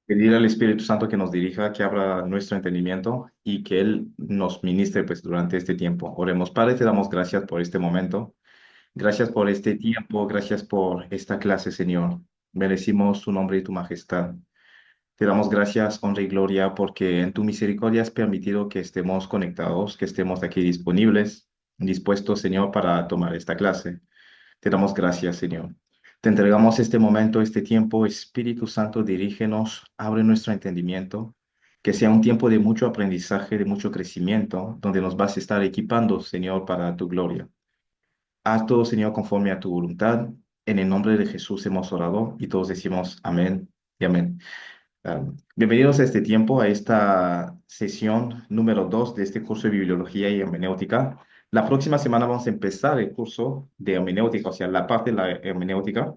Pedir al Espíritu Santo que nos dirija, que abra nuestro entendimiento y que Él nos ministre pues durante este tiempo. Oremos. Padre, te damos gracias por este momento. Gracias por este tiempo. Gracias por esta clase, Señor. Merecimos tu nombre y tu majestad. Te damos gracias, honra y gloria porque en tu misericordia has permitido que estemos conectados, que estemos aquí disponibles, dispuestos, Señor, para tomar esta clase. Te damos gracias, Señor. Te entregamos este momento, este tiempo. Espíritu Santo, dirígenos, abre nuestro entendimiento, que sea un tiempo de mucho aprendizaje, de mucho crecimiento, donde nos vas a estar equipando, Señor, para tu gloria. Haz todo, Señor, conforme a tu voluntad. En el nombre de Jesús hemos orado y todos decimos amén y amén. Bienvenidos a este tiempo, a esta sesión número 2 de este curso de Bibliología y Hermenéutica. La próxima semana vamos a empezar el curso de hermenéutica, o sea, la parte de la hermenéutica,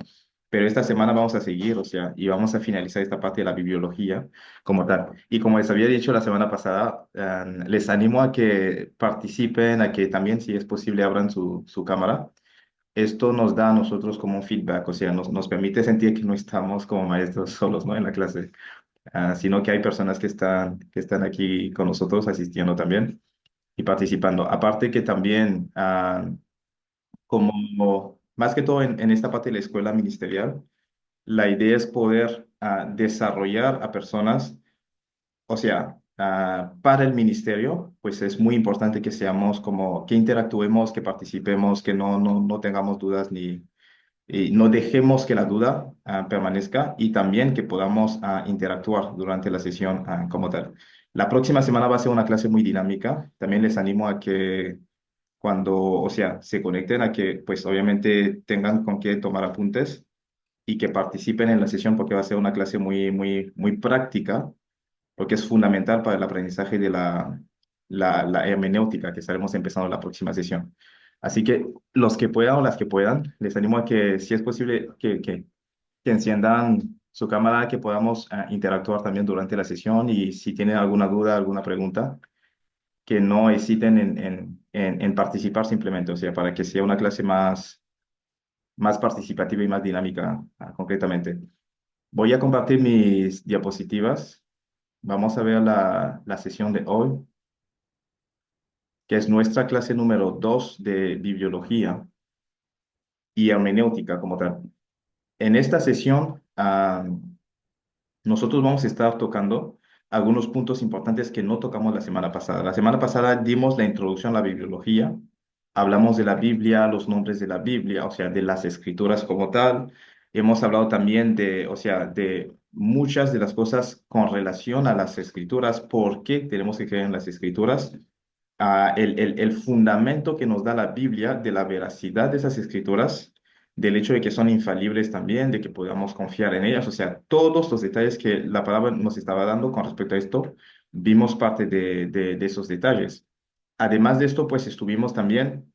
pero esta semana vamos a seguir, o sea, y vamos a finalizar esta parte de la bibliología como tal. Y como les había dicho la semana pasada, les animo a que participen, a que también, si es posible, abran su cámara. Esto nos da a nosotros como un feedback, o sea, nos permite sentir que no estamos como maestros solos, ¿no? En la clase, sino que hay personas que están aquí con nosotros asistiendo también y participando. Aparte que también, como más que todo en esta parte de la escuela ministerial, la idea es poder desarrollar a personas, o sea, para el ministerio, pues es muy importante que seamos como, que interactuemos, que participemos, que no tengamos dudas ni y no dejemos que la duda permanezca y también que podamos interactuar durante la sesión como tal. La próxima semana va a ser una clase muy dinámica. También les animo a que cuando, o sea, se conecten a que pues obviamente tengan con qué tomar apuntes y que participen en la sesión porque va a ser una clase muy práctica porque es fundamental para el aprendizaje de la hermenéutica que estaremos empezando la próxima sesión. Así que los que puedan o las que puedan, les animo a que, si es posible, que enciendan su cámara, que podamos interactuar también durante la sesión y si tienen alguna duda, alguna pregunta, que no hesiten en participar simplemente, o sea, para que sea una clase más participativa y más dinámica, concretamente. Voy a compartir mis diapositivas. Vamos a ver la sesión de hoy, que es nuestra clase número 2 de bibliología y hermenéutica como tal. En esta sesión, nosotros vamos a estar tocando algunos puntos importantes que no tocamos la semana pasada. La semana pasada dimos la introducción a la bibliología, hablamos de la Biblia, los nombres de la Biblia, o sea, de las escrituras como tal. Hemos hablado también de, o sea, de muchas de las cosas con relación a las escrituras, por qué tenemos que creer en las escrituras, el fundamento que nos da la Biblia de la veracidad de esas escrituras, del hecho de que son infalibles también, de que podamos confiar en ellas, o sea, todos los detalles que la palabra nos estaba dando con respecto a esto, vimos parte de esos detalles. Además de esto, pues estuvimos también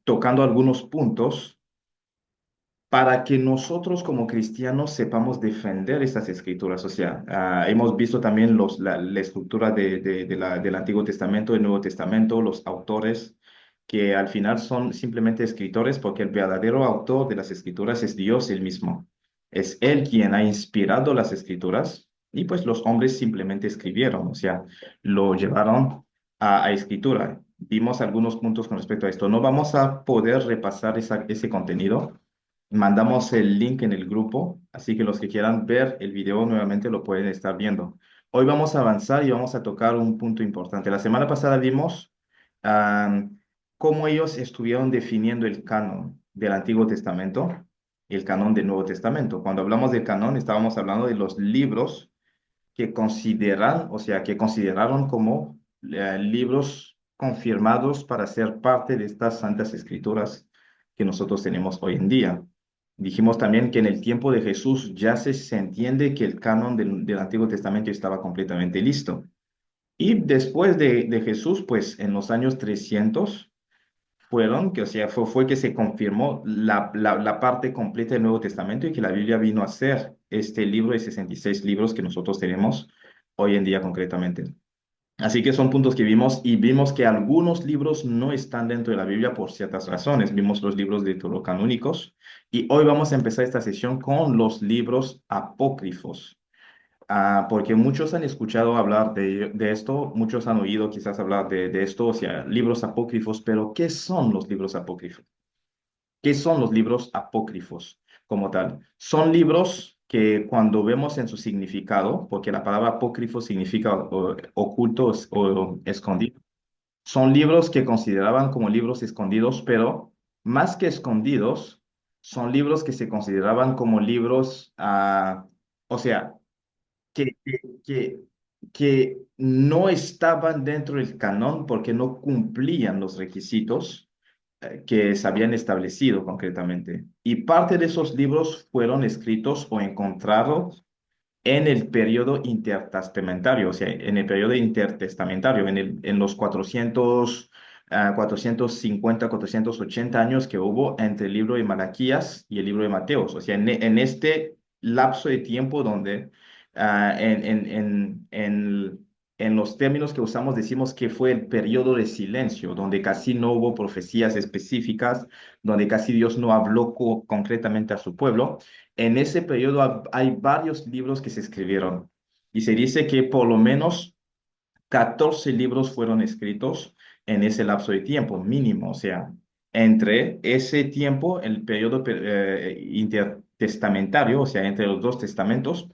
tocando algunos puntos para que nosotros como cristianos sepamos defender estas escrituras. O sea, hemos visto también la estructura del Antiguo Testamento, del Nuevo Testamento, los autores, que al final son simplemente escritores, porque el verdadero autor de las escrituras es Dios él mismo. Es Él quien ha inspirado las escrituras y pues los hombres simplemente escribieron, o sea, lo llevaron a escritura. Vimos algunos puntos con respecto a esto. No vamos a poder repasar ese contenido. Mandamos el link en el grupo, así que los que quieran ver el video nuevamente lo pueden estar viendo. Hoy vamos a avanzar y vamos a tocar un punto importante. La semana pasada vimos cómo ellos estuvieron definiendo el canon del Antiguo Testamento y el canon del Nuevo Testamento. Cuando hablamos del canon, estábamos hablando de los libros que consideran, o sea, que consideraron como libros confirmados para ser parte de estas santas escrituras que nosotros tenemos hoy en día. Dijimos también que en el tiempo de Jesús ya se entiende que el canon del Antiguo Testamento estaba completamente listo. Y después de Jesús, pues en los años 300 fueron, que o sea, fue que se confirmó la parte completa del Nuevo Testamento y que la Biblia vino a ser este libro de 66 libros que nosotros tenemos hoy en día concretamente. Así que son puntos que vimos y vimos que algunos libros no están dentro de la Biblia por ciertas razones. Vimos los libros deuterocanónicos y hoy vamos a empezar esta sesión con los libros apócrifos. Porque muchos han escuchado hablar de esto, muchos han oído quizás hablar de esto, o sea, libros apócrifos, pero ¿qué son los libros apócrifos? ¿Qué son los libros apócrifos como tal? Son libros que cuando vemos en su significado, porque la palabra apócrifo significa oculto o escondido, son libros que consideraban como libros escondidos, pero más que escondidos, son libros que se consideraban como libros, o sea, que, que, que, que no estaban dentro del canon porque no cumplían los requisitos que se habían establecido concretamente. Y parte de esos libros fueron escritos o encontrados en el periodo intertestamentario, o sea, en el periodo intertestamentario, en los 450, 480 años que hubo entre el libro de Malaquías y el libro de Mateos, o sea, en este lapso de tiempo donde ah, en, en, en, en, en los términos que usamos decimos que fue el periodo de silencio, donde casi no hubo profecías específicas, donde casi Dios no habló concretamente a su pueblo. En ese periodo hay varios libros que se escribieron y se dice que por lo menos 14 libros fueron escritos en ese lapso de tiempo mínimo, o sea, entre ese tiempo, el periodo intertestamentario, o sea, entre los dos testamentos,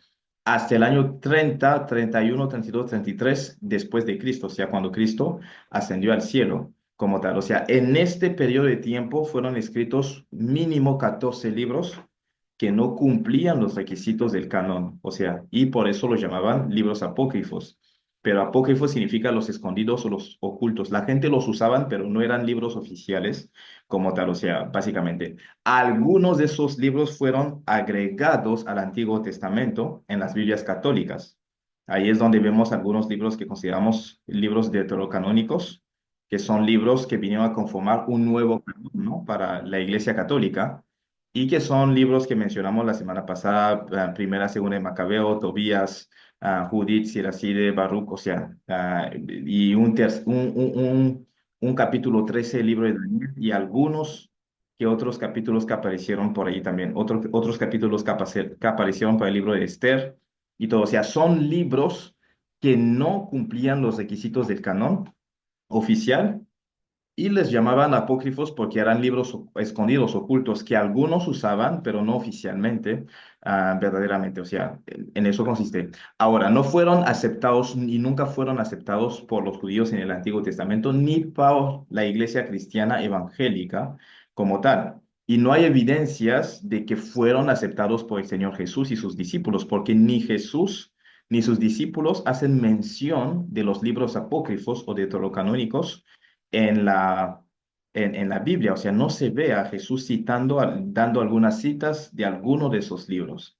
hasta el año 30, 31, 32, 33 después de Cristo, o sea, cuando Cristo ascendió al cielo como tal. O sea, en este periodo de tiempo fueron escritos mínimo 14 libros que no cumplían los requisitos del canon, o sea, y por eso los llamaban libros apócrifos. Pero apócrifos significa los escondidos o los ocultos. La gente los usaban, pero no eran libros oficiales como tal, o sea, básicamente. Algunos de esos libros fueron agregados al Antiguo Testamento en las Biblias católicas. Ahí es donde vemos algunos libros que consideramos libros deuterocanónicos, que son libros que vinieron a conformar un nuevo canon, ¿no? Para la Iglesia Católica y que son libros que mencionamos la semana pasada, Primera, Segunda de Macabeo, Tobías, Judith, Siracide, Baruch, o sea, y un capítulo 13 del libro de Daniel y algunos que otros capítulos que aparecieron por ahí también, otros capítulos que aparecieron para el libro de Esther y todo, o sea, son libros que no cumplían los requisitos del canon oficial y les llamaban apócrifos porque eran libros escondidos, ocultos, que algunos usaban, pero no oficialmente, verdaderamente. O sea, en eso consiste. Ahora, no fueron aceptados y nunca fueron aceptados por los judíos en el Antiguo Testamento, ni por la iglesia cristiana evangélica como tal. Y no hay evidencias de que fueron aceptados por el Señor Jesús y sus discípulos, porque ni Jesús ni sus discípulos hacen mención de los libros apócrifos o deuterocanónicos en en la Biblia. O sea, no se ve a Jesús citando, dando algunas citas de alguno de esos libros.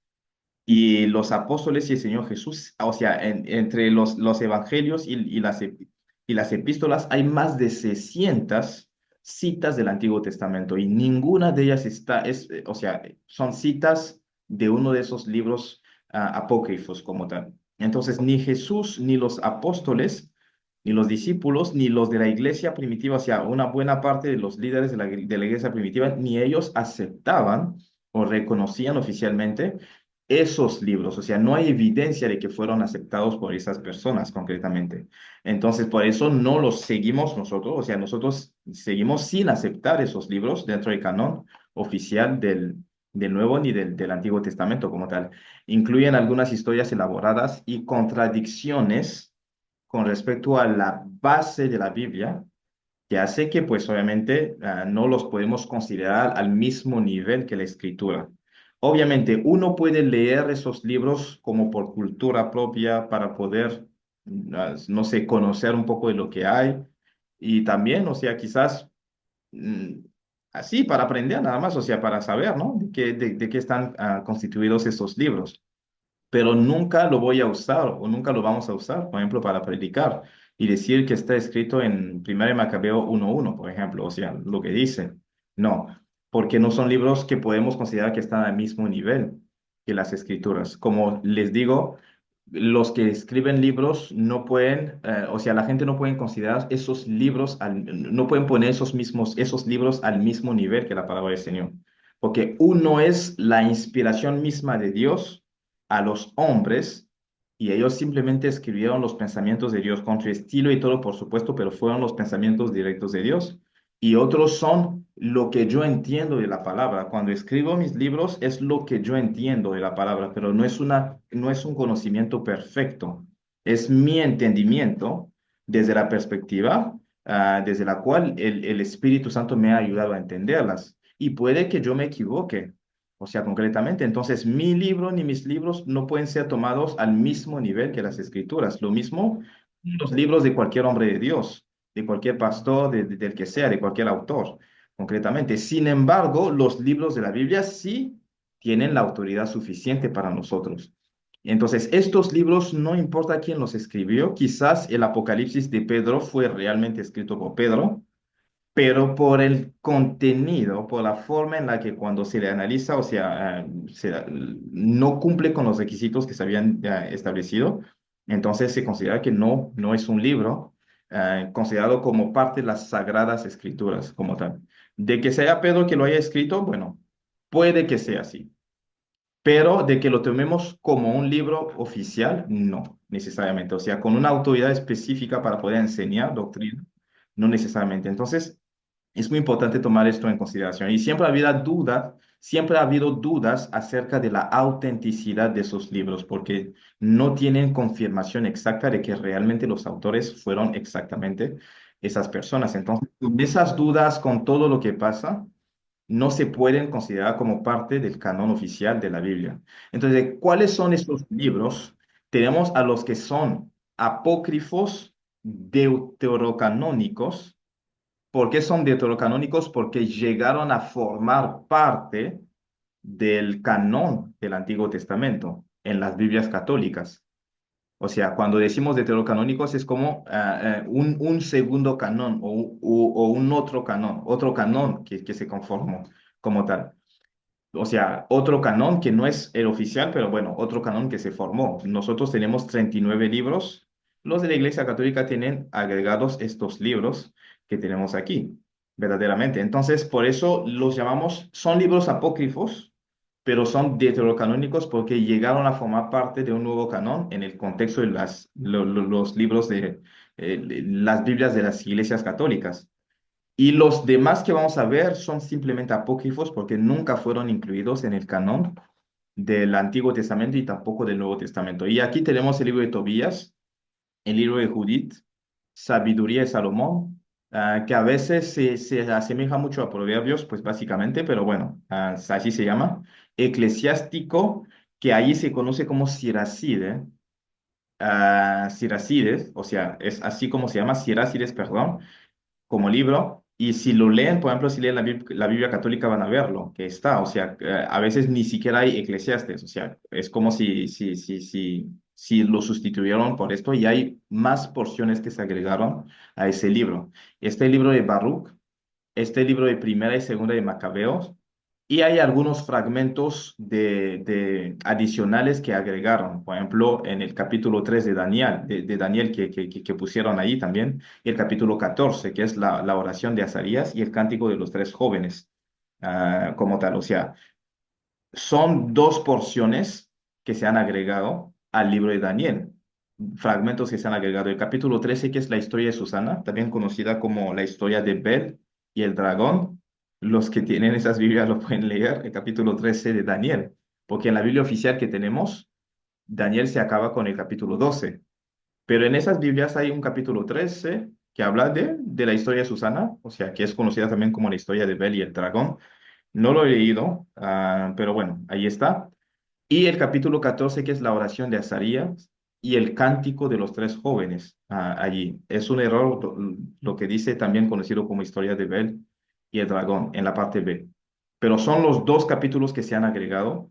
Y los apóstoles y el Señor Jesús, o sea, entre los evangelios y las epístolas hay más de 600 citas del Antiguo Testamento y ninguna de ellas o sea, son citas de uno de esos libros apócrifos como tal. Entonces, ni Jesús ni los apóstoles ni los discípulos, ni los de la iglesia primitiva, o sea, una buena parte de los líderes de la iglesia primitiva, ni ellos aceptaban o reconocían oficialmente esos libros, o sea, no hay evidencia de que fueron aceptados por esas personas concretamente. Entonces, por eso no los seguimos nosotros, o sea, nosotros seguimos sin aceptar esos libros dentro del canon oficial del Nuevo ni del Antiguo Testamento como tal. Incluyen algunas historias elaboradas y contradicciones con respecto a la base de la Biblia, que hace que, pues, obviamente, no los podemos considerar al mismo nivel que la Escritura. Obviamente, uno puede leer esos libros como por cultura propia para poder, no sé, conocer un poco de lo que hay y también, o sea, quizás mm, así para aprender nada más, o sea, para saber, ¿no? De qué están constituidos esos libros, pero nunca lo voy a usar o nunca lo vamos a usar, por ejemplo, para predicar y decir que está escrito en 1 Macabeo 1:1, por ejemplo, o sea, lo que dice. No, porque no son libros que podemos considerar que están al mismo nivel que las escrituras. Como les digo, los que escriben libros no pueden, o sea, la gente no puede considerar esos libros, no pueden poner esos libros al mismo nivel que la palabra del Señor, porque uno es la inspiración misma de Dios a los hombres y ellos simplemente escribieron los pensamientos de Dios con su estilo y todo, por supuesto, pero fueron los pensamientos directos de Dios. Y otros son lo que yo entiendo de la palabra. Cuando escribo mis libros es lo que yo entiendo de la palabra, pero no es un conocimiento perfecto. Es mi entendimiento desde la perspectiva desde la cual el Espíritu Santo me ha ayudado a entenderlas. Y puede que yo me equivoque, o sea, concretamente. Entonces, mi libro ni mis libros no pueden ser tomados al mismo nivel que las Escrituras. Lo mismo los libros de cualquier hombre de Dios, de cualquier pastor, del que sea, de cualquier autor, concretamente. Sin embargo, los libros de la Biblia sí tienen la autoridad suficiente para nosotros. Entonces, estos libros, no importa quién los escribió, quizás el Apocalipsis de Pedro fue realmente escrito por Pedro, pero por el contenido, por la forma en la que cuando se le analiza, o sea, no cumple con los requisitos que se habían establecido, entonces se considera que no es un libro considerado como parte de las sagradas escrituras como tal. De que sea Pedro que lo haya escrito, bueno, puede que sea así. Pero de que lo tomemos como un libro oficial, no necesariamente. O sea, con una autoridad específica para poder enseñar doctrina, no necesariamente. Entonces, es muy importante tomar esto en consideración. Y siempre ha habido dudas acerca de la autenticidad de esos libros, porque no tienen confirmación exacta de que realmente los autores fueron exactamente esas personas. Entonces, con esas dudas, con todo lo que pasa, no se pueden considerar como parte del canon oficial de la Biblia. Entonces, ¿cuáles son estos libros? Tenemos a los que son apócrifos deuterocanónicos. ¿Por qué son deuterocanónicos? Porque llegaron a formar parte del canon del Antiguo Testamento en las Biblias católicas. O sea, cuando decimos deuterocanónicos es como un segundo canon o un otro canon que se conformó como tal. O sea, otro canon que no es el oficial, pero bueno, otro canon que se formó. Nosotros tenemos 39 libros. Los de la Iglesia Católica tienen agregados estos libros que tenemos aquí, verdaderamente. Entonces, por eso los llamamos, son libros apócrifos, pero son deuterocanónicos porque llegaron a formar parte de un nuevo canon en el contexto de los libros las Biblias de las iglesias católicas. Y los demás que vamos a ver son simplemente apócrifos porque nunca fueron incluidos en el canon del Antiguo Testamento y tampoco del Nuevo Testamento. Y aquí tenemos el libro de Tobías, el libro de Judith, Sabiduría de Salomón, que a veces se asemeja mucho a Proverbios, pues básicamente, pero bueno, así se llama. Eclesiástico, que ahí se conoce como Siracide, Siracides, o sea, es así como se llama, Siracides, perdón, como libro. Y si lo leen, por ejemplo, si leen la Biblia católica van a verlo, que está, o sea, a veces ni siquiera hay Eclesiastes, o sea, es como si lo sustituyeron por esto y hay más porciones que se agregaron a ese libro. Este libro de Baruch, este libro de Primera y Segunda de Macabeos, y hay algunos fragmentos adicionales que agregaron, por ejemplo, en el capítulo 3 de Daniel, de Daniel que pusieron ahí también, y el capítulo 14 que es la oración de Azarías y el cántico de los tres jóvenes, como tal. O sea, son dos porciones que se han agregado al libro de Daniel, fragmentos que se han agregado. El capítulo 13 que es la historia de Susana, también conocida como la historia de Bel y el dragón. Los que tienen esas Biblias lo pueden leer, el capítulo 13 de Daniel, porque en la Biblia oficial que tenemos, Daniel se acaba con el capítulo 12, pero en esas Biblias hay un capítulo 13 que habla de la historia de Susana, o sea, que es conocida también como la historia de Bel y el dragón. No lo he leído, pero bueno, ahí está. Y el capítulo 14 que es la oración de Azarías, y el cántico de los tres jóvenes allí. Es un error lo que dice también conocido como historia de Bel y el dragón en la parte B. Pero son los dos capítulos que se han agregado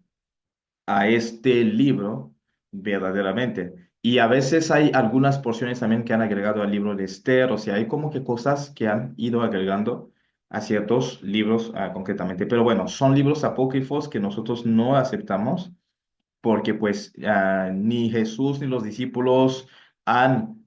a este libro verdaderamente. Y a veces hay algunas porciones también que han agregado al libro de Esther, o sea, hay como que cosas que han ido agregando a ciertos libros concretamente. Pero bueno, son libros apócrifos que nosotros no aceptamos porque pues ni Jesús ni los discípulos han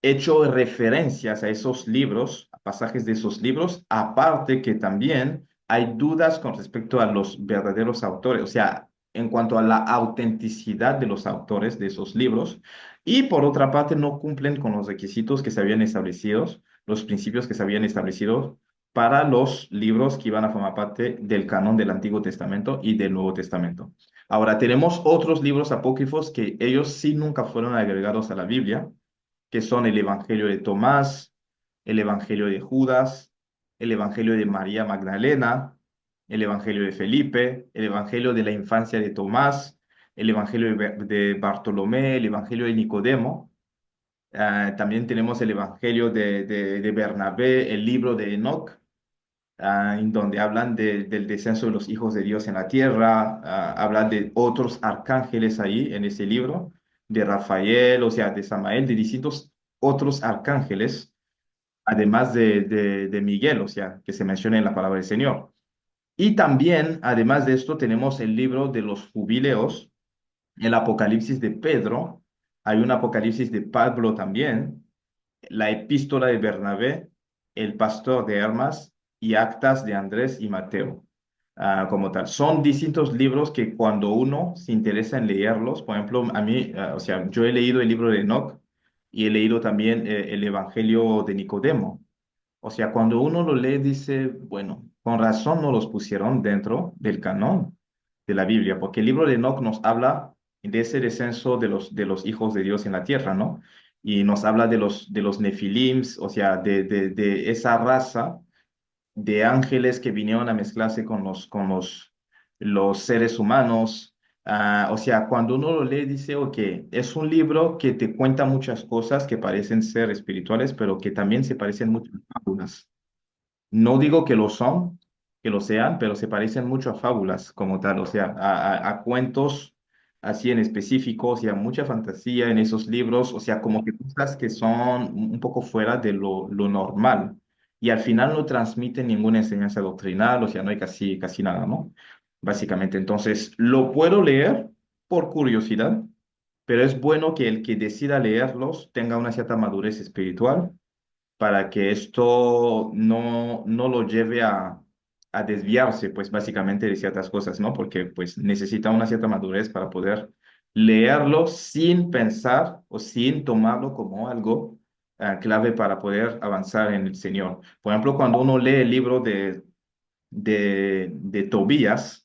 hecho referencias a esos libros, a pasajes de esos libros, aparte que también hay dudas con respecto a los verdaderos autores. O sea, en cuanto a la autenticidad de los autores de esos libros, y por otra parte no cumplen con los requisitos que se habían establecido, los principios que se habían establecido para los libros que iban a formar parte del canon del Antiguo Testamento y del Nuevo Testamento. Ahora, tenemos otros libros apócrifos que ellos sí nunca fueron agregados a la Biblia, que son el Evangelio de Tomás, el Evangelio de Judas, el Evangelio de María Magdalena, el Evangelio de Felipe, el Evangelio de la infancia de Tomás, el Evangelio de Bartolomé, el Evangelio de Nicodemo. También tenemos el Evangelio de Bernabé, el libro de Enoc, en donde hablan del descenso de los hijos de Dios en la tierra, hablan de otros arcángeles ahí en ese libro, de Rafael, o sea, de Samael, de distintos otros arcángeles, además de Miguel, o sea, que se menciona en la palabra del Señor. Y también, además de esto, tenemos el libro de los jubileos, el Apocalipsis de Pedro, hay un Apocalipsis de Pablo también, la epístola de Bernabé, el pastor de Hermas y actas de Andrés y Mateo, como tal. Son distintos libros que cuando uno se interesa en leerlos, por ejemplo, a mí, o sea, yo he leído el libro de Enoch y he leído también el Evangelio de Nicodemo. O sea, cuando uno lo lee, dice, bueno, con razón no los pusieron dentro del canon de la Biblia, porque el libro de Enoch nos habla de ese descenso de los hijos de Dios en la tierra, ¿no? Y nos habla de los nefilims, o sea, de esa raza de ángeles que vinieron a mezclarse con los seres humanos. O sea, cuando uno lo lee, dice, ok, es un libro que te cuenta muchas cosas que parecen ser espirituales, pero que también se parecen mucho a fábulas. No digo que lo son, que lo sean, pero se parecen mucho a fábulas como tal, o sea, a cuentos así en específico, o sea, mucha fantasía en esos libros, o sea, como que cosas que son un poco fuera de lo normal. Y al final no transmiten ninguna enseñanza doctrinal, o sea, no hay casi nada, ¿no? Básicamente, entonces, lo puedo leer por curiosidad, pero es bueno que el que decida leerlos tenga una cierta madurez espiritual para que esto no lo lleve a desviarse, pues básicamente de ciertas cosas, ¿no? Porque pues necesita una cierta madurez para poder leerlo sin pensar o sin tomarlo como algo clave para poder avanzar en el Señor. Por ejemplo, cuando uno lee el libro de Tobías,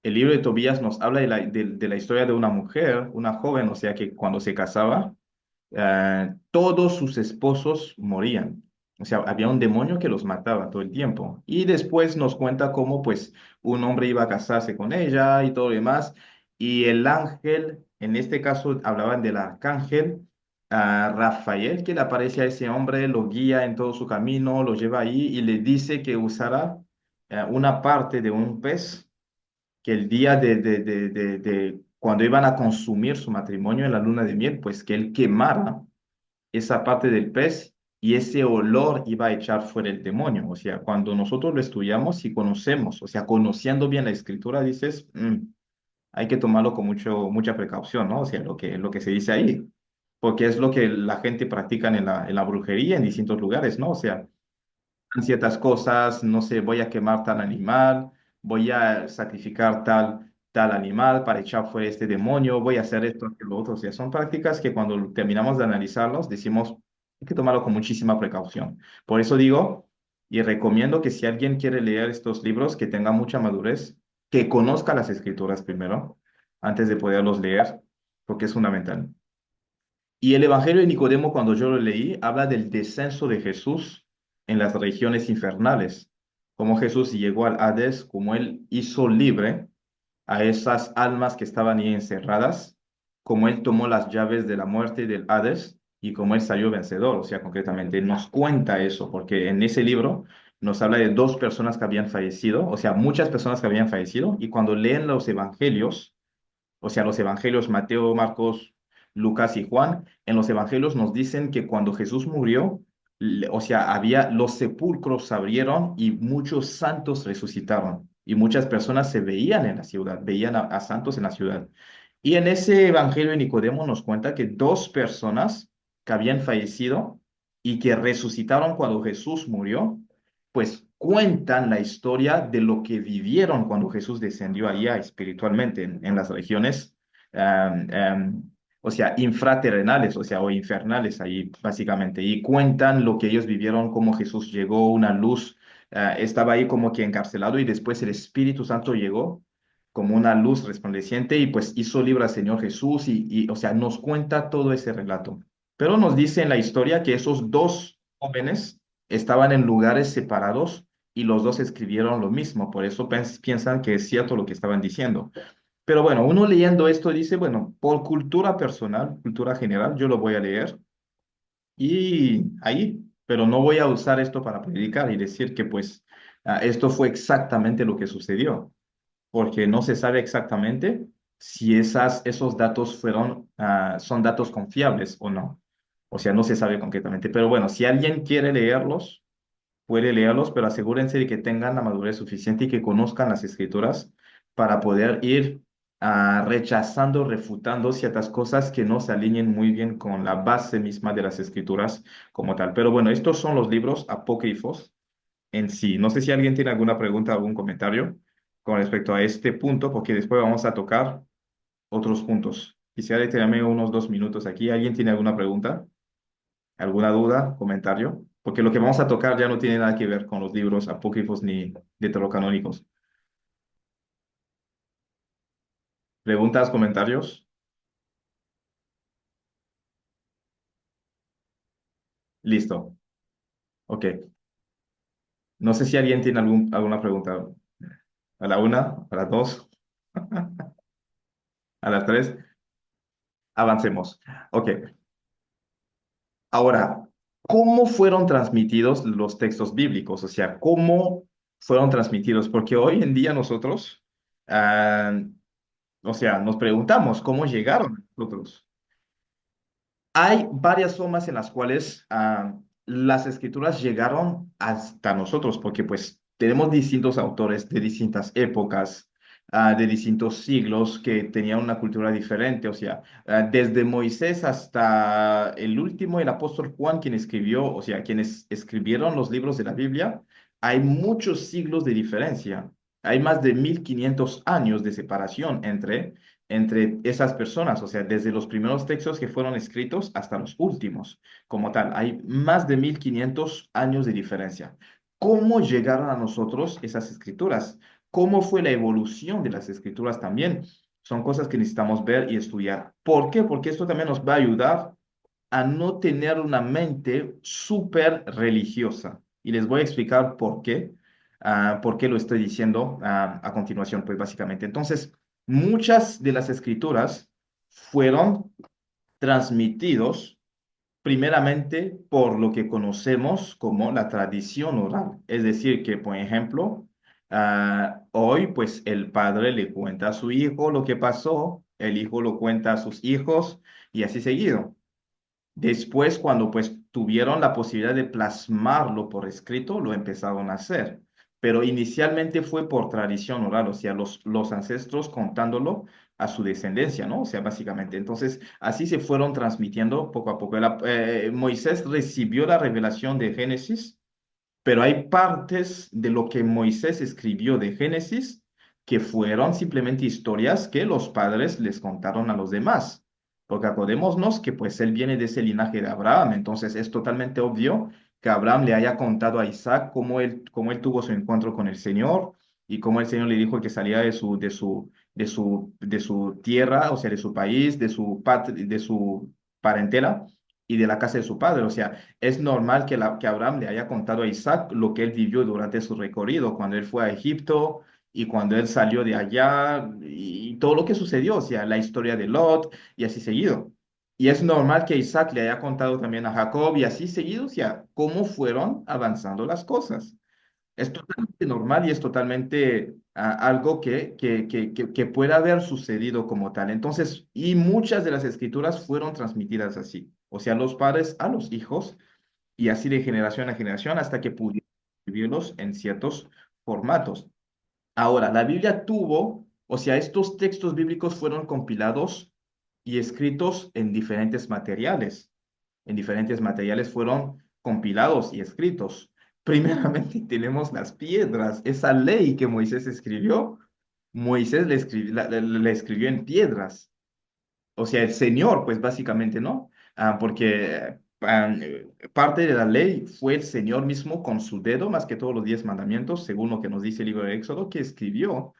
el libro de Tobías nos habla de la historia de una mujer, una joven, o sea, que cuando se casaba, todos sus esposos morían. O sea, había un demonio que los mataba todo el tiempo. Y después nos cuenta cómo, pues, un hombre iba a casarse con ella y todo lo demás. Y el ángel, en este caso hablaban del arcángel, Rafael, que le aparece a ese hombre, lo guía en todo su camino, lo lleva ahí y le dice que usará una parte de un pez que el día de cuando iban a consumir su matrimonio en la luna de miel, pues que él quemara esa parte del pez y ese olor iba a echar fuera el demonio. O sea, cuando nosotros lo estudiamos y conocemos, o sea, conociendo bien la escritura, dices, hay que tomarlo con mucha precaución, ¿no? O sea, lo que se dice ahí, porque es lo que la gente practica en la brujería en distintos lugares, ¿no? O sea, ciertas cosas, no sé, voy a quemar tal animal, voy a sacrificar tal animal para echar fuera este demonio, voy a hacer esto, y lo otro. O sea, son prácticas que cuando terminamos de analizarlos decimos, hay que tomarlo con muchísima precaución. Por eso digo y recomiendo que si alguien quiere leer estos libros, que tenga mucha madurez, que conozca las escrituras primero, antes de poderlos leer, porque es fundamental. Y el Evangelio de Nicodemo, cuando yo lo leí, habla del descenso de Jesús en las regiones infernales, cómo Jesús llegó al Hades, cómo él hizo libre a esas almas que estaban ahí encerradas, cómo él tomó las llaves de la muerte y del Hades y cómo él salió vencedor. O sea, concretamente nos cuenta eso, porque en ese libro nos habla de dos personas que habían fallecido, o sea, muchas personas que habían fallecido, y cuando leen los evangelios, o sea, los evangelios Mateo, Marcos, Lucas y Juan, en los evangelios nos dicen que cuando Jesús murió, o sea, los sepulcros se abrieron y muchos santos resucitaron y muchas personas se veían en la ciudad, veían a santos en la ciudad. Y en ese evangelio de Nicodemo nos cuenta que dos personas que habían fallecido y que resucitaron cuando Jesús murió, pues cuentan la historia de lo que vivieron cuando Jesús descendió allá espiritualmente en las regiones, am, o sea, infraterrenales, o sea, o infernales ahí básicamente, y cuentan lo que ellos vivieron, cómo Jesús llegó, una luz, estaba ahí como que encarcelado y después el Espíritu Santo llegó como una luz resplandeciente y pues hizo libre al Señor Jesús o sea, nos cuenta todo ese relato. Pero nos dice en la historia que esos dos jóvenes estaban en lugares separados y los dos escribieron lo mismo, por eso piensan que es cierto lo que estaban diciendo. Pero bueno, uno leyendo esto dice, bueno, por cultura personal, cultura general, yo lo voy a leer y ahí, pero no voy a usar esto para predicar y decir que pues esto fue exactamente lo que sucedió, porque no se sabe exactamente si esos datos son datos confiables o no. O sea, no se sabe concretamente. Pero bueno, si alguien quiere leerlos, puede leerlos, pero asegúrense de que tengan la madurez suficiente y que conozcan las escrituras para poder ir rechazando, refutando ciertas cosas que no se alineen muy bien con la base misma de las escrituras como tal. Pero bueno, estos son los libros apócrifos en sí. No sé si alguien tiene alguna pregunta, algún comentario con respecto a este punto, porque después vamos a tocar otros puntos. Quisiera detenerme unos 2 minutos aquí. ¿Alguien tiene alguna pregunta? ¿Alguna duda, comentario? Porque lo que vamos a tocar ya no tiene nada que ver con los libros apócrifos ni deuterocanónicos. ¿Preguntas, comentarios? Listo. Ok. No sé si alguien tiene alguna pregunta. ¿A la una? ¿A las dos? ¿A las tres? Avancemos. Ok. Ahora, ¿cómo fueron transmitidos los textos bíblicos? O sea, ¿cómo fueron transmitidos? Porque hoy en día nosotros, ah, o sea, nos preguntamos cómo llegaron a nosotros. Hay varias formas en las cuales las escrituras llegaron hasta nosotros, porque pues tenemos distintos autores de distintas épocas, de distintos siglos que tenían una cultura diferente, o sea, desde Moisés hasta el último, el apóstol Juan, quien escribió, o sea, quienes escribieron los libros de la Biblia, hay muchos siglos de diferencia. Hay más de 1500 años de separación entre esas personas, o sea, desde los primeros textos que fueron escritos hasta los últimos, como tal. Hay más de 1500 años de diferencia. ¿Cómo llegaron a nosotros esas escrituras? ¿Cómo fue la evolución de las escrituras también? Son cosas que necesitamos ver y estudiar. ¿Por qué? Porque esto también nos va a ayudar a no tener una mente súper religiosa. Y les voy a explicar por qué lo estoy diciendo a continuación, pues básicamente. Entonces, muchas de las escrituras fueron transmitidos primeramente por lo que conocemos como la tradición oral. Es decir, que, por ejemplo, hoy pues el padre le cuenta a su hijo lo que pasó, el hijo lo cuenta a sus hijos y así seguido. Después, cuando pues tuvieron la posibilidad de plasmarlo por escrito, lo empezaron a hacer. Pero inicialmente fue por tradición oral, o sea, los ancestros contándolo a su descendencia, ¿no? O sea, básicamente. Entonces, así se fueron transmitiendo poco a poco. Moisés recibió la revelación de Génesis, pero hay partes de lo que Moisés escribió de Génesis que fueron simplemente historias que los padres les contaron a los demás. Porque acordémonos que pues él viene de ese linaje de Abraham, entonces es totalmente obvio que Abraham le haya contado a Isaac cómo él tuvo su encuentro con el Señor y cómo el Señor le dijo que salía de su tierra, o sea, de su país, de su parentela y de la casa de su padre. O sea, es normal que Abraham le haya contado a Isaac lo que él vivió durante su recorrido, cuando él fue a Egipto y cuando él salió de allá y todo lo que sucedió, o sea, la historia de Lot y así seguido. Y es normal que Isaac le haya contado también a Jacob y así seguido, o sea, cómo fueron avanzando las cosas. Es totalmente normal y es totalmente algo que puede haber sucedido como tal. Entonces, y muchas de las escrituras fueron transmitidas así, o sea, los padres a los hijos y así de generación a generación hasta que pudieron escribirlos en ciertos formatos. Ahora, la Biblia tuvo, o sea, estos textos bíblicos fueron compilados y escritos en diferentes materiales. En diferentes materiales fueron compilados y escritos. Primeramente tenemos las piedras. Esa ley que Moisés escribió, Moisés la escribió en piedras. O sea, el Señor, pues básicamente, ¿no? Porque parte de la ley fue el Señor mismo con su dedo, más que todos los 10 mandamientos, según lo que nos dice el libro de Éxodo, que escribió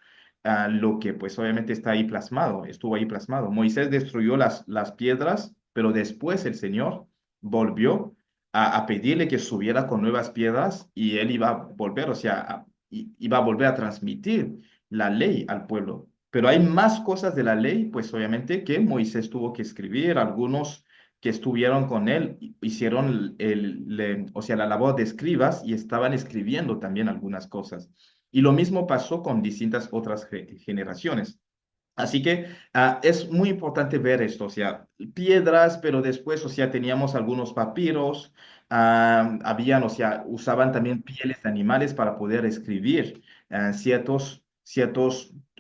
lo que pues obviamente está ahí plasmado, estuvo ahí plasmado. Moisés destruyó las piedras, pero después el Señor volvió a pedirle que subiera con nuevas piedras y él iba a volver, o sea, iba a volver a transmitir la ley al pueblo. Pero hay más cosas de la ley, pues obviamente que Moisés tuvo que escribir, algunos que estuvieron con él hicieron o sea, la labor de escribas y estaban escribiendo también algunas cosas. Y lo mismo pasó con distintas otras generaciones. Así que es muy importante ver esto, o sea, piedras, pero después, o sea, teníamos algunos papiros, habían, o sea, usaban también pieles de animales para poder escribir ciertos,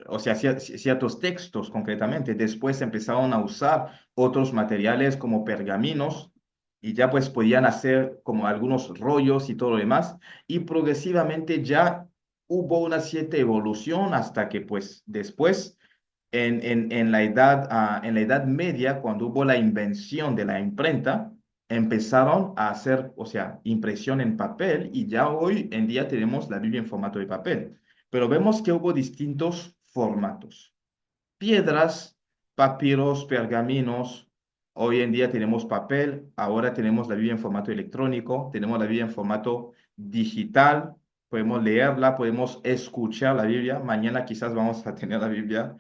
o sea, ciertos textos concretamente. Después empezaron a usar otros materiales como pergaminos y ya pues podían hacer como algunos rollos y todo lo demás. Y progresivamente ya hubo una cierta evolución hasta que pues después en la Edad Media, cuando hubo la invención de la imprenta, empezaron a hacer, o sea, impresión en papel y ya hoy en día tenemos la Biblia en formato de papel. Pero vemos que hubo distintos formatos. Piedras, papiros, pergaminos. Hoy en día tenemos papel, ahora tenemos la Biblia en formato electrónico, tenemos la Biblia en formato digital, podemos leerla, podemos escuchar la Biblia. Mañana quizás vamos a tener la Biblia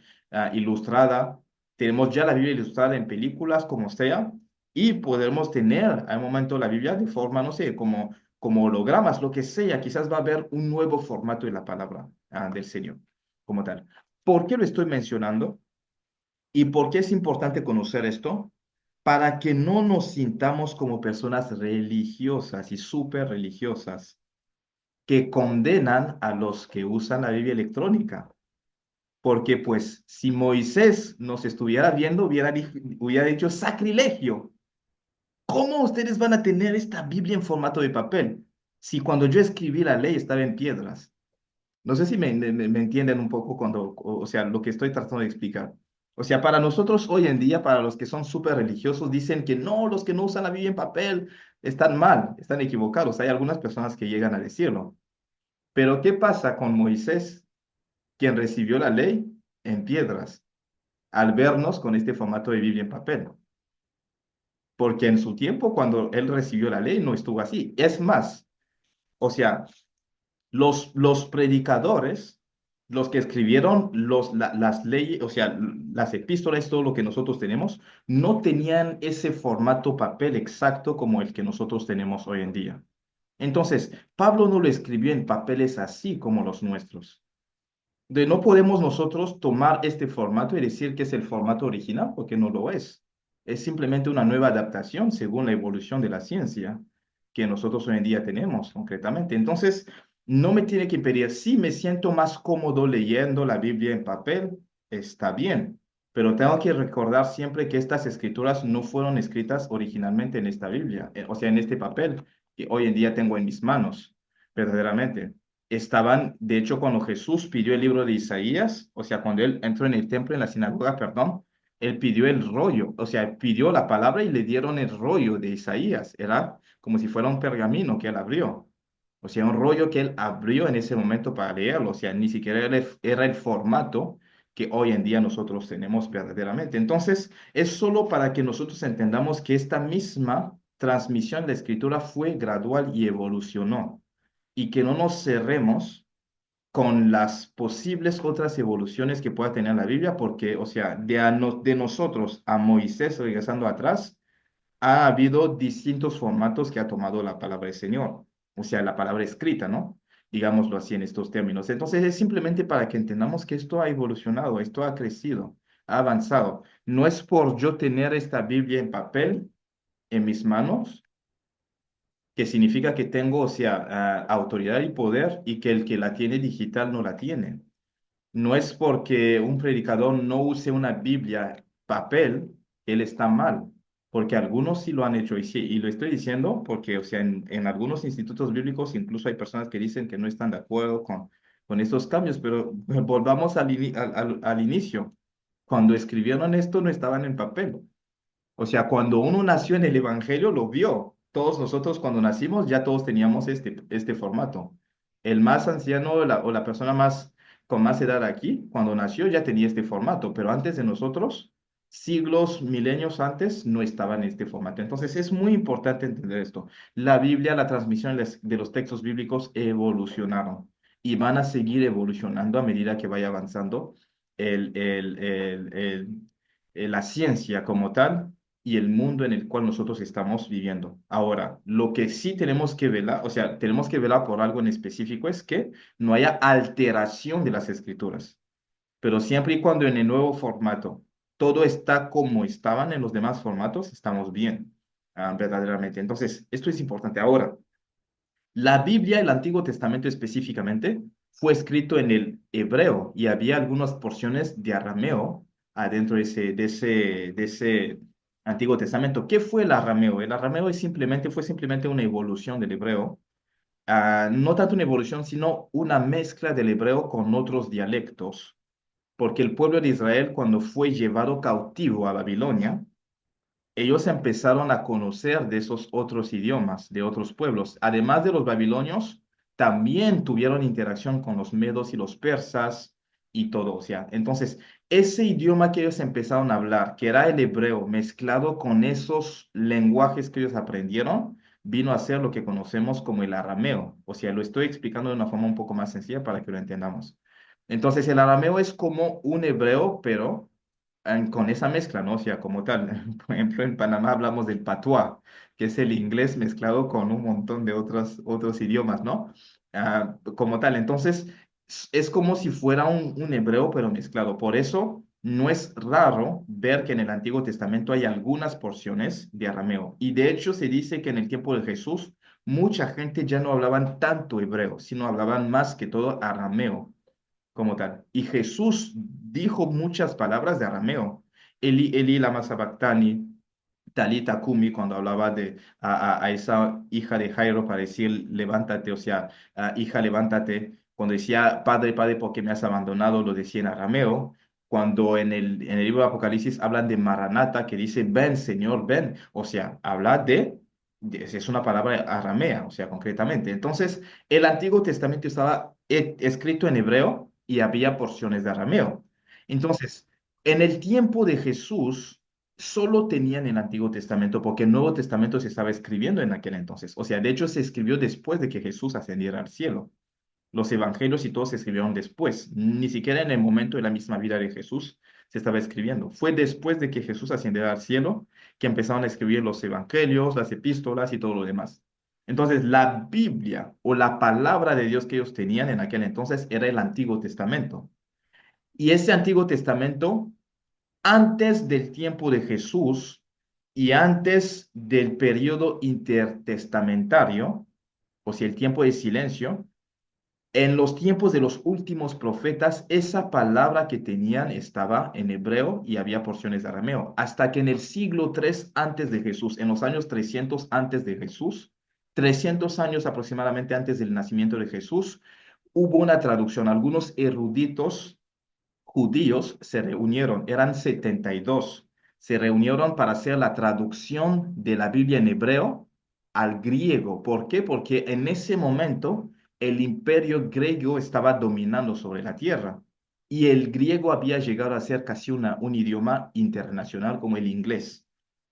ilustrada. Tenemos ya la Biblia ilustrada en películas, como sea, y podemos tener al momento la Biblia de forma, no sé, como hologramas, lo que sea. Quizás va a haber un nuevo formato de la palabra del Señor, como tal. ¿Por qué lo estoy mencionando? ¿Y por qué es importante conocer esto? Para que no nos sintamos como personas religiosas y súper religiosas que condenan a los que usan la Biblia electrónica. Porque pues si Moisés nos estuviera viendo, hubiera dicho sacrilegio. ¿Cómo ustedes van a tener esta Biblia en formato de papel si cuando yo escribí la ley estaba en piedras? No sé si me entienden un poco cuando, o sea, lo que estoy tratando de explicar. O sea, para nosotros hoy en día, para los que son súper religiosos, dicen que no, los que no usan la Biblia en papel están mal, están equivocados. Hay algunas personas que llegan a decirlo. Pero ¿qué pasa con Moisés, quien recibió la ley en piedras, al vernos con este formato de Biblia en papel? Porque en su tiempo, cuando él recibió la ley, no estuvo así. Es más, o sea, los predicadores, los que escribieron las leyes, o sea, las epístolas, todo lo que nosotros tenemos, no tenían ese formato papel exacto como el que nosotros tenemos hoy en día. Entonces, Pablo no lo escribió en papeles así como los nuestros. No podemos nosotros tomar este formato y decir que es el formato original, porque no lo es. Es simplemente una nueva adaptación según la evolución de la ciencia que nosotros hoy en día tenemos concretamente. Entonces, no me tiene que impedir. Si me siento más cómodo leyendo la Biblia en papel, está bien, pero tengo que recordar siempre que estas escrituras no fueron escritas originalmente en esta Biblia, o sea, en este papel que hoy en día tengo en mis manos, verdaderamente estaban, de hecho, cuando Jesús pidió el libro de Isaías, o sea, cuando él entró en el templo, en la sinagoga, perdón, él pidió el rollo, o sea, pidió la palabra y le dieron el rollo de Isaías. Era como si fuera un pergamino que él abrió. O sea, un rollo que él abrió en ese momento para leerlo. O sea, ni siquiera era el formato que hoy en día nosotros tenemos verdaderamente. Entonces, es solo para que nosotros entendamos que esta misma transmisión de la escritura fue gradual y evolucionó y que no nos cerremos con las posibles otras evoluciones que pueda tener la Biblia, porque, o sea, de nosotros a Moisés, regresando atrás, ha habido distintos formatos que ha tomado la palabra del Señor, o sea, la palabra escrita, ¿no? Digámoslo así en estos términos. Entonces, es simplemente para que entendamos que esto ha evolucionado, esto ha crecido, ha avanzado. No es por yo tener esta Biblia en papel en mis manos que significa que tengo, o sea, autoridad y poder y que el que la tiene digital no la tiene. No es porque un predicador no use una Biblia papel, él está mal, porque algunos sí lo han hecho, y lo estoy diciendo porque, o sea, en algunos institutos bíblicos incluso hay personas que dicen que no están de acuerdo con estos cambios, pero volvamos al inicio. Cuando escribieron esto no estaban en papel. O sea, cuando uno nació en el Evangelio, lo vio. Todos nosotros cuando nacimos ya todos teníamos este formato. El más anciano o la persona más con más edad aquí, cuando nació ya tenía este formato, pero antes de nosotros, siglos, milenios antes, no estaba en este formato. Entonces es muy importante entender esto. La Biblia, la transmisión de los textos bíblicos evolucionaron y van a seguir evolucionando a medida que vaya avanzando el, el, el, el- la ciencia como tal y el mundo en el cual nosotros estamos viviendo. Ahora, lo que sí tenemos que velar, o sea, tenemos que velar por algo en específico es que no haya alteración de las escrituras, pero siempre y cuando en el nuevo formato todo está como estaban en los demás formatos, estamos bien, verdaderamente. Entonces, esto es importante. Ahora, la Biblia, el Antiguo Testamento específicamente, fue escrito en el hebreo y había algunas porciones de arameo adentro de ese Antiguo Testamento. ¿Qué fue el arameo? El arameo fue simplemente una evolución del hebreo. No tanto una evolución, sino una mezcla del hebreo con otros dialectos, porque el pueblo de Israel, cuando fue llevado cautivo a Babilonia, ellos empezaron a conocer de esos otros idiomas, de otros pueblos. Además de los babilonios, también tuvieron interacción con los medos y los persas y todo. O sea, entonces, ese idioma que ellos empezaron a hablar, que era el hebreo, mezclado con esos lenguajes que ellos aprendieron, vino a ser lo que conocemos como el arameo. O sea, lo estoy explicando de una forma un poco más sencilla para que lo entendamos. Entonces, el arameo es como un hebreo, pero con esa mezcla, ¿no? O sea, como tal. Por ejemplo, en Panamá hablamos del patuá, que es el inglés mezclado con un montón de otros idiomas, ¿no? Como tal. Entonces, es como si fuera un hebreo, pero mezclado. Por eso, no es raro ver que en el Antiguo Testamento hay algunas porciones de arameo. Y de hecho, se dice que en el tiempo de Jesús, mucha gente ya no hablaban tanto hebreo, sino hablaban más que todo arameo como tal. Y Jesús dijo muchas palabras de arameo. Eli, Eli, lama sabactani, talita kumi, cuando hablaba a esa hija de Jairo para decir, levántate, o sea, hija, levántate. Cuando decía, Padre, Padre, ¿por qué me has abandonado? Lo decía en arameo. Cuando en el libro de Apocalipsis hablan de Maranata, que dice, ven, Señor, ven. O sea, habla es una palabra aramea, o sea, concretamente. Entonces, el Antiguo Testamento estaba escrito en hebreo y había porciones de arameo. Entonces, en el tiempo de Jesús, solo tenían el Antiguo Testamento, porque el Nuevo Testamento se estaba escribiendo en aquel entonces. O sea, de hecho, se escribió después de que Jesús ascendiera al cielo. Los evangelios y todo se escribieron después. Ni siquiera en el momento de la misma vida de Jesús se estaba escribiendo. Fue después de que Jesús ascendiera al cielo que empezaron a escribir los evangelios, las epístolas y todo lo demás. Entonces, la Biblia o la palabra de Dios que ellos tenían en aquel entonces era el Antiguo Testamento. Y ese Antiguo Testamento, antes del tiempo de Jesús y antes del periodo intertestamentario, o sea, el tiempo de silencio, en los tiempos de los últimos profetas, esa palabra que tenían estaba en hebreo y había porciones de arameo, hasta que en el siglo III antes de Jesús, en los años 300 antes de Jesús, 300 años aproximadamente antes del nacimiento de Jesús, hubo una traducción. Algunos eruditos judíos se reunieron, eran 72, se reunieron para hacer la traducción de la Biblia en hebreo al griego. ¿Por qué? Porque en ese momento el imperio griego estaba dominando sobre la tierra y el griego había llegado a ser casi un idioma internacional como el inglés.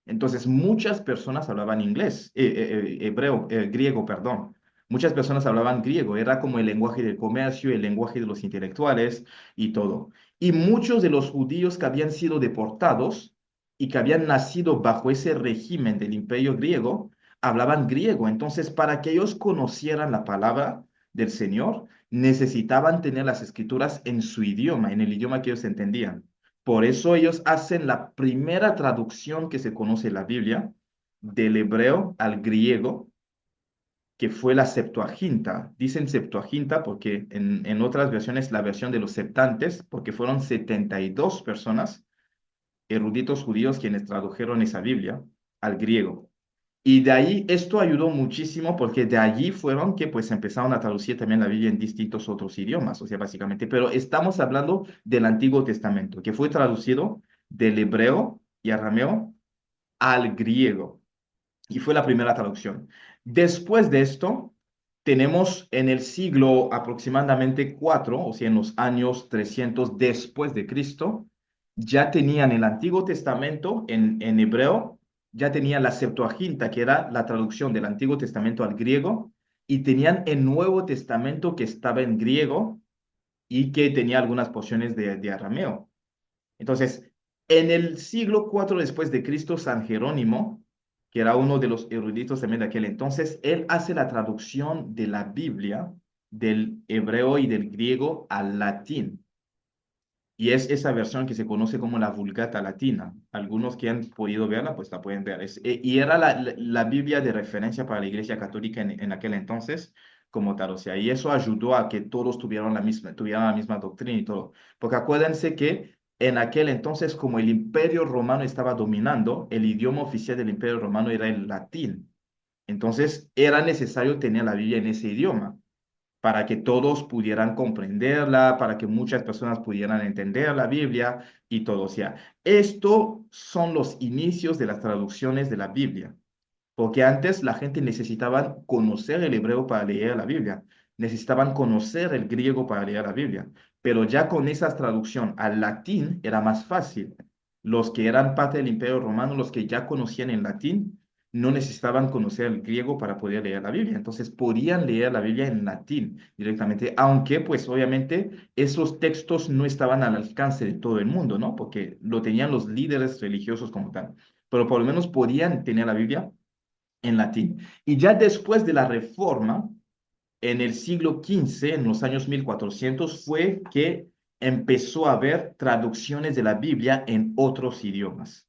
Entonces muchas personas hablaban inglés, griego, perdón. Muchas personas hablaban griego, era como el lenguaje del comercio, el lenguaje de los intelectuales y todo. Y muchos de los judíos que habían sido deportados y que habían nacido bajo ese régimen del imperio griego, hablaban griego. Entonces, para que ellos conocieran la palabra del Señor, necesitaban tener las escrituras en su idioma, en el idioma que ellos entendían. Por eso ellos hacen la primera traducción que se conoce en la Biblia, del hebreo al griego, que fue la Septuaginta. Dicen Septuaginta porque en otras versiones la versión de los septantes, porque fueron 72 personas, eruditos judíos, quienes tradujeron esa Biblia al griego. Y de ahí esto ayudó muchísimo porque de allí fueron que pues empezaron a traducir también la Biblia en distintos otros idiomas, o sea, básicamente. Pero estamos hablando del Antiguo Testamento, que fue traducido del hebreo y arameo al griego. Y fue la primera traducción. Después de esto, tenemos en el siglo aproximadamente 4, o sea, en los años 300 después de Cristo, ya tenían el Antiguo Testamento en hebreo, ya tenían la Septuaginta, que era la traducción del Antiguo Testamento al griego, y tenían el Nuevo Testamento que estaba en griego y que tenía algunas porciones de arameo. Entonces, en el siglo IV después de Cristo, San Jerónimo, que era uno de los eruditos también de aquel entonces, él hace la traducción de la Biblia del hebreo y del griego al latín. Y es esa versión que se conoce como la Vulgata Latina. Algunos que han podido verla, pues la pueden ver. Y era la Biblia de referencia para la Iglesia Católica en aquel entonces, como tal. O sea, y eso ayudó a que todos tuvieran la misma doctrina y todo. Porque acuérdense que en aquel entonces, como el Imperio Romano estaba dominando, el idioma oficial del Imperio Romano era el latín. Entonces, era necesario tener la Biblia en ese idioma para que todos pudieran comprenderla, para que muchas personas pudieran entender la Biblia y todo. O sea, esto son los inicios de las traducciones de la Biblia, porque antes la gente necesitaba conocer el hebreo para leer la Biblia, necesitaban conocer el griego para leer la Biblia, pero ya con esa traducción al latín era más fácil. Los que eran parte del Imperio Romano, los que ya conocían el latín, no necesitaban conocer el griego para poder leer la Biblia. Entonces podían leer la Biblia en latín directamente, aunque pues obviamente esos textos no estaban al alcance de todo el mundo, ¿no? Porque lo tenían los líderes religiosos como tal, pero por lo menos podían tener la Biblia en latín. Y ya después de la Reforma, en el siglo XV, en los años 1400, fue que empezó a haber traducciones de la Biblia en otros idiomas.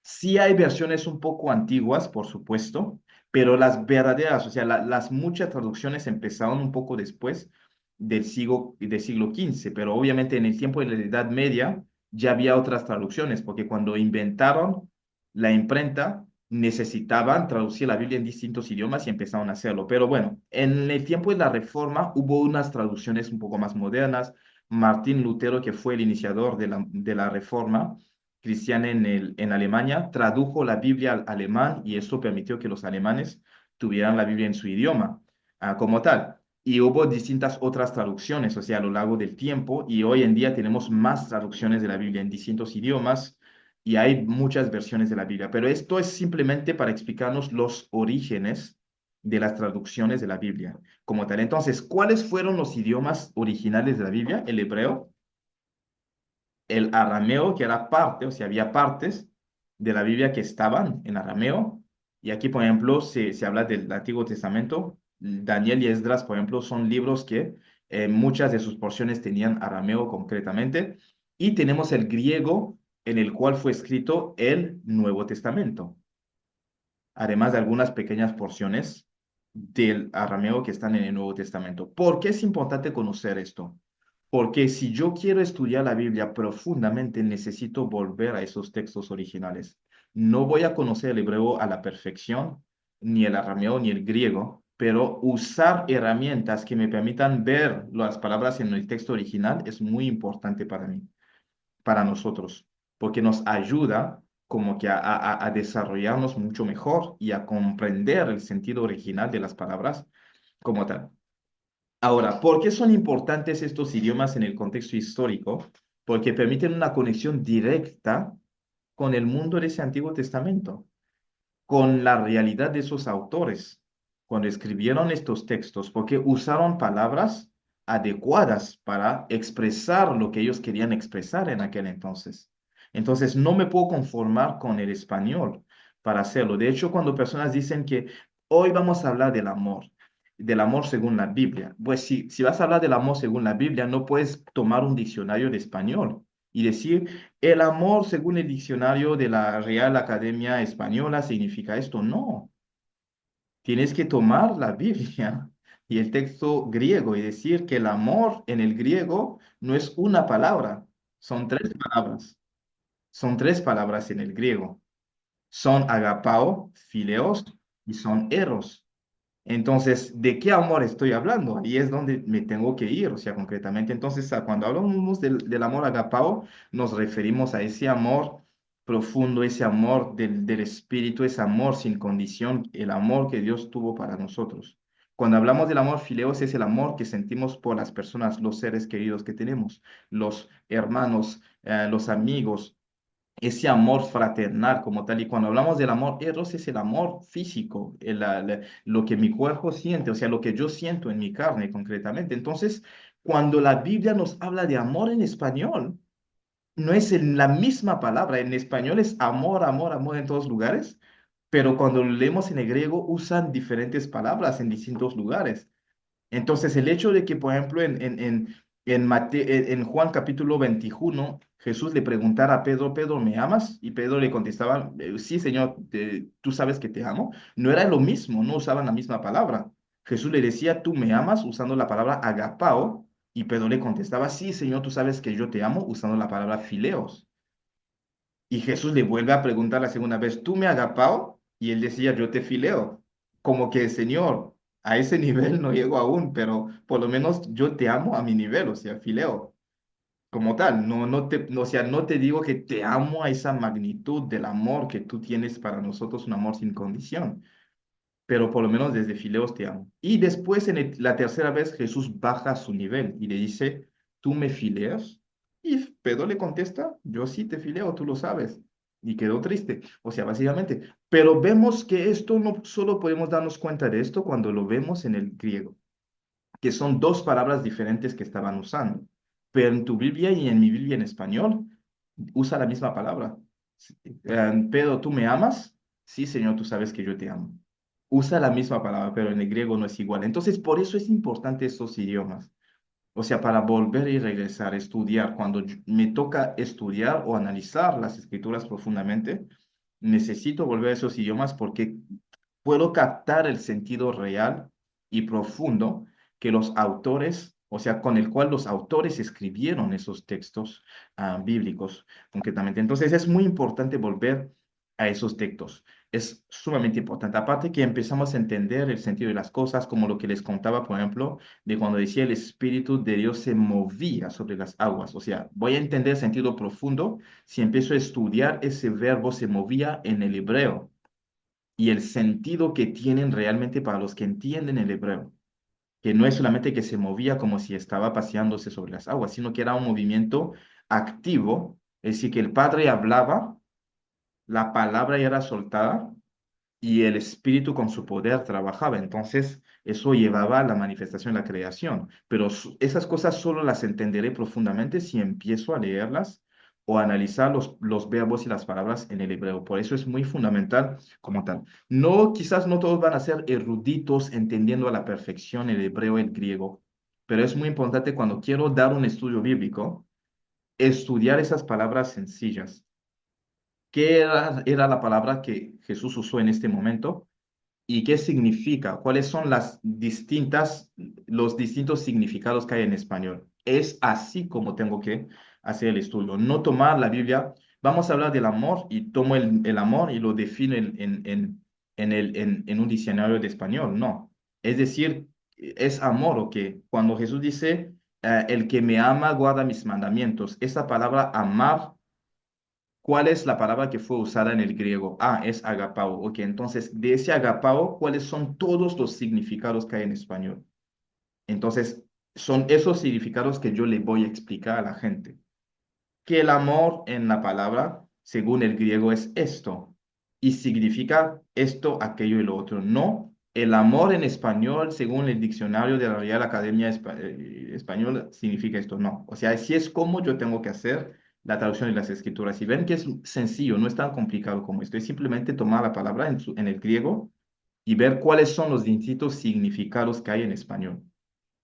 Sí hay versiones un poco antiguas, por supuesto, pero las verdaderas, o sea, las muchas traducciones empezaron un poco después del siglo XV, pero obviamente en el tiempo de la Edad Media ya había otras traducciones, porque cuando inventaron la imprenta, necesitaban traducir la Biblia en distintos idiomas y empezaron a hacerlo. Pero bueno, en el tiempo de la Reforma hubo unas traducciones un poco más modernas. Martín Lutero, que fue el iniciador de la Reforma cristiana en Alemania, tradujo la Biblia al alemán y eso permitió que los alemanes tuvieran la Biblia en su idioma, como tal. Y hubo distintas otras traducciones, o sea, a lo largo del tiempo, y hoy en día tenemos más traducciones de la Biblia en distintos idiomas y hay muchas versiones de la Biblia, pero esto es simplemente para explicarnos los orígenes de las traducciones de la Biblia como tal. Entonces, ¿cuáles fueron los idiomas originales de la Biblia? El hebreo, el arameo, que era parte, o sea, había partes de la Biblia que estaban en arameo, y aquí, por ejemplo, se habla del Antiguo Testamento. Daniel y Esdras, por ejemplo, son libros que muchas de sus porciones tenían arameo concretamente, y tenemos el griego en el cual fue escrito el Nuevo Testamento, además de algunas pequeñas porciones del arameo que están en el Nuevo Testamento. ¿Por qué es importante conocer esto? Porque si yo quiero estudiar la Biblia profundamente, necesito volver a esos textos originales. No voy a conocer el hebreo a la perfección, ni el arameo, ni el griego, pero usar herramientas que me permitan ver las palabras en el texto original es muy importante para mí, para nosotros, porque nos ayuda como que a desarrollarnos mucho mejor y a comprender el sentido original de las palabras como tal. Ahora, ¿por qué son importantes estos idiomas en el contexto histórico? Porque permiten una conexión directa con el mundo de ese Antiguo Testamento, con la realidad de esos autores cuando escribieron estos textos, porque usaron palabras adecuadas para expresar lo que ellos querían expresar en aquel entonces. Entonces, no me puedo conformar con el español para hacerlo. De hecho, cuando personas dicen que hoy vamos a hablar del amor según la Biblia, pues si vas a hablar del amor según la Biblia, no puedes tomar un diccionario de español y decir, el amor, según el diccionario de la Real Academia Española, significa esto. No, tienes que tomar la Biblia y el texto griego y decir que el amor en el griego no es una palabra, son tres palabras. Son tres palabras en el griego. son agapao, fileos y son eros. Entonces, ¿de qué amor estoy hablando? Ahí es donde me tengo que ir, o sea, concretamente. Entonces, cuando hablamos del amor agapao, nos referimos a ese amor profundo, ese amor del espíritu, ese amor sin condición, el amor que Dios tuvo para nosotros. Cuando hablamos del amor fileos, es el amor que sentimos por las personas, los seres queridos que tenemos, los hermanos, los amigos, ese amor fraternal como tal. Y cuando hablamos del amor eros, es el amor físico, lo que mi cuerpo siente, o sea, lo que yo siento en mi carne concretamente. Entonces, cuando la Biblia nos habla de amor en español, no es en la misma palabra. En español es amor, amor, amor en todos lugares, pero cuando lo leemos en el griego usan diferentes palabras en distintos lugares. Entonces, el hecho de que, por ejemplo, en Juan capítulo 21, Jesús le preguntara a Pedro, Pedro, ¿me amas? Y Pedro le contestaba, sí, Señor, tú sabes que te amo. No era lo mismo, no usaban la misma palabra. Jesús le decía, tú me amas, usando la palabra agapao, y Pedro le contestaba, sí, Señor, tú sabes que yo te amo, usando la palabra fileos. Y Jesús le vuelve a preguntar la segunda vez, ¿tú me agapao? Y él decía, yo te fileo. Como que, Señor, a ese nivel no llego aún, pero por lo menos yo te amo a mi nivel, o sea, fileo. Como tal, o sea, no te digo que te amo a esa magnitud del amor que tú tienes para nosotros, un amor sin condición, pero por lo menos desde Fileos te amo. Y después, la tercera vez, Jesús baja a su nivel y le dice, ¿tú me fileas? Y Pedro le contesta, yo sí te fileo, tú lo sabes. Y quedó triste, o sea, básicamente. Pero vemos que esto no solo podemos darnos cuenta de esto cuando lo vemos en el griego, que son dos palabras diferentes que estaban usando. Pero en tu Biblia y en mi Biblia en español, usa la misma palabra. Pedro, ¿tú me amas? Sí, Señor, tú sabes que yo te amo. Usa la misma palabra, pero en el griego no es igual. Entonces, por eso es importante estos idiomas. O sea, para volver y regresar, estudiar. Cuando me toca estudiar o analizar las escrituras profundamente, necesito volver a esos idiomas porque puedo captar el sentido real y profundo que los autores, o sea, con el cual los autores escribieron esos textos bíblicos concretamente. Entonces, es muy importante volver a esos textos. Es sumamente importante. Aparte que empezamos a entender el sentido de las cosas, como lo que les contaba, por ejemplo, de cuando decía el Espíritu de Dios se movía sobre las aguas. O sea, voy a entender el sentido profundo si empiezo a estudiar ese verbo se movía en el hebreo y el sentido que tienen realmente para los que entienden el hebreo, que no es solamente que se movía como si estaba paseándose sobre las aguas, sino que era un movimiento activo, es decir, que el Padre hablaba, la palabra ya era soltada y el Espíritu con su poder trabajaba. Entonces, eso llevaba a la manifestación de la creación. Pero esas cosas solo las entenderé profundamente si empiezo a leerlas o a analizar los verbos y las palabras en el hebreo. Por eso es muy fundamental como tal. No, quizás no todos van a ser eruditos entendiendo a la perfección el hebreo y el griego, pero es muy importante cuando quiero dar un estudio bíblico, estudiar esas palabras sencillas. ¿Qué era la palabra que Jesús usó en este momento? ¿Y qué significa? ¿Cuáles son los distintos significados que hay en español? Es así como tengo que hacer el estudio. No tomar la Biblia. Vamos a hablar del amor y tomo el amor y lo defino en un diccionario de español. No. Es decir, es amor o qué. Cuando Jesús dice, el que me ama guarda mis mandamientos, esa palabra amar, ¿cuál es la palabra que fue usada en el griego? Ah, es agapao. Ok, entonces, de ese agapao, ¿cuáles son todos los significados que hay en español? Entonces, son esos significados que yo le voy a explicar a la gente. Que el amor en la palabra, según el griego, es esto. Y significa esto, aquello y lo otro. No, el amor en español, según el diccionario de la Real Academia Española, significa esto. No. O sea, así es como yo tengo que hacer la traducción de las escrituras. Y ven que es sencillo, no es tan complicado como esto. Es simplemente tomar la palabra en el griego y ver cuáles son los distintos significados que hay en español.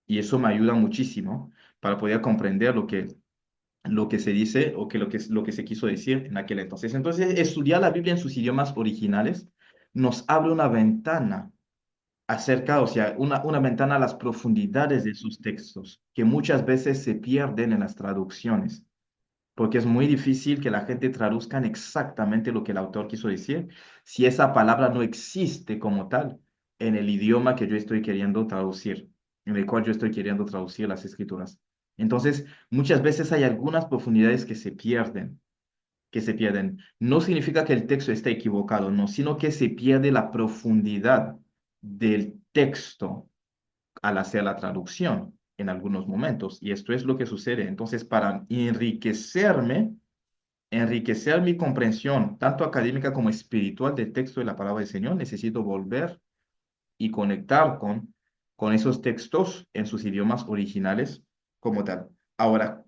Y eso me ayuda muchísimo para poder comprender lo que se dice o lo que se quiso decir en aquel entonces. Entonces, estudiar la Biblia en sus idiomas originales nos abre una ventana acerca, o sea, una ventana a las profundidades de sus textos, que muchas veces se pierden en las traducciones. porque es muy difícil que la gente traduzca exactamente lo que el autor quiso decir si esa palabra no existe como tal en el idioma que yo estoy queriendo traducir, en el cual yo estoy queriendo traducir las escrituras. Entonces, muchas veces hay algunas profundidades que se pierden, que se pierden. No significa que el texto esté equivocado, no, sino que se pierde la profundidad del texto al hacer la traducción en algunos momentos. Y esto es lo que sucede. Entonces, para enriquecer mi comprensión, tanto académica como espiritual del texto de la palabra del Señor, necesito volver y conectar con esos textos en sus idiomas originales como tal. Ahora,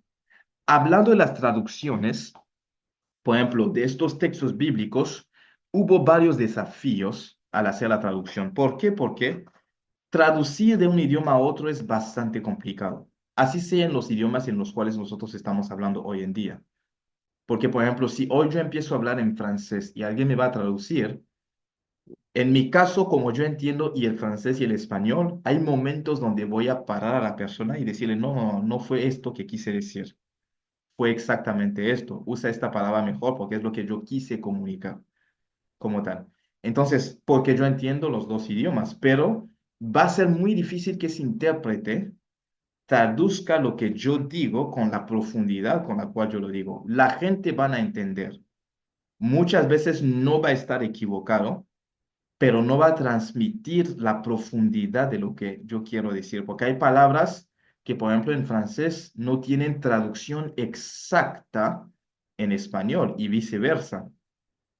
hablando de las traducciones, por ejemplo, de estos textos bíblicos, hubo varios desafíos al hacer la traducción. ¿Por qué? Porque traducir de un idioma a otro es bastante complicado. Así sea en los idiomas en los cuales nosotros estamos hablando hoy en día. Porque, por ejemplo, si hoy yo empiezo a hablar en francés y alguien me va a traducir, en mi caso, como yo entiendo y el francés y el español, hay momentos donde voy a parar a la persona y decirle, no, no, no fue esto que quise decir, fue exactamente esto. Usa esta palabra mejor porque es lo que yo quise comunicar como tal. Entonces, porque yo entiendo los dos idiomas, pero va a ser muy difícil que ese intérprete traduzca lo que yo digo con la profundidad con la cual yo lo digo. La gente van a entender. Muchas veces no va a estar equivocado, pero no va a transmitir la profundidad de lo que yo quiero decir, porque hay palabras que, por ejemplo, en francés no tienen traducción exacta en español y viceversa.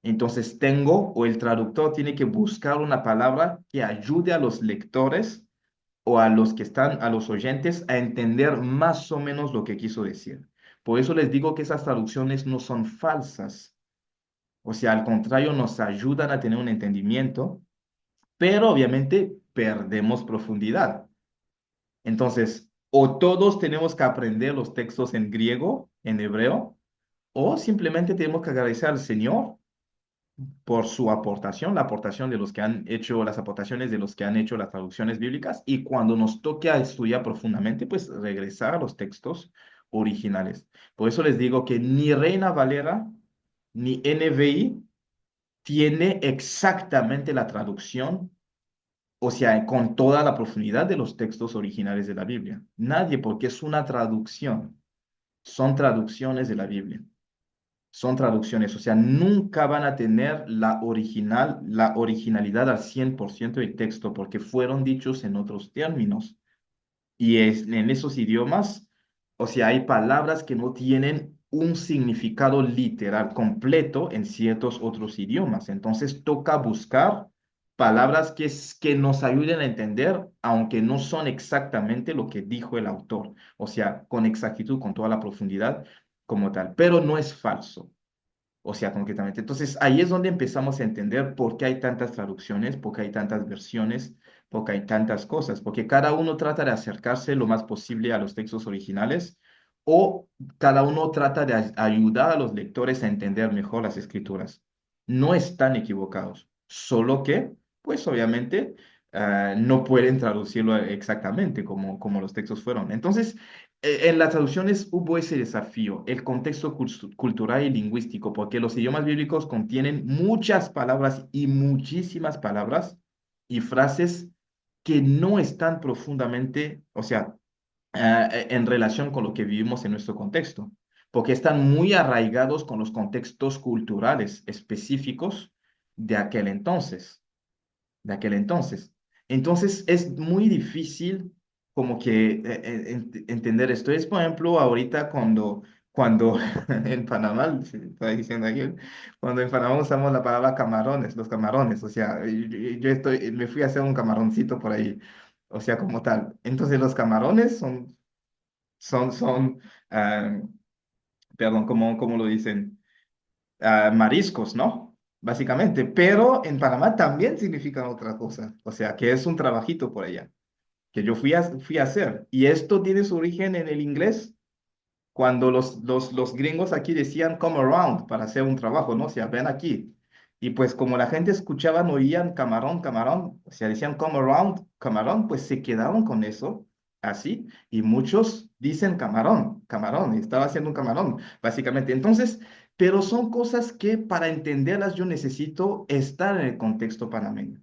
Entonces tengo o el traductor tiene que buscar una palabra que ayude a los lectores o a los que están, a los oyentes, a entender más o menos lo que quiso decir. Por eso les digo que esas traducciones no son falsas. O sea, al contrario, nos ayudan a tener un entendimiento, pero obviamente perdemos profundidad. Entonces, o todos tenemos que aprender los textos en griego, en hebreo, o simplemente tenemos que agradecer al Señor por su aportación, la aportación de los que han hecho, las aportaciones de los que han hecho las traducciones bíblicas, y cuando nos toque a estudiar profundamente, pues regresar a los textos originales. Por eso les digo que ni Reina Valera ni NVI tiene exactamente la traducción, o sea, con toda la profundidad de los textos originales de la Biblia. Nadie, porque es una traducción. Son traducciones de la Biblia. Son traducciones, o sea, nunca van a tener la originalidad al 100% del texto, porque fueron dichos en otros términos. Y en esos idiomas, o sea, hay palabras que no tienen un significado literal completo en ciertos otros idiomas. Entonces toca buscar palabras que nos ayuden a entender, aunque no son exactamente lo que dijo el autor, o sea, con exactitud, con toda la profundidad como tal, pero no es falso. O sea, concretamente. Entonces, ahí es donde empezamos a entender por qué hay tantas traducciones, por qué hay tantas versiones, por qué hay tantas cosas, porque cada uno trata de acercarse lo más posible a los textos originales o cada uno trata de ayudar a los lectores a entender mejor las escrituras. No están equivocados, solo que, pues obviamente, no pueden traducirlo exactamente como los textos fueron. Entonces, en las traducciones hubo ese desafío, el contexto cultural y lingüístico, porque los idiomas bíblicos contienen muchas palabras y muchísimas palabras y frases que no están profundamente, o sea, en relación con lo que vivimos en nuestro contexto, porque están muy arraigados con los contextos culturales específicos de aquel entonces de aquel entonces. Entonces es muy difícil como que entender esto. Es, por ejemplo, ahorita cuando en Panamá, se está diciendo aquí, cuando en Panamá usamos la palabra camarones, los camarones, o sea, me fui a hacer un camaroncito por ahí, o sea, como tal. Entonces los camarones son, ah, perdón, ¿cómo lo dicen? Mariscos, ¿no? Básicamente, pero en Panamá también significan otra cosa, o sea, que es un trabajito por allá, que yo fui a hacer. Y esto tiene su origen en el inglés, cuando los gringos aquí decían come around para hacer un trabajo, ¿no? O sea, ven aquí. Y pues como la gente escuchaban, oían camarón, camarón, o sea, decían come around, camarón, pues se quedaron con eso así, y muchos dicen camarón, camarón, y estaba haciendo un camarón, básicamente. Entonces, pero son cosas que para entenderlas yo necesito estar en el contexto panameño,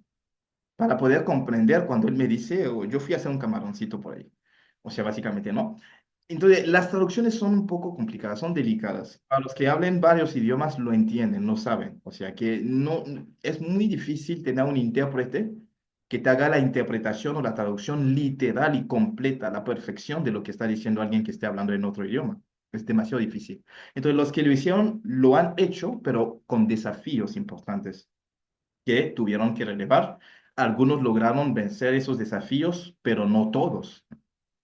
para poder comprender cuando él me dice, "Oh, yo fui a hacer un camaroncito por ahí". O sea, básicamente, ¿no? Entonces, las traducciones son un poco complicadas, son delicadas. Para los que hablen varios idiomas lo entienden, lo saben. O sea, que no es muy difícil tener un intérprete que te haga la interpretación o la traducción literal y completa, a la perfección de lo que está diciendo alguien que esté hablando en otro idioma. Es demasiado difícil. Entonces, los que lo hicieron lo han hecho, pero con desafíos importantes que tuvieron que relevar. Algunos lograron vencer esos desafíos, pero no todos.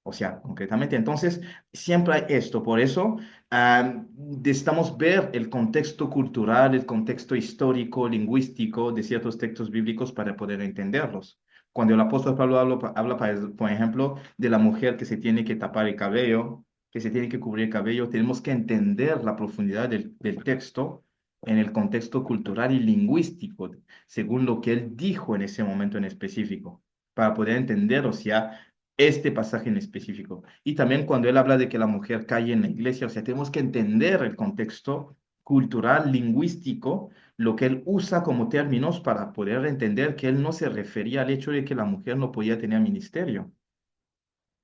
O sea, concretamente, entonces, siempre hay esto. Por eso, necesitamos ver el contexto cultural, el contexto histórico, lingüístico de ciertos textos bíblicos para poder entenderlos. Cuando el apóstol Pablo habla, por ejemplo, de la mujer que se tiene que tapar el cabello, que se tiene que cubrir el cabello, tenemos que entender la profundidad del texto en el contexto cultural y lingüístico, según lo que él dijo en ese momento en específico, para poder entender, o sea, este pasaje en específico. Y también cuando él habla de que la mujer cae en la iglesia, o sea, tenemos que entender el contexto cultural, lingüístico, lo que él usa como términos para poder entender que él no se refería al hecho de que la mujer no podía tener ministerio,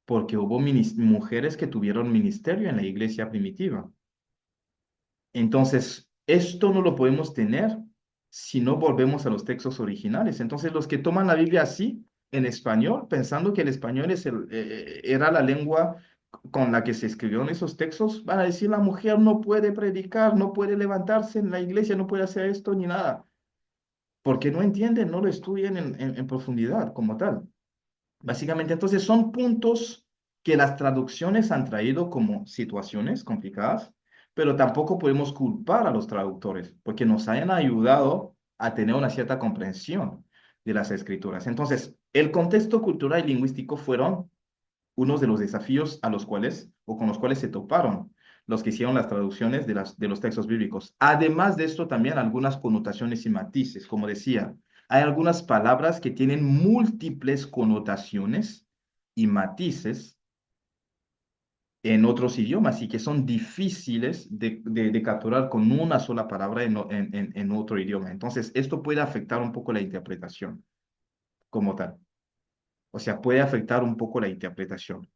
porque hubo mujeres que tuvieron ministerio en la iglesia primitiva. Entonces, esto no lo podemos tener si no volvemos a los textos originales. Entonces, los que toman la Biblia así, en español, pensando que el español era la lengua con la que se escribieron esos textos, van a decir, la mujer no puede predicar, no puede levantarse en la iglesia, no puede hacer esto ni nada, porque no entienden, no lo estudian en profundidad como tal. Básicamente, entonces son puntos que las traducciones han traído como situaciones complicadas, pero tampoco podemos culpar a los traductores porque nos hayan ayudado a tener una cierta comprensión de las escrituras. Entonces, el contexto cultural y lingüístico fueron unos de los desafíos a los cuales o con los cuales se toparon los que hicieron las traducciones de los textos bíblicos. Además de esto, también algunas connotaciones y matices. Como decía, hay algunas palabras que tienen múltiples connotaciones y matices en otros idiomas y que son difíciles de capturar con una sola palabra en otro idioma. Entonces, esto puede afectar un poco la interpretación como tal. O sea, puede afectar un poco la interpretación.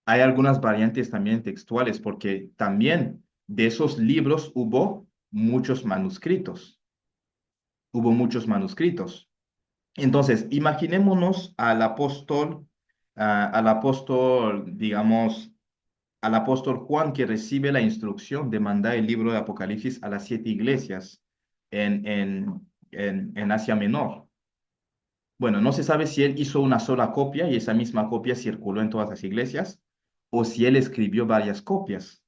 Hay algunas variantes también textuales, porque también de esos libros hubo muchos manuscritos. Hubo muchos manuscritos. Entonces, imaginémonos digamos, al apóstol Juan que recibe la instrucción de mandar el libro de Apocalipsis a las 7 iglesias en Asia Menor. Bueno, no se sabe si él hizo una sola copia y esa misma copia circuló en todas las iglesias o si él escribió varias copias.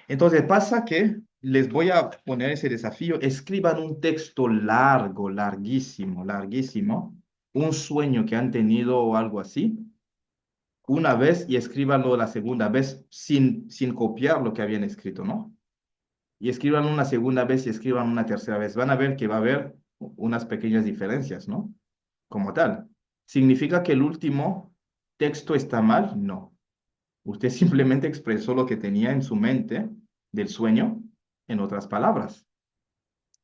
Entonces pasa que les voy a poner ese desafío. Escriban un texto largo, larguísimo, larguísimo, un sueño que han tenido o algo así, una vez y escríbanlo la segunda vez sin copiar lo que habían escrito, ¿no? Y escriban una segunda vez y escriban una tercera vez. Van a ver que va a haber unas pequeñas diferencias, ¿no? Como tal. ¿Significa que el último texto está mal? No. Usted simplemente expresó lo que tenía en su mente del sueño en otras palabras.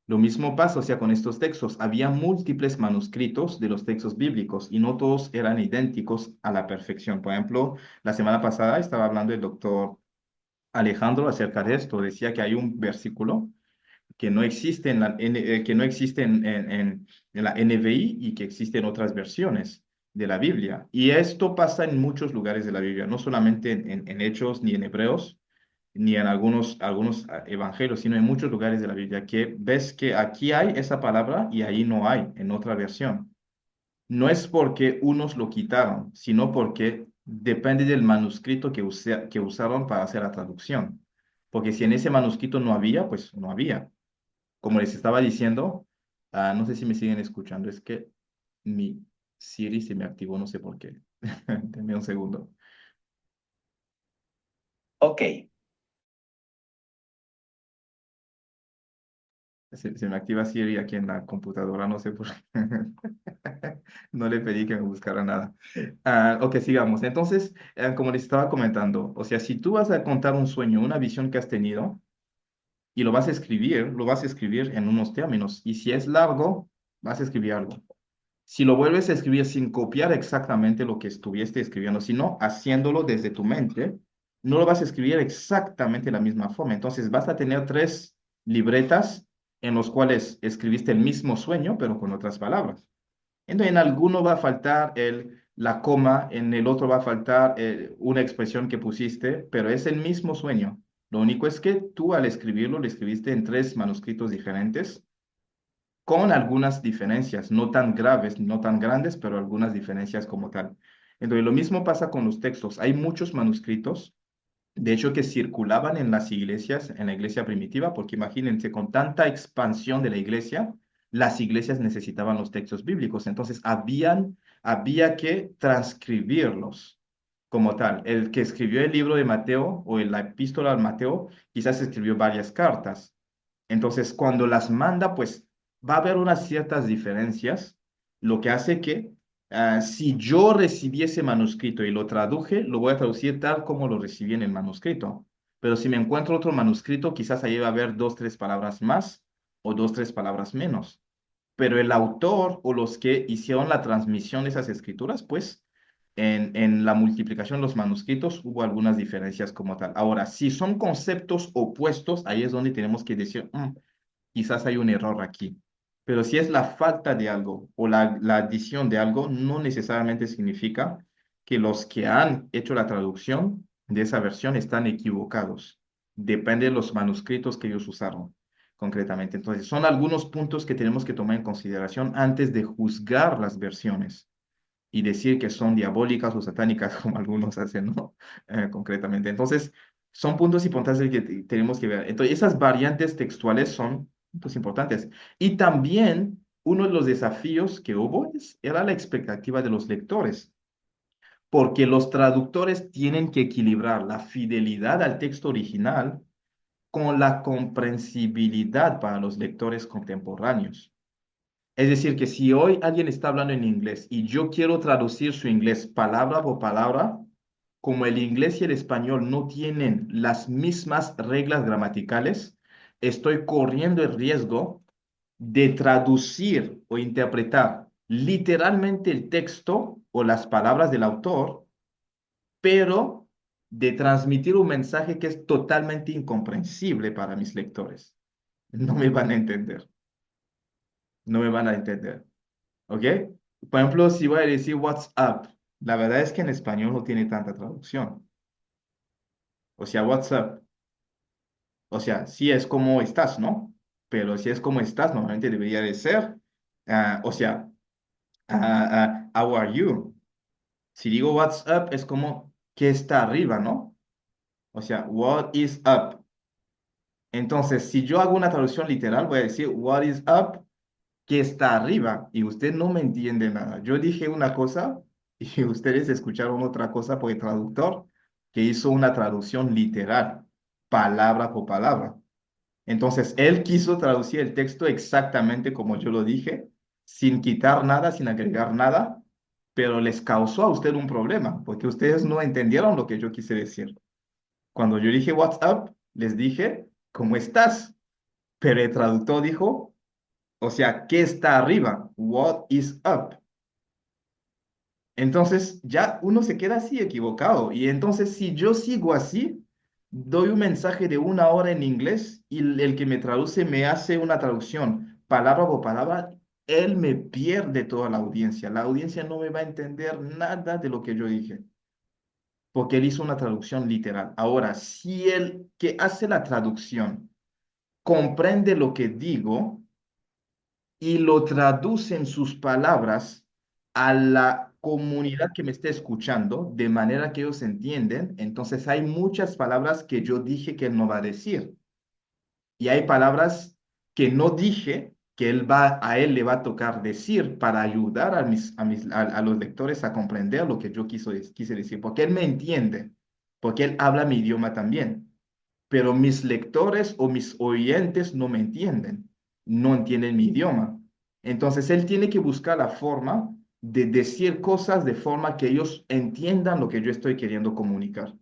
Lo mismo pasa, o sea, con estos textos. Había múltiples manuscritos de los textos bíblicos y no todos eran idénticos a la perfección. Por ejemplo, la semana pasada estaba hablando el doctor Alejandro acerca de esto. Decía que hay un versículo que no existe que no existe en la NVI y que existen otras versiones de la Biblia. Y esto pasa en muchos lugares de la Biblia, no solamente en Hechos ni en Hebreos, ni en algunos evangelios, sino en muchos lugares de la Biblia, que ves que aquí hay esa palabra y ahí no hay en otra versión. No es porque unos lo quitaron, sino porque depende del manuscrito que usaron para hacer la traducción. Porque si en ese manuscrito no había, pues no había. Como les estaba diciendo, no sé si me siguen escuchando, es que mi Siri se me activó, no sé por qué. Denme un segundo. Ok, Se me activa Siri aquí en la computadora, no sé por qué. No le pedí que me buscara nada. Ok, sigamos. Entonces, como les estaba comentando, o sea, si tú vas a contar un sueño, una visión que has tenido, y lo vas a escribir en unos términos. Y si es largo, vas a escribir algo. Si lo vuelves a escribir sin copiar exactamente lo que estuviste escribiendo, sino haciéndolo desde tu mente, no lo vas a escribir exactamente de la misma forma. Entonces vas a tener tres libretas en los cuales escribiste el mismo sueño, pero con otras palabras. Entonces en alguno va a faltar la coma, en el otro va a faltar una expresión que pusiste, pero es el mismo sueño. Lo único es que tú al escribirlo, lo escribiste en tres manuscritos diferentes con algunas diferencias, no tan graves, no tan grandes, pero algunas diferencias como tal. Entonces, lo mismo pasa con los textos. Hay muchos manuscritos, de hecho, que circulaban en las iglesias, en la iglesia primitiva, porque imagínense, con tanta expansión de la iglesia, las iglesias necesitaban los textos bíblicos. Entonces, había que transcribirlos como tal. El que escribió el libro de Mateo o la epístola de Mateo, quizás escribió varias cartas. Entonces, cuando las manda, pues va a haber unas ciertas diferencias, lo que hace que si yo recibí ese manuscrito y lo traduje, lo voy a traducir tal como lo recibí en el manuscrito. Pero si me encuentro otro manuscrito, quizás ahí va a haber dos, tres palabras más o dos, tres palabras menos. Pero el autor o los que hicieron la transmisión de esas escrituras, pues en la multiplicación de los manuscritos hubo algunas diferencias como tal. Ahora, si son conceptos opuestos, ahí es donde tenemos que decir, quizás hay un error aquí. Pero si es la falta de algo o la adición de algo, no necesariamente significa que los que han hecho la traducción de esa versión están equivocados. Depende de los manuscritos que ellos usaron concretamente. Entonces, son algunos puntos que tenemos que tomar en consideración antes de juzgar las versiones y decir que son diabólicas o satánicas, como algunos hacen, ¿no? Concretamente. Entonces, son puntos importantes que tenemos que ver. Entonces, esas variantes textuales son puntos importantes. Y también uno de los desafíos que hubo era la expectativa de los lectores, porque los traductores tienen que equilibrar la fidelidad al texto original con la comprensibilidad para los lectores contemporáneos. Es decir, que si hoy alguien está hablando en inglés y yo quiero traducir su inglés palabra por palabra, como el inglés y el español no tienen las mismas reglas gramaticales, estoy corriendo el riesgo de traducir o interpretar literalmente el texto o las palabras del autor, pero de transmitir un mensaje que es totalmente incomprensible para mis lectores. No me van a entender, no me van a entender. ¿Ok? Por ejemplo, si voy a decir what's up, la verdad es que en español no tiene tanta traducción. O sea, what's up, o sea, sí es como estás, ¿no? Pero si es como estás, normalmente debería de ser, o sea, how are you? Si digo what's up, es como ¿qué está arriba, no? O sea, what is up. Entonces, si yo hago una traducción literal, voy a decir what is up, ¿qué está arriba? Y usted no me entiende nada. Yo dije una cosa y ustedes escucharon otra cosa por el traductor que hizo una traducción literal, palabra por palabra. Entonces, él quiso traducir el texto exactamente como yo lo dije, sin quitar nada, sin agregar nada, pero les causó a usted un problema, porque ustedes no entendieron lo que yo quise decir. Cuando yo dije what's up, les dije, ¿cómo estás? Pero el traductor dijo, o sea, ¿qué está arriba? What is up? Entonces ya uno se queda así equivocado. Y entonces si yo sigo así, doy un mensaje de una hora en inglés y el que me traduce me hace una traducción palabra por palabra, él me pierde toda la audiencia. La audiencia no me va a entender nada de lo que yo dije, porque él hizo una traducción literal. Ahora, si el que hace la traducción comprende lo que digo, y lo traduce en sus palabras a la comunidad que me está escuchando, de manera que ellos entienden. Entonces hay muchas palabras que yo dije que él no va a decir. Y hay palabras que no dije que a él le va a tocar decir para ayudar a los lectores a comprender lo que yo quise decir, porque él me entiende, porque él habla mi idioma también, pero mis lectores o mis oyentes no me entienden. no entienden mi idioma. Entonces, él tiene que buscar la forma de decir cosas de forma que ellos entiendan lo que yo estoy queriendo comunicar.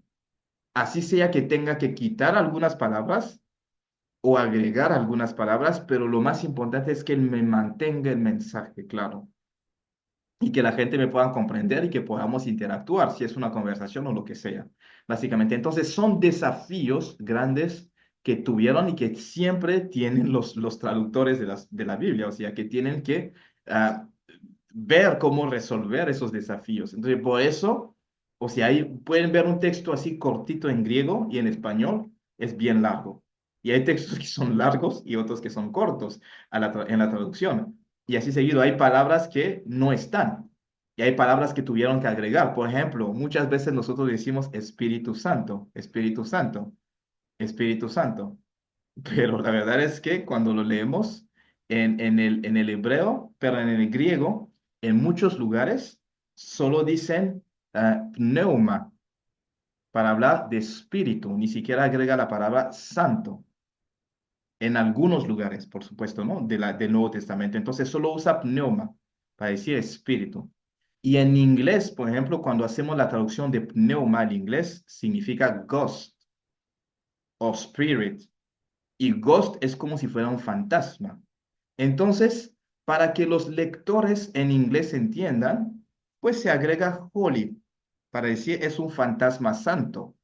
Así sea que tenga que quitar algunas palabras o agregar algunas palabras, pero lo más importante es que él me mantenga el mensaje claro y que la gente me pueda comprender y que podamos interactuar, si es una conversación o lo que sea, básicamente. Entonces, son desafíos grandes que tuvieron y que siempre tienen los traductores de la Biblia, o sea, que tienen que ah, ver cómo resolver esos desafíos. Entonces, por eso, o sea, ahí pueden ver un texto así cortito en griego y en español es bien largo. Y hay textos que son largos y otros que son cortos en la traducción. Y así seguido, hay palabras que no están. Y hay palabras que tuvieron que agregar. Por ejemplo, muchas veces nosotros decimos Espíritu Santo, Espíritu Santo, Espíritu Santo. Pero la verdad es que cuando lo leemos en el hebreo, pero en el griego, en muchos lugares solo dicen pneuma para hablar de espíritu, ni siquiera agrega la palabra santo. En algunos lugares, por supuesto, ¿no? Del Nuevo Testamento. Entonces solo usa pneuma para decir espíritu. Y en inglés, por ejemplo, cuando hacemos la traducción de pneuma al inglés, significa ghost o spirit. Y ghost es como si fuera un fantasma. Entonces, para que los lectores en inglés entiendan, pues se agrega holy, para decir es un fantasma santo.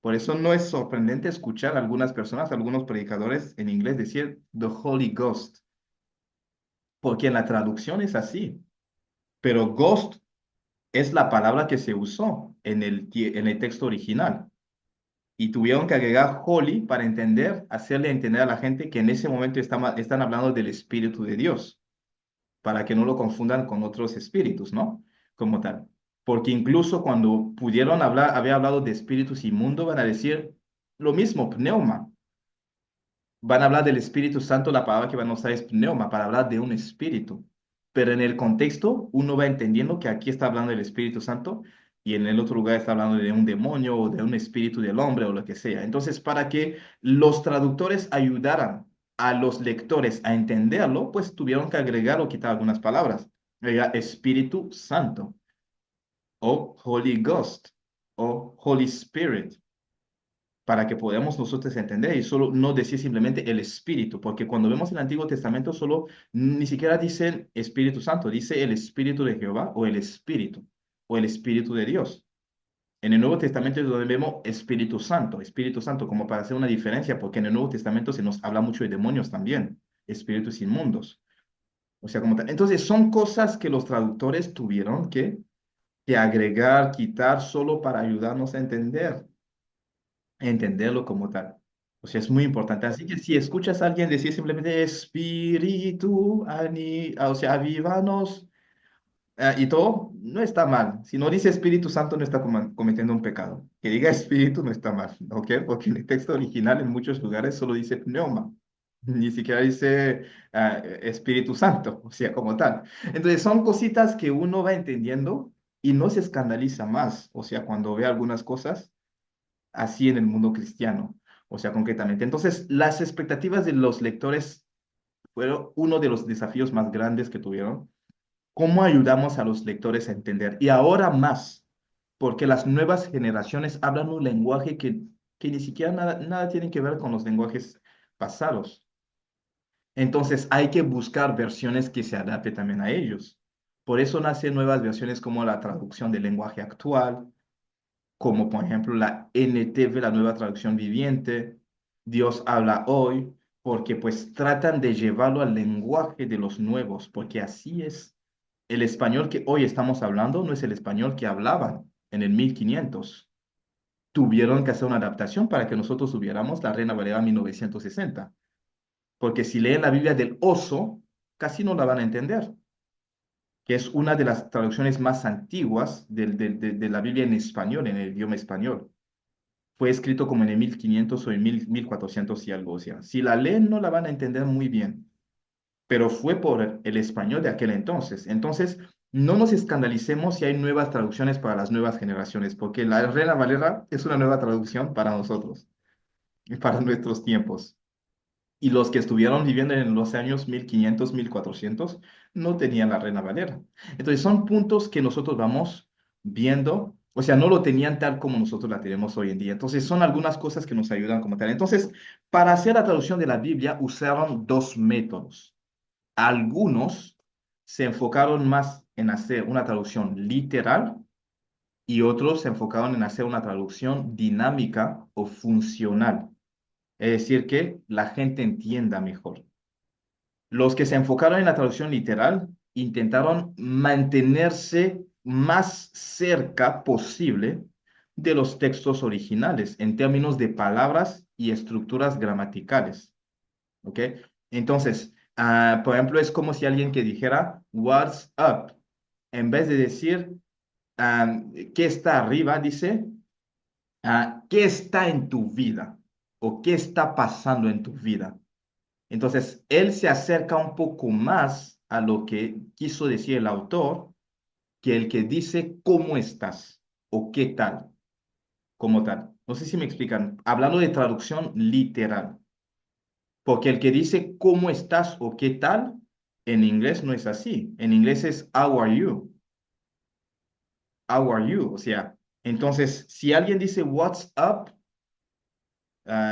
Por eso no es sorprendente escuchar a algunas personas, algunos predicadores en inglés decir the Holy Ghost, porque en la traducción es así. Pero ghost es la palabra que se usó en el texto original. Y tuvieron que agregar holy para entender, hacerle entender a la gente que en ese momento están hablando del Espíritu de Dios, para que no lo confundan con otros espíritus, ¿no? Como tal. Porque incluso cuando pudieron hablar, había hablado de espíritus inmundos, van a decir lo mismo, pneuma. Van a hablar del Espíritu Santo, la palabra que van a usar es pneuma, para hablar de un espíritu. Pero en el contexto, uno va entendiendo que aquí está hablando del Espíritu Santo y en el otro lugar está hablando de un demonio o de un espíritu del hombre o lo que sea. Entonces, para que los traductores ayudaran a los lectores a entenderlo, pues tuvieron que agregar o quitar algunas palabras. Era Espíritu Santo o Holy Ghost o Holy Spirit para que podamos nosotros entender y solo no decir simplemente el Espíritu, porque cuando vemos el Antiguo Testamento solo ni siquiera dicen Espíritu Santo, dice el Espíritu de Jehová o el Espíritu de Dios. En el Nuevo Testamento es donde vemos Espíritu Santo, como para hacer una diferencia, porque en el Nuevo Testamento se nos habla mucho de demonios también, espíritus inmundos. O sea, como tal. Entonces, son cosas que los traductores tuvieron que agregar, quitar, solo para ayudarnos a entenderlo como tal. O sea, es muy importante. Así que si escuchas a alguien decir simplemente espíritu, o sea, avívanos, y todo, no está mal. Si no dice Espíritu Santo, no está cometiendo un pecado. Que diga Espíritu no está mal, ¿ok? Porque en el texto original en muchos lugares solo dice pneuma. Ni siquiera dice Espíritu Santo, o sea, como tal. Entonces, son cositas que uno va entendiendo y no se escandaliza más. O sea, cuando ve algunas cosas así en el mundo cristiano, o sea, concretamente. Entonces, las expectativas de los lectores fueron uno de los desafíos más grandes que tuvieron. ¿Cómo ayudamos a los lectores a entender? Y ahora más, porque las nuevas generaciones hablan un lenguaje que ni siquiera nada tiene que ver con los lenguajes pasados. Entonces, hay que buscar versiones que se adapten también a ellos. Por eso nacen nuevas versiones como la traducción del lenguaje actual, como por ejemplo la NTV, la nueva traducción viviente, Dios habla hoy, porque pues tratan de llevarlo al lenguaje de los nuevos, porque así es. El español que hoy estamos hablando no es el español que hablaban en el 1500. Tuvieron que hacer una adaptación para que nosotros tuviéramos la Reina Valera 1960, porque si leen la Biblia del oso, casi no la van a entender, que es una de las traducciones más antiguas de la Biblia en español, en el idioma español. Fue escrito como en el 1500 o en 1400 y algo. O sea, si la leen no la van a entender muy bien, pero fue por el español de aquel entonces. Entonces, no nos escandalicemos si hay nuevas traducciones para las nuevas generaciones, porque la Reina Valera es una nueva traducción para nosotros y para nuestros tiempos. Y los que estuvieron viviendo en los años 1500, 1400, no tenían la Reina Valera. Entonces, son puntos que nosotros vamos viendo, o sea, no lo tenían tal como nosotros la tenemos hoy en día. Entonces, son algunas cosas que nos ayudan como tal. Entonces, para hacer la traducción de la Biblia, usaron dos métodos. Algunos se enfocaron más en hacer una traducción literal y otros se enfocaron en hacer una traducción dinámica o funcional. Es decir, que la gente entienda mejor. Los que se enfocaron en la traducción literal intentaron mantenerse más cerca posible de los textos originales en términos de palabras y estructuras gramaticales. ¿Ok? Entonces, por ejemplo, es como si alguien que dijera, What's up? En vez de decir, ¿qué está arriba? Dice, ¿qué está en tu vida? ¿O qué está pasando en tu vida? Entonces, él se acerca un poco más a lo que quiso decir el autor que el que dice cómo estás o qué tal, como tal. No sé si me explican. Hablando de traducción literal, porque el que dice cómo estás o qué tal, en inglés no es así. En inglés es how are you? How are you? O sea, entonces, si alguien dice what's up,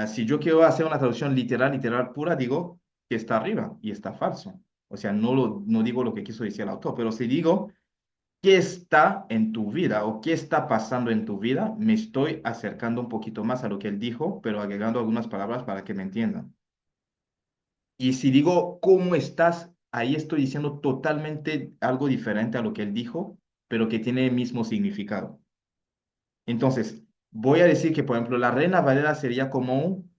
si yo quiero hacer una traducción literal, literal pura, digo que está arriba y está falso. O sea, no digo lo que quiso decir el autor, pero si digo qué está en tu vida o qué está pasando en tu vida, me estoy acercando un poquito más a lo que él dijo, pero agregando algunas palabras para que me entiendan. Y si digo cómo estás, ahí estoy diciendo totalmente algo diferente a lo que él dijo, pero que tiene el mismo significado. Entonces, voy a decir que, por ejemplo, la Reina Valera sería como un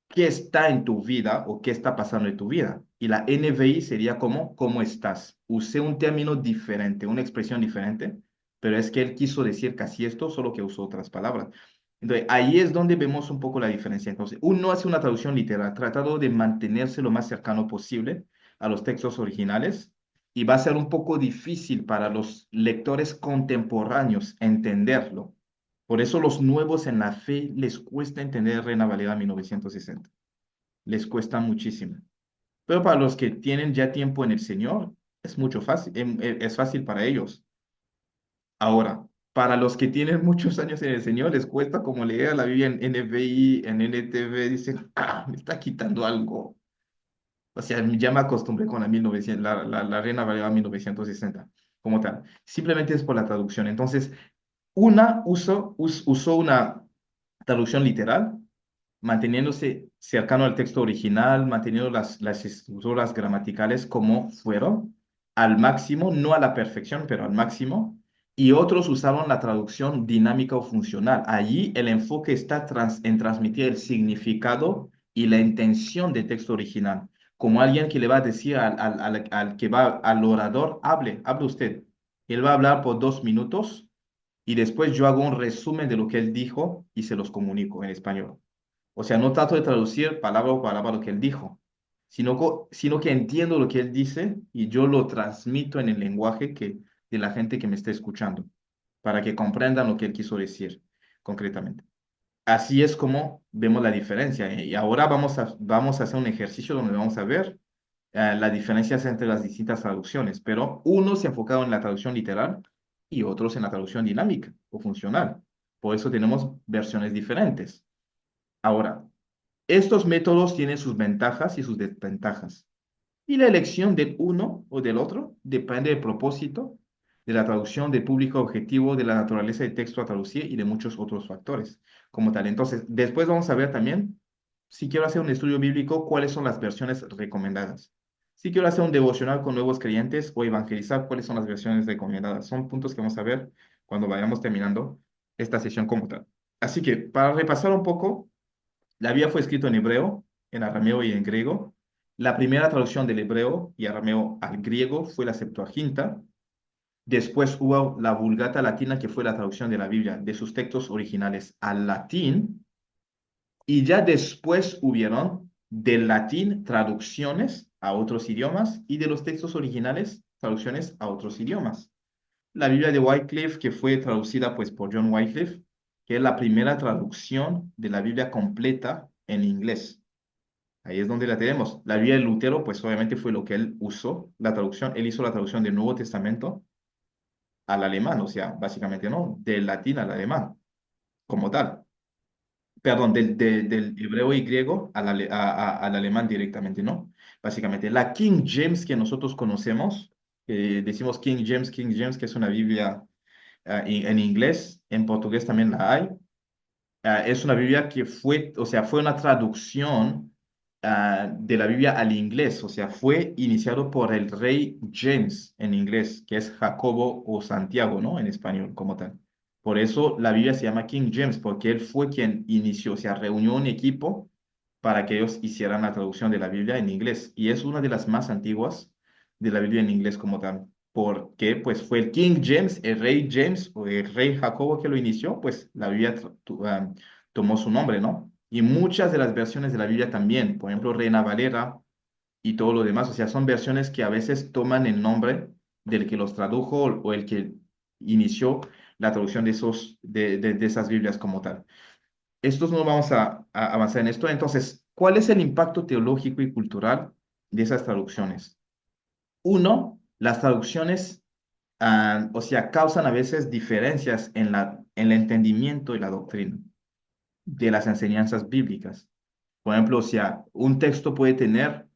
qué está en tu vida o qué está pasando en tu vida. Y la NVI sería como cómo estás. Usé un término diferente, una expresión diferente, pero es que él quiso decir casi esto, solo que usó otras palabras. Entonces, ahí es donde vemos un poco la diferencia. Entonces, uno hace una traducción literal, tratando de mantenerse lo más cercano posible a los textos originales, y va a ser un poco difícil para los lectores contemporáneos entenderlo. Por eso los nuevos en la fe les cuesta entender Reina Valera 1960. Les cuesta muchísimo. Pero para los que tienen ya tiempo en el Señor, es mucho fácil, es fácil para ellos. Ahora, para los que tienen muchos años en el Señor, les cuesta como leer la Biblia en NBI, en NTV, dicen, me está quitando algo. O sea, ya me acostumbré con la 1900, la Reina Valera 1960, como tal. Simplemente es por la traducción. Entonces, usó una traducción literal, manteniéndose cercano al texto original, manteniendo las estructuras gramaticales como fueron, al máximo, no a la perfección, pero al máximo. Y otros usaron la traducción dinámica o funcional. Allí el enfoque está en transmitir el significado y la intención del texto original. Como alguien que le va a decir al que va al orador, hable usted. Él va a hablar por 2 minutos y después yo hago un resumen de lo que él dijo y se los comunico en español. O sea, no trato de traducir palabra por palabra lo que él dijo, sino que entiendo lo que él dice y yo lo transmito en el lenguaje de la gente que me está escuchando, para que comprendan lo que él quiso decir concretamente. Así es como vemos la diferencia. Y ahora vamos a hacer un ejercicio donde vamos a ver las diferencias entre las distintas traducciones, pero unos se enfocaron en la traducción literal y otros en la traducción dinámica o funcional. Por eso tenemos versiones diferentes. Ahora, estos métodos tienen sus ventajas y sus desventajas. Y la elección del uno o del otro depende del propósito, de la traducción, del público objetivo, de la naturaleza del texto a traducir y de muchos otros factores como tal. Entonces, después vamos a ver también, si quiero hacer un estudio bíblico, cuáles son las versiones recomendadas. Si quiero hacer un devocional con nuevos creyentes o evangelizar, cuáles son las versiones recomendadas. Son puntos que vamos a ver cuando vayamos terminando esta sesión como tal. Así que, para repasar un poco, la Biblia fue escrita en hebreo, en arameo y en griego. La primera traducción del hebreo y arameo al griego fue la Septuaginta. Después hubo la Vulgata Latina, que fue la traducción de la Biblia de sus textos originales al latín. Y ya después hubieron del latín traducciones a otros idiomas y de los textos originales traducciones a otros idiomas. La Biblia de Wycliffe, que fue traducida pues por John Wycliffe, que es la primera traducción de la Biblia completa en inglés. Ahí es donde la tenemos. La Biblia de Lutero, pues obviamente fue lo que él usó, la traducción. Él hizo la traducción del Nuevo Testamento al alemán, o sea, básicamente no, del latín al alemán, como tal. Perdón, del hebreo y griego al alemán directamente, ¿no? Básicamente, la King James que nosotros conocemos, decimos King James, que es una Biblia en inglés, en portugués también la hay. Es una Biblia que fue, o sea, fue una traducción de la Biblia al inglés, o sea, fue iniciado por el rey James en inglés, que es Jacobo o Santiago, ¿no? En español, como tal. Por eso la Biblia se llama King James, porque él fue quien inició, o sea, reunió un equipo para que ellos hicieran la traducción de la Biblia en inglés. Y es una de las más antiguas de la Biblia en inglés como tal. Porque pues fue el King James, el rey James o el rey Jacobo que lo inició, pues la Biblia tomó su nombre, ¿no? Y muchas de las versiones de la Biblia también, por ejemplo, Reina Valera y todo lo demás, o sea, son versiones que a veces toman el nombre del que los tradujo o el que inició la traducción de de esas Biblias como tal. Estos no vamos a avanzar en esto. Entonces, ¿cuál es el impacto teológico y cultural de esas traducciones? Uno, las traducciones, o sea, causan a veces diferencias en en el entendimiento y la doctrina de las enseñanzas bíblicas. Por ejemplo, o sea, un texto puede tener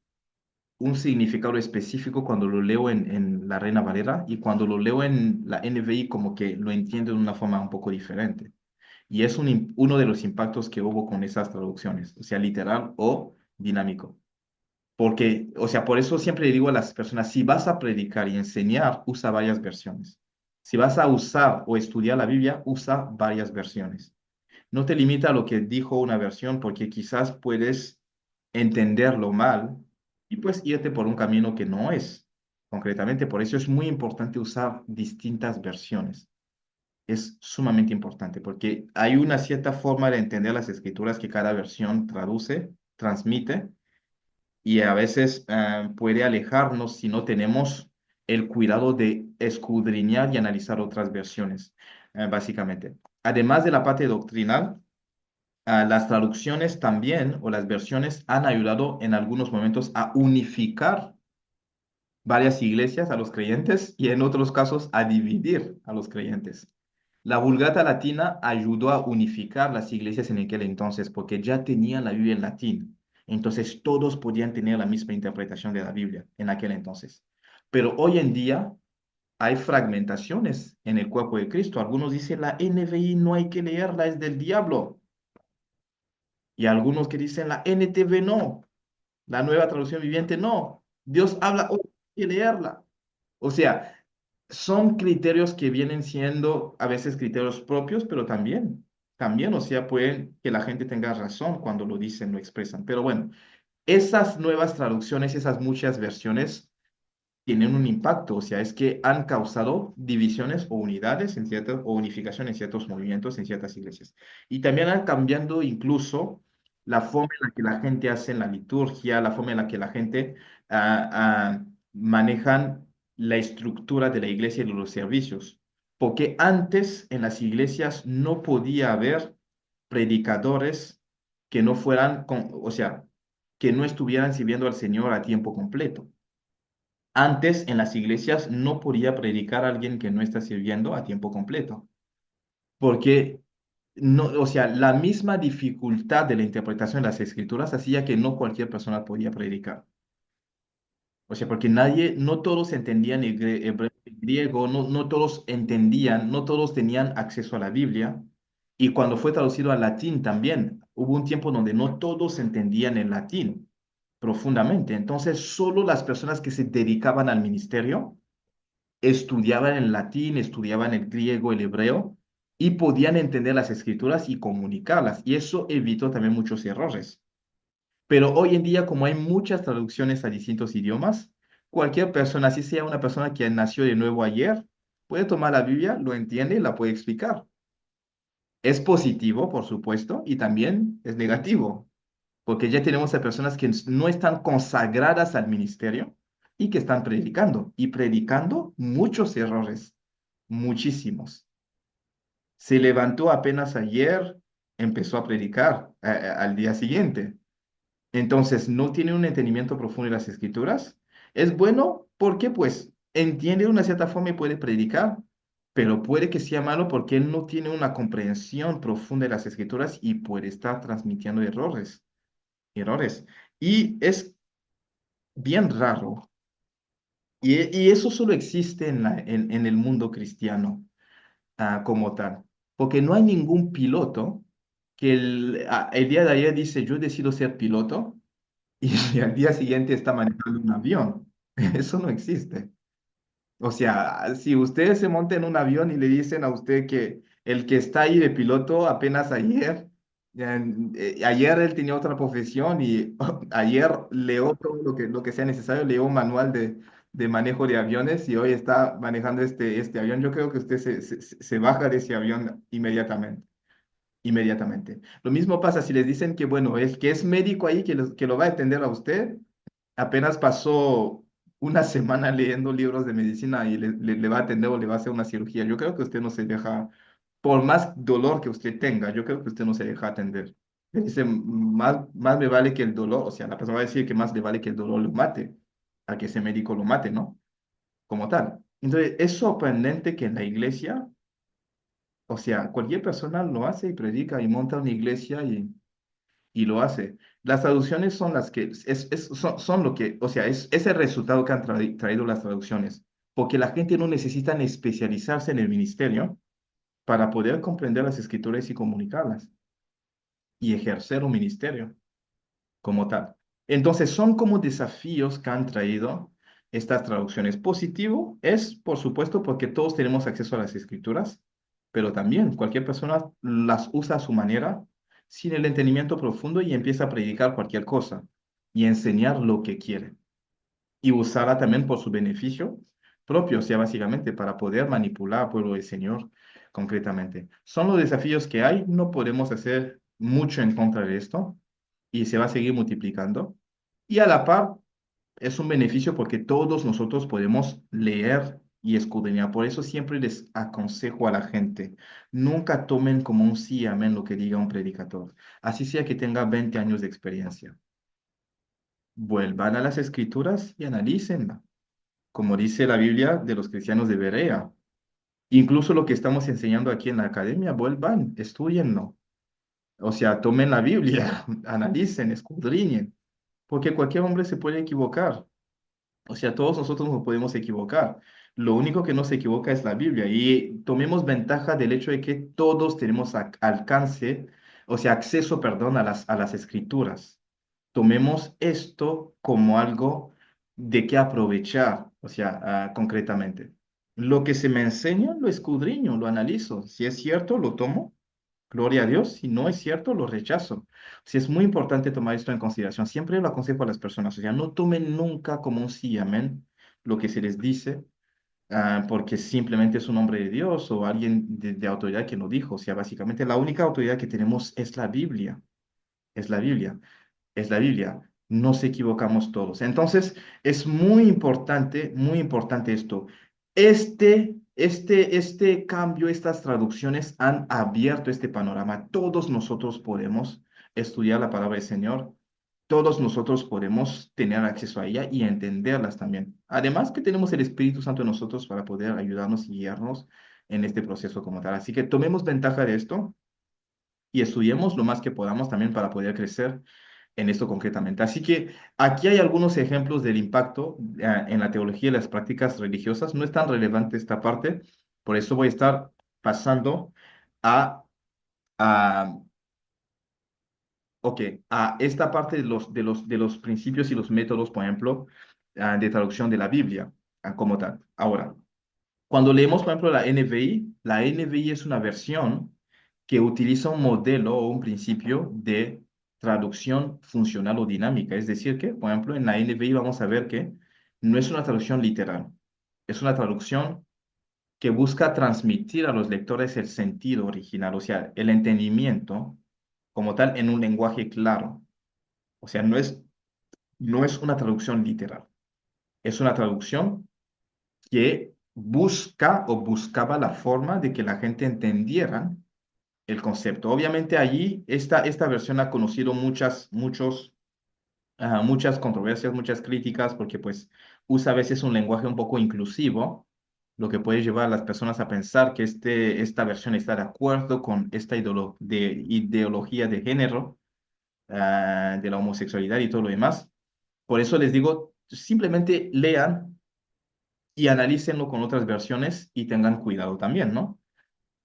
un significado específico cuando lo leo en la Reina Valera y cuando lo leo en la NVI como que lo entiendo de una forma un poco diferente. Y es uno de los impactos que hubo con esas traducciones, o sea, literal o dinámico. Porque, o sea, por eso siempre le digo a las personas, si vas a predicar y enseñar, usa varias versiones. Si vas a usar o estudiar la Biblia, usa varias versiones. No te limita a lo que dijo una versión, porque quizás puedes entenderlo mal y pues irte por un camino que no es. Concretamente, por eso es muy importante usar distintas versiones. Es sumamente importante porque hay una cierta forma de entender las escrituras que cada versión traduce, transmite y a veces puede alejarnos si no tenemos el cuidado de escudriñar y analizar otras versiones, básicamente. Además de la parte doctrinal, las traducciones también o las versiones han ayudado en algunos momentos a unificar varias iglesias a los creyentes y en otros casos a dividir a los creyentes. La Vulgata Latina ayudó a unificar las iglesias en aquel entonces porque ya tenían la Biblia en latín. Entonces todos podían tener la misma interpretación de la Biblia en aquel entonces. Pero hoy en día hay fragmentaciones en el cuerpo de Cristo. Algunos dicen la NVI no hay que leerla, es del diablo. Y algunos que dicen la NTV no, la nueva traducción viviente no. Dios habla, hoy hay que leerla. O sea, son criterios que vienen siendo a veces criterios propios, pero también, o sea, pueden que la gente tenga razón cuando lo dicen, lo expresan. Pero bueno, esas nuevas traducciones, esas muchas versiones tienen un impacto, o sea, es que han causado divisiones o unidades en ciertas, o unificación en ciertos movimientos, en ciertas iglesias. Y también han cambiando incluso la forma en la que la gente hace la liturgia, la forma en la que la gente manejan la estructura de la iglesia y de los servicios. Porque antes en las iglesias no podía haber predicadores que no fueran, o sea, que no estuvieran sirviendo al Señor a tiempo completo. Antes en las iglesias no podía predicar a alguien que no está sirviendo a tiempo completo, porque no, o sea, la misma dificultad de la interpretación de las escrituras hacía que no cualquier persona podía predicar. O sea, porque no todos entendían el hebreo y griego, no todos entendían, no todos tenían acceso a la Biblia. Y cuando fue traducido al latín también, hubo un tiempo donde no todos entendían el latín profundamente. Entonces, solo las personas que se dedicaban al ministerio estudiaban el latín, estudiaban el griego, el hebreo, y podían entender las escrituras y comunicarlas. Y eso evitó también muchos errores. Pero hoy en día, como hay muchas traducciones a distintos idiomas, cualquier persona, así sea una persona que nació de nuevo ayer, puede tomar la Biblia, lo entiende y la puede explicar. Es positivo, por supuesto, y también es negativo, porque ya tenemos a personas que no están consagradas al ministerio y que están predicando, y predicando muchos errores, muchísimos. Se levantó apenas ayer, empezó a predicar al día siguiente. Entonces, no tiene un entendimiento profundo de las escrituras. Es bueno porque, pues, entiende de una cierta forma y puede predicar, pero puede que sea malo porque él no tiene una comprensión profunda de las escrituras y puede estar transmitiendo errores. Y es bien raro. Y eso solo existe en el mundo cristiano, como tal. Porque no hay ningún piloto que el día de ayer dice, yo decido ser piloto y al día siguiente está manejando un avión. Eso no existe. O sea, si usted se monta en un avión y le dicen a usted que el que está ahí de piloto apenas ayer, ayer él tenía otra profesión y ayer leo todo lo que sea necesario, leo un manual de manejo de aviones y hoy está manejando este avión, yo creo que usted se baja de ese avión inmediatamente. Inmediatamente. Lo mismo pasa si les dicen que, bueno, el que es médico ahí, que lo va a atender a usted, apenas pasó una semana leyendo libros de medicina y le va a atender o le va a hacer una cirugía. Yo creo que usted no se deja, por más dolor que usted tenga, yo creo que usted no se deja atender. Le dice, más me vale que el dolor, o sea, la persona va a decir que más le vale que el dolor lo mate, a que ese médico lo mate, ¿no? Como tal. Entonces, es sorprendente que en la iglesia, o sea, cualquier persona lo hace y predica y monta una iglesia y lo hace. Las traducciones son las que, son lo que, o sea, es el resultado que han traído las traducciones, porque la gente no necesita especializarse en el ministerio para poder comprender las escrituras y comunicarlas y ejercer un ministerio como tal. Entonces, son como desafíos que han traído estas traducciones. Positivo es, por supuesto, porque todos tenemos acceso a las escrituras, pero también cualquier persona las usa a su manera, sin el entendimiento profundo y empieza a predicar cualquier cosa y enseñar lo que quiere y usarla también por su beneficio propio, o sea, básicamente para poder manipular al pueblo del Señor concretamente. Son los desafíos que hay, no podemos hacer mucho en contra de esto y se va a seguir multiplicando. Y a la par, es un beneficio porque todos nosotros podemos leer y escudriñar. Por eso siempre les aconsejo a la gente, nunca tomen como un sí, amén lo que diga un predicador, así sea que tenga 20 años de experiencia. Vuelvan a las escrituras y analícenla como dice la Biblia de los cristianos de Berea. Incluso lo que estamos enseñando aquí en la academia, vuelvan, estudienlo. O sea, tomen la Biblia, analicen, escudriñen, porque cualquier hombre se puede equivocar. O sea, todos nosotros nos podemos equivocar. Lo único que no se equivoca es la Biblia y tomemos ventaja del hecho de que todos tenemos alcance, o sea, acceso, perdón, a las escrituras. Tomemos esto como algo de que aprovechar, o sea, concretamente. Lo que se me enseña, lo escudriño, lo analizo. Si es cierto, lo tomo. Gloria a Dios. Si no es cierto, lo rechazo. Si es muy importante tomar esto en consideración. Siempre lo aconsejo a las personas. O sea, no tomen nunca como un sí, amén, lo que se les dice, porque simplemente es un hombre de Dios o alguien de autoridad que lo dijo. O sea, básicamente la única autoridad que tenemos es la Biblia. Es la Biblia. Es la Biblia. Nos equivocamos todos. Entonces, es muy importante esto. Este cambio, estas traducciones han abierto este panorama. Todos nosotros podemos estudiar la palabra del Señor. Todos nosotros podemos tener acceso a ella y entenderlas también. Además que tenemos el Espíritu Santo en nosotros para poder ayudarnos y guiarnos en este proceso como tal. Así que tomemos ventaja de esto y estudiemos lo más que podamos también para poder crecer en esto concretamente. Así que aquí hay algunos ejemplos del impacto en la teología y las prácticas religiosas. No es tan relevante esta parte, por eso voy a estar pasando a, a, ok, a esta parte de los principios y los métodos, por ejemplo, de traducción de la Biblia como tal. Ahora, cuando leemos, por ejemplo, la NBI es una versión que utiliza un modelo o un principio de traducción funcional o dinámica. Es decir, que, por ejemplo, en la NBI vamos a ver que no es una traducción literal, es una traducción que busca transmitir a los lectores el sentido original, o sea, el entendimiento como tal en un lenguaje claro. O sea, no es una traducción literal, es una traducción que busca o buscaba la forma de que la gente entendiera el concepto. Obviamente allí esta versión ha conocido muchos muchas controversias, muchas críticas, porque pues usa a veces un lenguaje un poco inclusivo, lo que puede llevar a las personas a pensar que esta versión está de acuerdo con esta ideología de género, de la homosexualidad y todo lo demás. Por eso les digo, simplemente lean y analícenlo con otras versiones y tengan cuidado también, ¿no?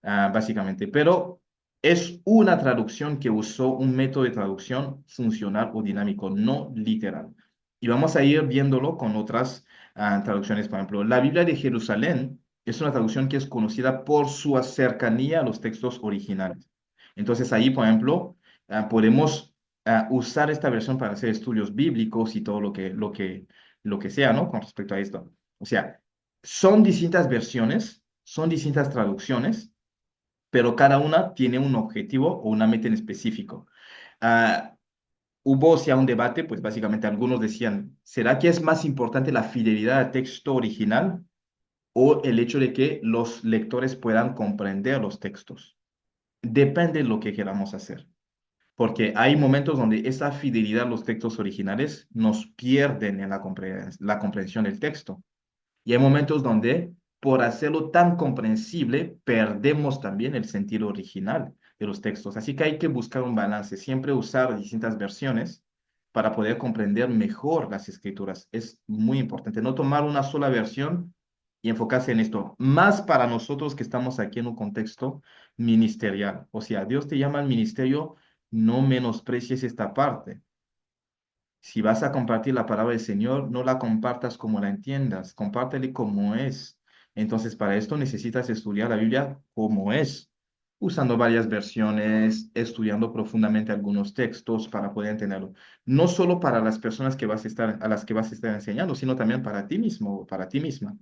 Básicamente. Pero es una traducción que usó un método de traducción funcional o dinámico, no literal. Y vamos a ir viéndolo con otras traducciones. Por ejemplo, la Biblia de Jerusalén es una traducción que es conocida por su cercanía a los textos originales. Entonces ahí, por ejemplo, podemos usar esta versión para hacer estudios bíblicos y todo lo que sea, ¿no? Con respecto a esto. O sea, son distintas versiones, son distintas traducciones, pero cada una tiene un objetivo o una meta en específico. Ah, Hubo, o sea, un debate, pues básicamente algunos decían, ¿será que es más importante la fidelidad al texto original o el hecho de que los lectores puedan comprender los textos? Depende de lo que queramos hacer, porque hay momentos donde esa fidelidad a los textos originales nos pierden en la comprensión del texto. Y hay momentos donde, por hacerlo tan comprensible, perdemos también el sentido original de los textos. Así que hay que buscar un balance, siempre usar distintas versiones para poder comprender mejor las escrituras. Es muy importante no tomar una sola versión y enfocarse en esto, más para nosotros que estamos aquí en un contexto ministerial. O sea, Dios te llama al ministerio, no menosprecies esta parte. Si vas a compartir la palabra del Señor, no la compartas como la entiendas, compártele como es. Entonces, para esto necesitas estudiar la Biblia como es, usando varias versiones, estudiando profundamente algunos textos para poder entenderlo. No solo para las personas a las que vas a estar enseñando, sino también para ti mismo o para ti misma,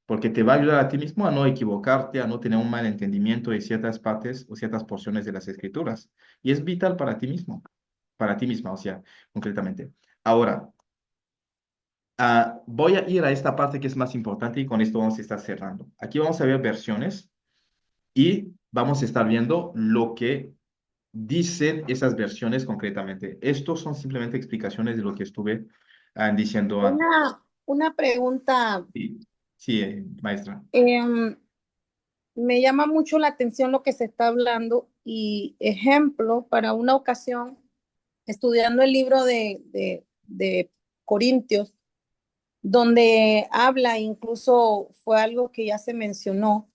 porque te va a ayudar a ti mismo a no equivocarte, a no tener un mal entendimiento de ciertas partes o ciertas porciones de las Escrituras. Y es vital para ti mismo, para ti misma, o sea, concretamente. Ahora, voy a ir a esta parte que es más importante y con esto vamos a estar cerrando. Aquí vamos a ver versiones y vamos a estar viendo lo que dicen esas versiones concretamente. Estos son simplemente explicaciones de lo que estuve diciendo antes. Una pregunta. Sí, sí, maestra. em, Me llama mucho la atención lo que se está hablando y ejemplo para una ocasión, estudiando el libro de Corintios, donde habla, incluso fue algo que ya se mencionó,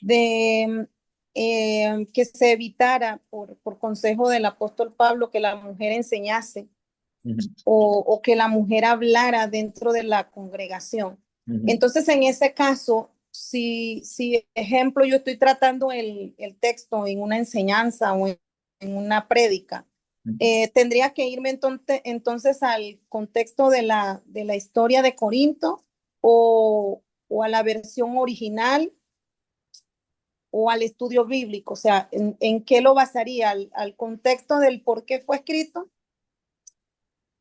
de que se evitara por consejo del apóstol Pablo que la mujer enseñase Ujú, o que la mujer hablara dentro de la congregación. ujú, Entonces, en ese caso, si ejemplo, yo estoy tratando el texto en una enseñanza o en una prédica, ujú. tendría que irme entonces al contexto de la historia de Corinto o a la versión original o al estudio bíblico. O sea, en qué lo basaría? Al contexto del por qué fue escrito?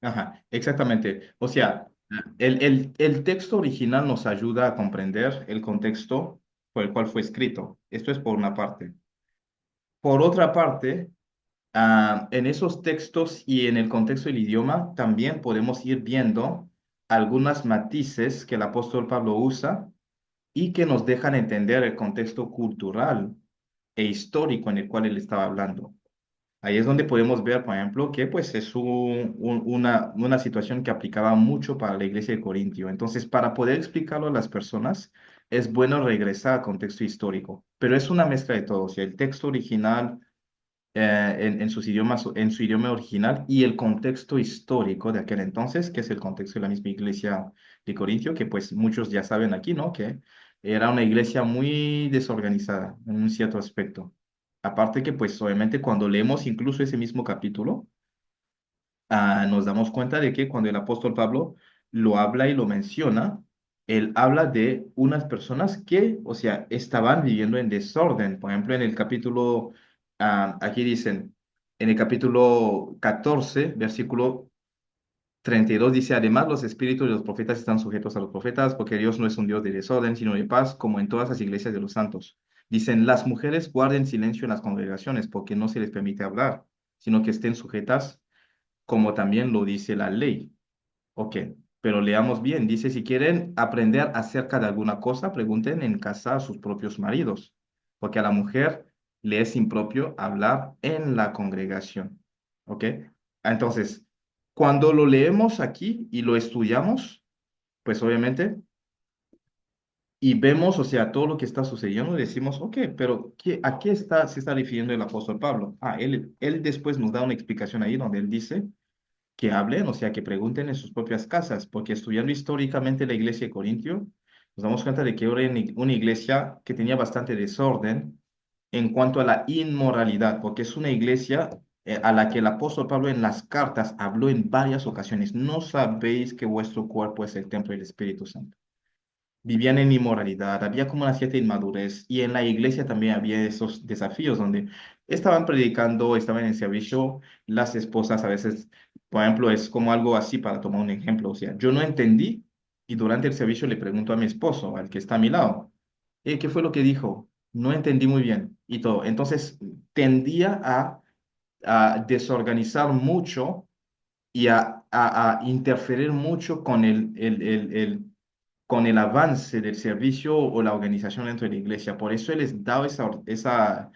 Ajá, exactamente. O sea, el texto original nos ayuda a comprender el contexto por el cual fue escrito. Esto es por una parte. Por otra parte, en esos textos y en el contexto del idioma también podemos ir viendo algunas matices que el apóstol Pablo usa y que nos dejan entender el contexto cultural e histórico en el cual él estaba hablando. Ahí es donde podemos ver, por ejemplo, que pues es una situación que aplicaba mucho para la iglesia de Corintio. Entonces, para poder explicarlo a las personas, es bueno regresar al contexto histórico, pero es una mezcla de todo, o sea, el texto original en sus idiomas, en su idioma original y el contexto histórico de aquel entonces, que es el contexto de la misma iglesia de Corintio, que pues muchos ya saben aquí, ¿no? Que era una iglesia muy desorganizada en un cierto aspecto. Aparte que pues obviamente cuando leemos incluso ese mismo capítulo, nos damos cuenta de que cuando el apóstol Pablo lo habla y lo menciona, él habla de unas personas que, o sea, estaban viviendo en desorden. Por ejemplo, en el capítulo, aquí dicen, en el capítulo 14 versículo 32 dice, además los espíritus de los profetas están sujetos a los profetas, porque Dios no es un Dios de desorden, sino de paz, como en todas las iglesias de los santos. Dicen, las mujeres guarden silencio en las congregaciones, porque no se les permite hablar, sino que estén sujetas como también lo dice la ley. Ok, pero leamos bien. Dice, si quieren aprender acerca de alguna cosa, pregunten en casa a sus propios maridos, porque a la mujer le es impropio hablar en la congregación. Ok, entonces, cuando lo leemos aquí y lo estudiamos, pues obviamente, y vemos, o sea, todo lo que está sucediendo, decimos, ok, pero ¿a qué se está refiriendo el apóstol Pablo? Ah, él después nos da una explicación ahí donde él dice que hablen, o sea, que pregunten en sus propias casas, porque estudiando históricamente la iglesia de Corintio, nos damos cuenta de que era una iglesia que tenía bastante desorden en cuanto a la inmoralidad, porque es una iglesia a la que el apóstol Pablo en las cartas habló en varias ocasiones. No sabéis que vuestro cuerpo es el templo del Espíritu Santo. Vivían en inmoralidad, había como una cierta inmadurez y en la iglesia también había esos desafíos donde estaban predicando, estaban en servicio, las esposas a veces, por ejemplo, es como algo así para tomar un ejemplo, o sea, yo no entendí y durante el servicio le pregunto a mi esposo, al que está a mi lado, ¿qué fue lo que dijo? No entendí muy bien y todo. Entonces tendía a desorganizar mucho y a interferir mucho con con el avance del servicio o la organización dentro de la iglesia. Por eso él les da esa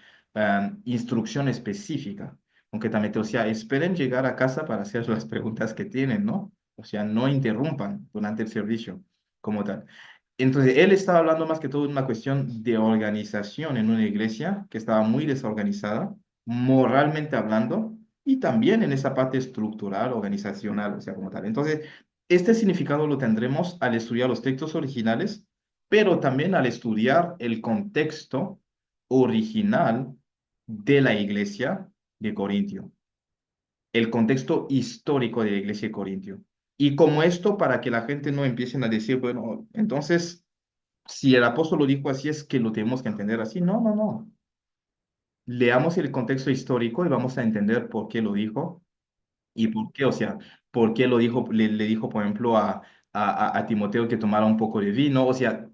instrucción específica. Aunque también, o sea, esperen llegar a casa para hacer las preguntas que tienen, ¿no? O sea, no interrumpan durante el servicio como tal. Entonces, él estaba hablando más que todo de una cuestión de organización en una iglesia que estaba muy desorganizada, moralmente hablando, y también en esa parte estructural, organizacional, o sea, como tal. Entonces, este significado lo tendremos al estudiar los textos originales, pero también al estudiar el contexto original de la iglesia de Corintio, el contexto histórico de la iglesia de Corintio. Y como esto, para que la gente no empiecen a decir, bueno, entonces si el apóstol lo dijo así, es que lo tenemos que entender así. No, no, no. Leamos el contexto histórico y vamos a entender por qué lo dijo y por qué, o sea, por qué lo dijo, le dijo, por ejemplo, a Timoteo que tomara un poco de vino, o sea,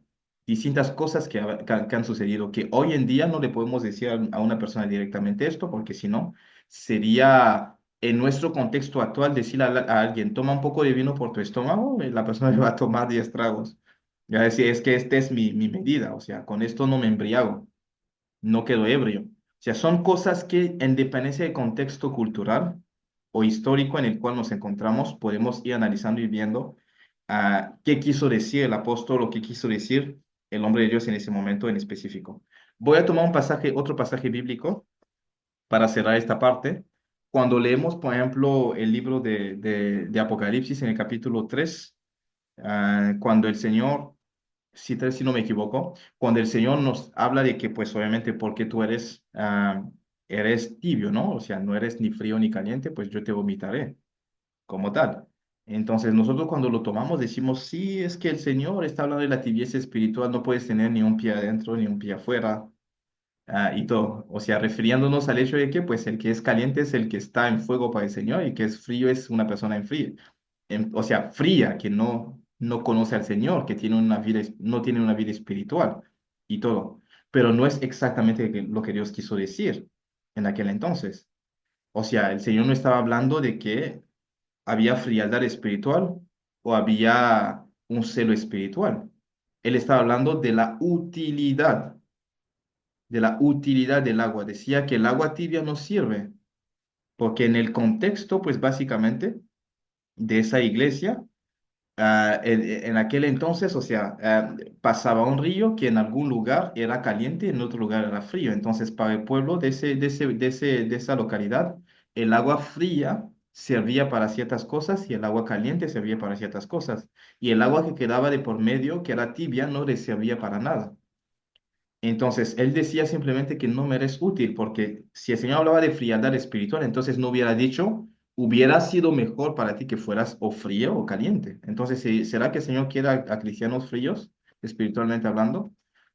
distintas cosas que han sucedido, que hoy en día no le podemos decir a una persona directamente esto, porque si no, sería en nuestro contexto actual decirle a alguien, toma un poco de vino por tu estómago, y la persona le va a tomar 10 tragos. Ya decir, es que esta es mi medida, o sea, con esto no me embriago, no quedo ebrio. O sea, son cosas que en dependencia del contexto cultural o histórico en el cual nos encontramos, podemos ir analizando y viendo qué quiso decir el apóstol o qué quiso decir el hombre de Dios en ese momento en específico. Voy a tomar un pasaje, otro pasaje bíblico para cerrar esta parte. Cuando leemos, por ejemplo, el libro de Apocalipsis en el capítulo 3, cuando el Señor si no me equivoco, cuando el Señor nos habla de que, pues obviamente, porque tú eres tibio, ¿no? O sea, no eres ni frío ni caliente, pues yo te vomitaré como tal. Entonces, nosotros cuando lo tomamos decimos, sí, es que el Señor está hablando de la tibieza espiritual, no puedes tener ni un pie adentro ni un pie afuera, y todo. O sea, refiriéndonos al hecho de que, pues, el que es caliente es el que está en fuego para el Señor y el que es frío es una persona en frío, o sea, fría, que no conoce al Señor, que tiene una vida, no tiene una vida espiritual y todo. Pero no es exactamente lo que Dios quiso decir en aquel entonces. O sea, el Señor no estaba hablando de que había frialdad espiritual o había un celo espiritual. Él estaba hablando de la utilidad del agua. Decía que el agua tibia no sirve, porque en el contexto, pues básicamente, de esa iglesia, en aquel entonces, o sea, pasaba un río que en algún lugar era caliente y en otro lugar era frío. Entonces, para el pueblo de esa localidad, el agua fría servía para ciertas cosas y el agua caliente servía para ciertas cosas. Y el agua que quedaba de por medio, que era tibia, no les servía para nada. Entonces, él decía simplemente que no me eres útil, porque si el Señor hablaba de frialdad espiritual, entonces no hubiera dicho, hubiera sido mejor para ti que fueras o frío o caliente. Entonces, ¿será que el Señor quiere a cristianos fríos, espiritualmente hablando,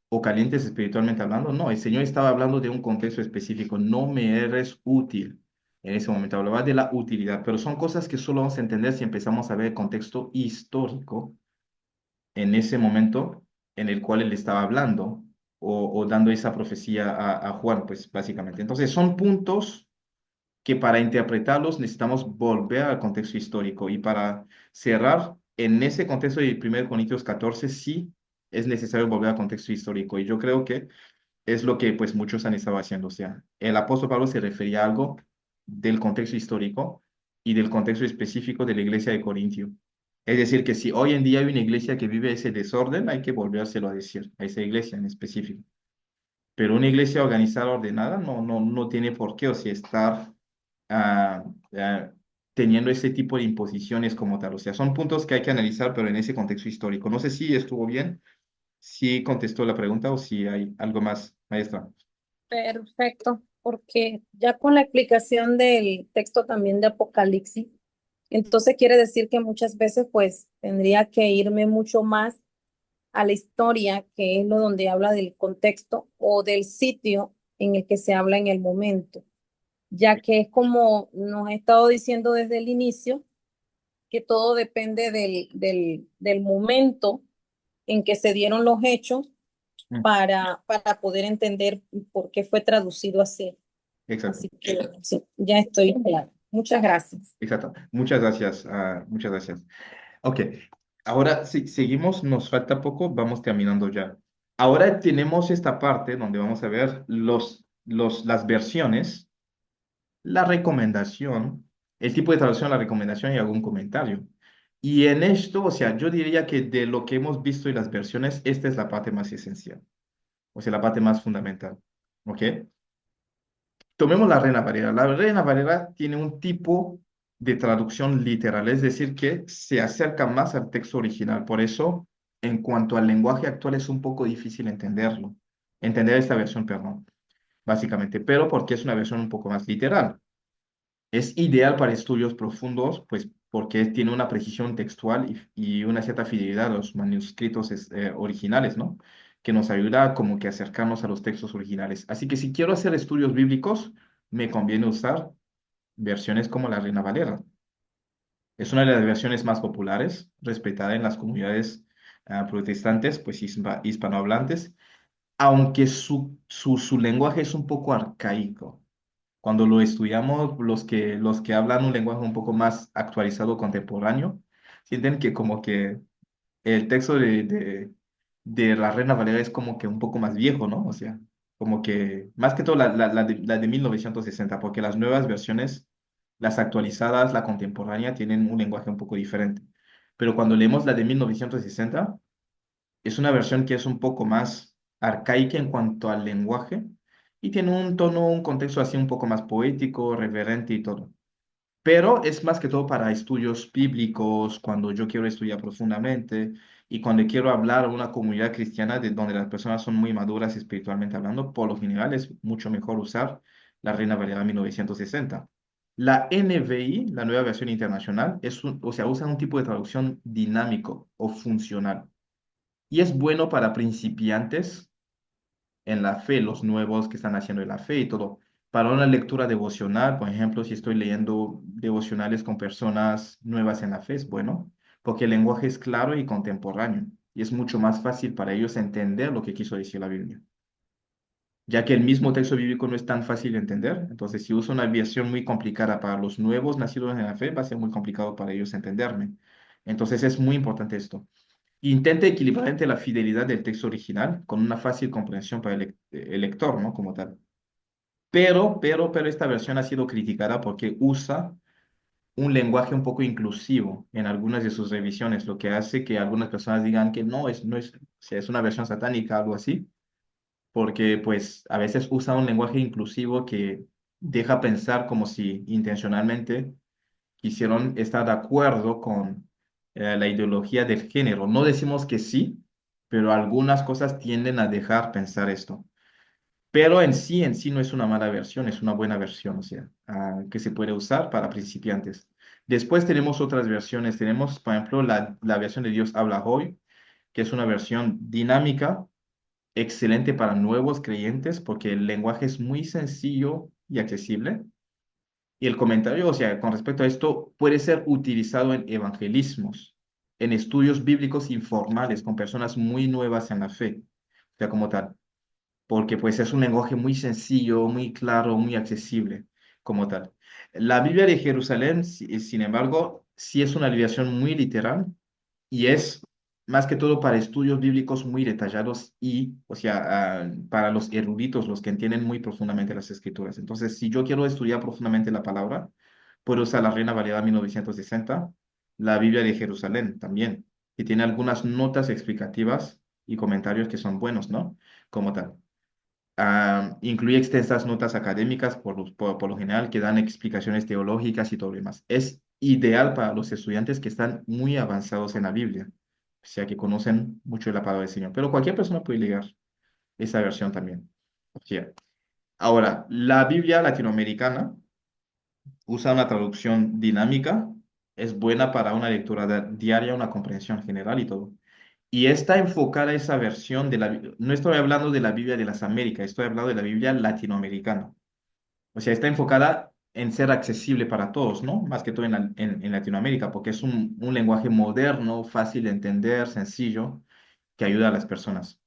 o calientes espiritualmente hablando? No, el Señor estaba hablando de un contexto específico, no me eres útil. En ese momento hablaba de la utilidad, pero son cosas que solo vamos a entender si empezamos a ver el contexto histórico en ese momento en el cual él estaba hablando o dando esa profecía a Juan, pues básicamente. Entonces son puntos que para interpretarlos necesitamos volver al contexto histórico. Y para cerrar, en ese contexto de 1 Corintios 14, sí es necesario volver al contexto histórico. Y yo creo que es lo que pues muchos han estado haciendo. O sea, el apóstol Pablo se refería a algo del contexto histórico y del contexto específico de la iglesia de Corintio. Es decir, que si hoy en día hay una iglesia que vive ese desorden, hay que volvérselo a decir, a esa iglesia en específico. Pero una iglesia organizada, ordenada, no tiene por qué, o sea, estar ah, ah, teniendo ese tipo de imposiciones como tal. O sea, son puntos que hay que analizar, pero en ese contexto histórico. No sé si estuvo bien, si contestó la pregunta o si hay algo más, maestra. Perfecto, porque ya con la explicación del texto también de Apocalipsis, entonces quiere decir que muchas veces pues tendría que irme mucho más a la historia, que es lo donde habla del contexto o del sitio en el que se habla en el momento, ya que es como nos ha estado diciendo desde el inicio, que todo depende del momento en que se dieron los hechos Mm, para poder entender por qué fue traducido así. exacto, Así que sí, ya estoy claro. Muchas gracias. exacto. Muchas gracias, muchas gracias. Ok, ahora si seguimos, nos falta poco, vamos terminando ya. Ahora tenemos esta parte donde vamos a ver las versiones, la recomendación, el tipo de traducción, la recomendación y algún comentario. Y en esto, o sea, yo diría que de lo que hemos visto en las versiones, esta es la parte más esencial, o sea, la parte más fundamental. ¿Ok? Tomemos la Reina Valera. La Reina Valera tiene un tipo de traducción literal, es decir, que se acerca más al texto original. Por eso, en cuanto al lenguaje actual, es un poco difícil entenderlo, entender esta versión, perdón, básicamente, pero porque es una versión un poco más literal. Es ideal para estudios profundos, pues porque tiene una precisión textual y una cierta fidelidad a los manuscritos originales, ¿no? Que nos ayuda como que a acercarnos a los textos originales. Así que si quiero hacer estudios bíblicos, me conviene usar versiones como la Reina Valera. Es una de las versiones más populares, respetada en las comunidades protestantes, pues hispanohablantes, aunque su lenguaje es un poco arcaico. Cuando lo estudiamos, los que hablan un lenguaje un poco más actualizado, contemporáneo, sienten que como que el texto de la Reina Valera es como que un poco más viejo, ¿no? O sea, como que más que todo la de 1960, porque las nuevas versiones, las actualizadas, la contemporánea, tienen un lenguaje un poco diferente. Pero cuando leemos la de 1960, es una versión que es un poco más arcaica en cuanto al lenguaje y tiene un tono, un contexto así un poco más poético, reverente y todo. Pero es más que todo para estudios bíblicos, cuando yo quiero estudiar profundamente y cuando quiero hablar a una comunidad cristiana de donde las personas son muy maduras espiritualmente hablando, por lo general es mucho mejor usar la Reina Valera 1960. La NVI, la nueva versión internacional, o sea, usa un tipo de traducción dinámico o funcional. Y es bueno para principiantes en la fe, los nuevos que están haciendo en la fe y todo. Para una lectura devocional, por ejemplo, si estoy leyendo devocionales con personas nuevas en la fe, es bueno, porque el lenguaje es claro y contemporáneo, y es mucho más fácil para ellos entender lo que quiso decir la Biblia, ya que el mismo texto bíblico no es tan fácil de entender. Entonces, si uso una versión muy complicada para los nuevos nacidos en la fe, va a ser muy complicado para ellos entenderme. Entonces, es muy importante esto. Intenta equilibrar entre la fidelidad del texto original con una fácil comprensión para el lector, ¿no? Como tal. Pero esta versión ha sido criticada porque usa un lenguaje un poco inclusivo en algunas de sus revisiones, lo que hace que algunas personas digan que no es, o sea, es una versión satánica, algo así, porque pues a veces usa un lenguaje inclusivo que deja pensar como si intencionalmente quisieron estar de acuerdo con la ideología del género. No decimos que sí, pero algunas cosas tienden a dejar pensar esto. Pero en sí no es una mala versión, es una buena versión, o sea, que se puede usar para principiantes. Después tenemos otras versiones. Tenemos, por ejemplo, la versión de Dios habla hoy, que es una versión dinámica, excelente para nuevos creyentes, porque el lenguaje es muy sencillo y accesible. Y el comentario, o sea, con respecto a esto, puede ser utilizado en evangelismos, en estudios bíblicos informales con personas muy nuevas en la fe, o sea, como tal, porque pues es un lenguaje muy sencillo, muy claro, muy accesible. como tal. La Biblia de Jerusalén, sin embargo, sí es una alineación muy literal y es más que todo para estudios bíblicos muy detallados y, o sea, para los eruditos, los que entienden muy profundamente las escrituras. Entonces, si yo quiero estudiar profundamente la palabra, puedo usar la Reina Valera 1960, la Biblia de Jerusalén también, que tiene algunas notas explicativas y comentarios que son buenos, ¿no? Como tal. Incluye extensas notas académicas por lo general que dan explicaciones teológicas y todo lo demás. Es ideal para los estudiantes que están muy avanzados en la Biblia, o sea, que conocen mucho de la palabra del Señor. Pero cualquier persona puede leer esa versión también. O sea, ahora, la Biblia latinoamericana usa una traducción dinámica, es buena para una lectura diaria, una comprensión general y todo. Y está enfocada esa versión de no estoy hablando de la Biblia de las Américas, estoy hablando de la Biblia latinoamericana. O sea, está enfocada en ser accesible para todos, ¿no? Más que todo en Latinoamérica, porque es un lenguaje moderno, fácil de entender, sencillo, que ayuda a las personas.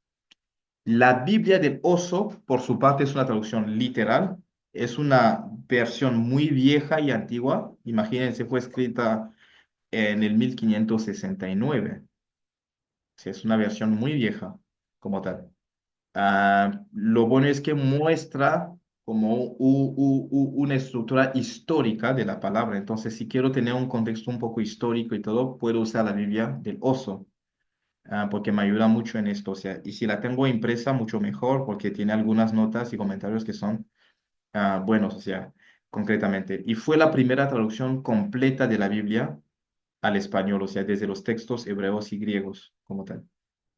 La Biblia del Oso, por su parte, es una traducción literal. Es una versión muy vieja y antigua. Imagínense, fue escrita en el 1569. Sí, es una versión muy vieja como tal. Lo bueno es que muestra como una estructura histórica de la palabra. Entonces, si quiero tener un contexto un poco histórico y todo, puedo usar la Biblia del oso, porque me ayuda mucho en esto. O sea, y si la tengo impresa, mucho mejor, porque tiene algunas notas y comentarios que son buenos, o sea, concretamente. Y fue la primera traducción completa de la Biblia al español, o sea, desde los textos hebreos y griegos como tal.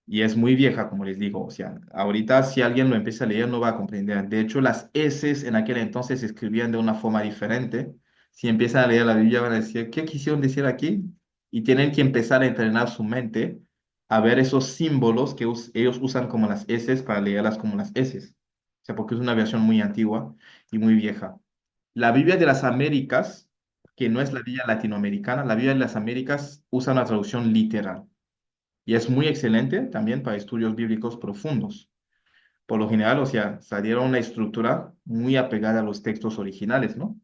Y es muy vieja, como les digo. O sea, ahorita si alguien lo empieza a leer no va a comprender. De hecho, las S en aquel entonces se escribían de una forma diferente. Si empiezan a leer la Biblia van a decir, ¿qué quisieron decir aquí? Y tienen que empezar a entrenar su mente a ver esos símbolos que ellos usan como las S para leerlas como las S. O sea, porque es una versión muy antigua y muy vieja. La Biblia de las Américas, que no es la Biblia latinoamericana, la Biblia de las Américas usa una traducción literal y es muy excelente también para estudios bíblicos profundos. Por lo general, o sea, salieron una estructura muy apegada a los textos originales, ¿no?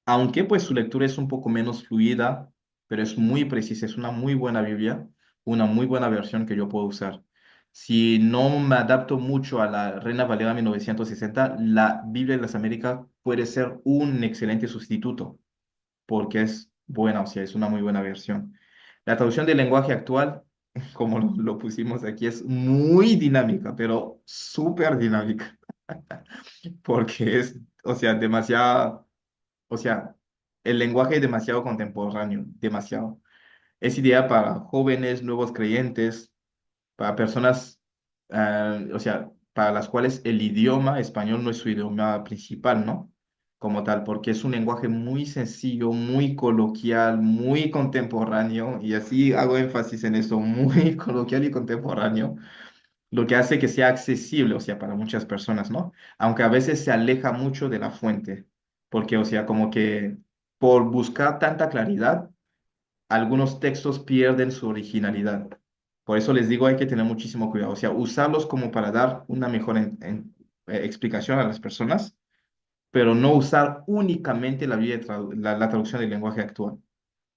Aunque pues su lectura es un poco menos fluida, pero es muy precisa, es una muy buena Biblia, una muy buena versión que yo puedo usar. Si no me adapto mucho a la Reina Valera 1960, la Biblia de las Américas puede ser un excelente sustituto, porque es buena, o sea, es una muy buena versión. La traducción del lenguaje actual, como lo pusimos aquí, es muy dinámica, pero súper dinámica, porque es, o sea, demasiado, o sea, el lenguaje es demasiado contemporáneo, demasiado. Es ideal para jóvenes, nuevos creyentes, para personas, o sea, para las cuales el idioma español no es su idioma principal, ¿no? Como tal, porque es un lenguaje muy sencillo, muy coloquial, muy contemporáneo, y así hago énfasis en eso, muy coloquial y contemporáneo, lo que hace que sea accesible, o sea, para muchas personas, ¿no? Aunque a veces se aleja mucho de la fuente, porque, o sea, como que por buscar tanta claridad, algunos textos pierden su originalidad. Por eso les digo, hay que tener muchísimo cuidado. O sea, usarlos como para dar una mejor explicación a las personas, pero no usar únicamente la traducción del lenguaje actual,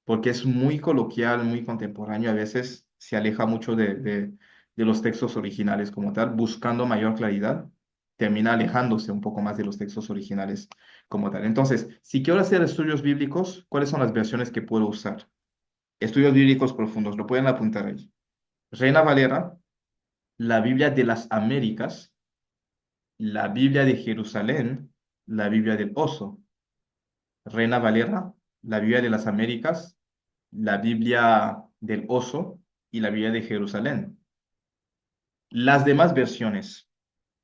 porque es muy coloquial, muy contemporáneo, a veces se aleja mucho de los textos originales como tal, buscando mayor claridad, termina alejándose un poco más de los textos originales como tal. Entonces, si quiero hacer estudios bíblicos, ¿cuáles son las versiones que puedo usar? Estudios bíblicos profundos, lo pueden apuntar ahí. Reina Valera, la Biblia de las Américas, la Biblia de Jerusalén, la Biblia del Oso. Reina Valera, la Biblia de las Américas, la Biblia del Oso y la Biblia de Jerusalén. Las demás versiones,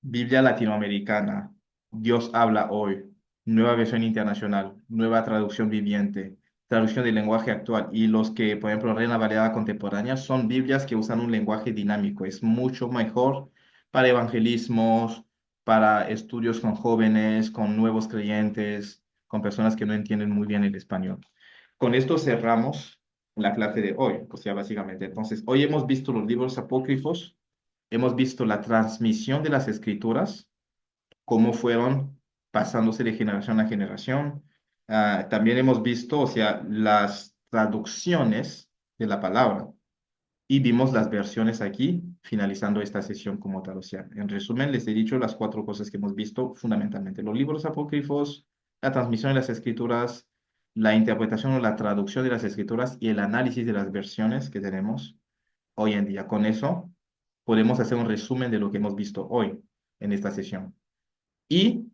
Biblia latinoamericana, Dios habla hoy, nueva versión internacional, nueva traducción viviente, traducción del lenguaje actual y los que, por ejemplo, Reina Valera contemporánea, son Biblias que usan un lenguaje dinámico. Es mucho mejor para evangelismos, para estudios con jóvenes, con nuevos creyentes, con personas que no entienden muy bien el español. Con esto cerramos la clase de hoy, o sea, básicamente. Entonces, hoy hemos visto los libros apócrifos, hemos visto la transmisión de las escrituras, cómo fueron pasándose de generación a generación. También hemos visto, o sea, las traducciones de la palabra y vimos las versiones aquí, finalizando esta sesión como tal. O sea, en resumen, les he dicho las cuatro cosas que hemos visto fundamentalmente: los libros apócrifos, la transmisión de las escrituras, la interpretación o la traducción de las escrituras y el análisis de las versiones que tenemos hoy en día. Con eso podemos hacer un resumen de lo que hemos visto hoy en esta sesión. Y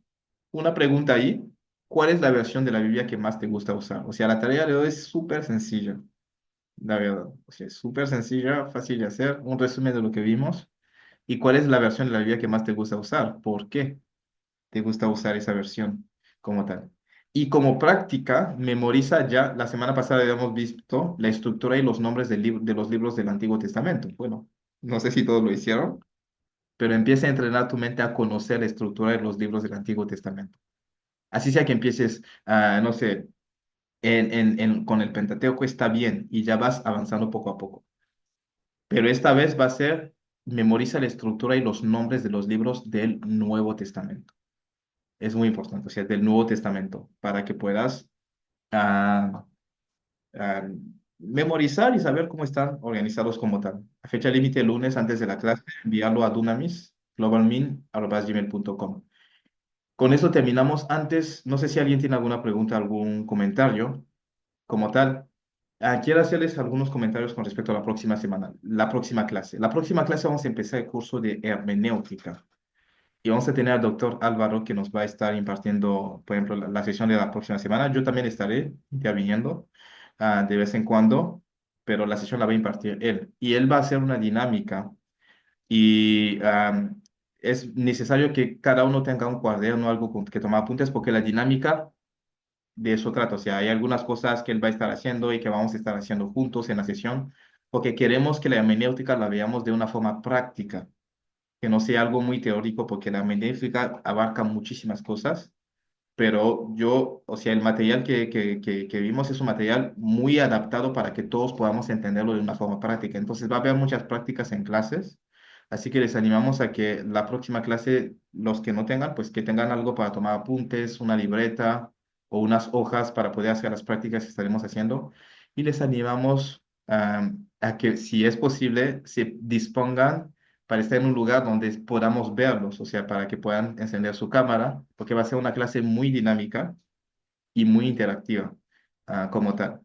una pregunta ahí: ¿cuál es la versión de la Biblia que más te gusta usar? O sea, la tarea de hoy es súper sencilla, la verdad. O sea, es súper sencilla, fácil de hacer, un resumen de lo que vimos. ¿Y cuál es la versión de la Biblia que más te gusta usar? ¿Por qué te gusta usar esa versión como tal? Y como práctica, memoriza ya, la semana pasada habíamos visto la estructura y los nombres de los libros del Antiguo Testamento. Bueno, no sé si todos lo hicieron, pero empieza a entrenar tu mente a conocer la estructura de los libros del Antiguo Testamento. Así sea que empieces, no sé, con el Pentateuco está bien y ya vas avanzando poco a poco. Pero esta vez va a ser, memoriza la estructura y los nombres de los libros del Nuevo Testamento. Es muy importante, o sea, del Nuevo Testamento, para que puedas ah, ah, memorizar y saber cómo están organizados como tal. A fecha límite el lunes antes de la clase, enviarlo a Dunamis, globalmin@gmail.com. Con eso terminamos. Antes, no sé si alguien tiene alguna pregunta, algún comentario como tal. Quiero hacerles algunos comentarios con respecto a la próxima semana, la próxima clase. La próxima clase vamos a empezar el curso de hermenéutica y vamos a tener al doctor Álvaro que nos va a estar impartiendo, por ejemplo, la sesión de la próxima semana. Yo también estaré ya viniendo de vez en cuando, pero la sesión la va a impartir él. Y él va a hacer una dinámica y es necesario que cada uno tenga un cuaderno, algo con que tomar apuntes, porque la dinámica de eso trata. O sea, hay algunas cosas que él va a estar haciendo y que vamos a estar haciendo juntos en la sesión, porque queremos que la hermenéutica la veamos de una forma práctica, que no sea algo muy teórico, porque la hermenéutica abarca muchísimas cosas. Pero yo, o sea, el material que vimos es un material muy adaptado para que todos podamos entenderlo de una forma práctica. Entonces va a haber muchas prácticas en clases, así que les animamos a que la próxima clase, los que no tengan, pues que tengan algo para tomar apuntes, una libreta o unas hojas para poder hacer las prácticas que estaremos haciendo. Y les animamos a que, si es posible, se dispongan para estar en un lugar donde podamos verlos, o sea, para que puedan encender su cámara, porque va a ser una clase muy dinámica y muy interactiva como tal.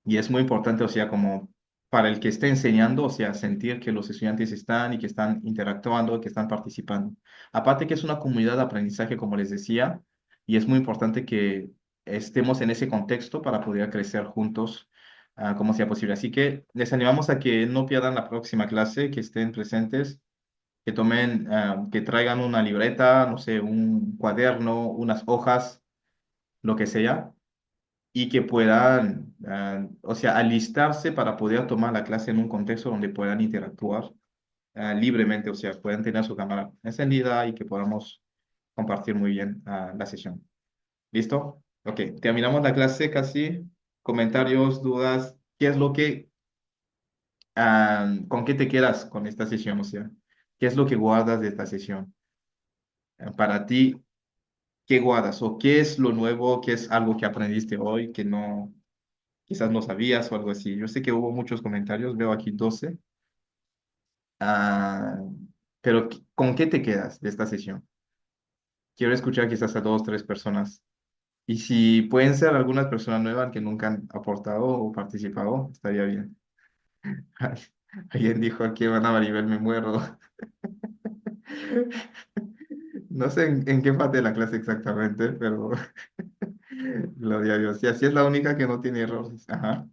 Y es muy importante, o sea, como para el que esté enseñando, o sea, sentir que los estudiantes están y que están interactuando, que están participando. Aparte que es una comunidad de aprendizaje, como les decía, y es muy importante que estemos en ese contexto para poder crecer juntos, como sea posible. Así que les animamos a que no pierdan la próxima clase, que estén presentes, que tomen, que traigan una libreta, no sé, un cuaderno, unas hojas, lo que sea, y que puedan, o sea, alistarse para poder tomar la clase en un contexto donde puedan interactuar libremente, o sea, puedan tener su cámara encendida y que podamos compartir muy bien la sesión. ¿Listo? Ok, terminamos la clase casi. Comentarios, dudas, ¿qué es lo que, con qué te quedas con esta sesión? O sea, ¿qué es lo que guardas de esta sesión? Para ti, ¿qué guardas? ¿O qué es lo nuevo? ¿Qué es algo que aprendiste hoy que no, quizás no sabías o algo así? Yo sé que hubo muchos comentarios, veo aquí 12. Ah, pero ¿con qué te quedas de esta sesión? Quiero escuchar quizás a dos, tres personas. Y si pueden ser algunas personas nuevas que nunca han aportado o participado, estaría bien. Alguien dijo aquí, van a Maribel, me muero. No sé en qué parte de la clase exactamente, pero gloria a Dios. Y así es la única que no tiene errores. Ajá.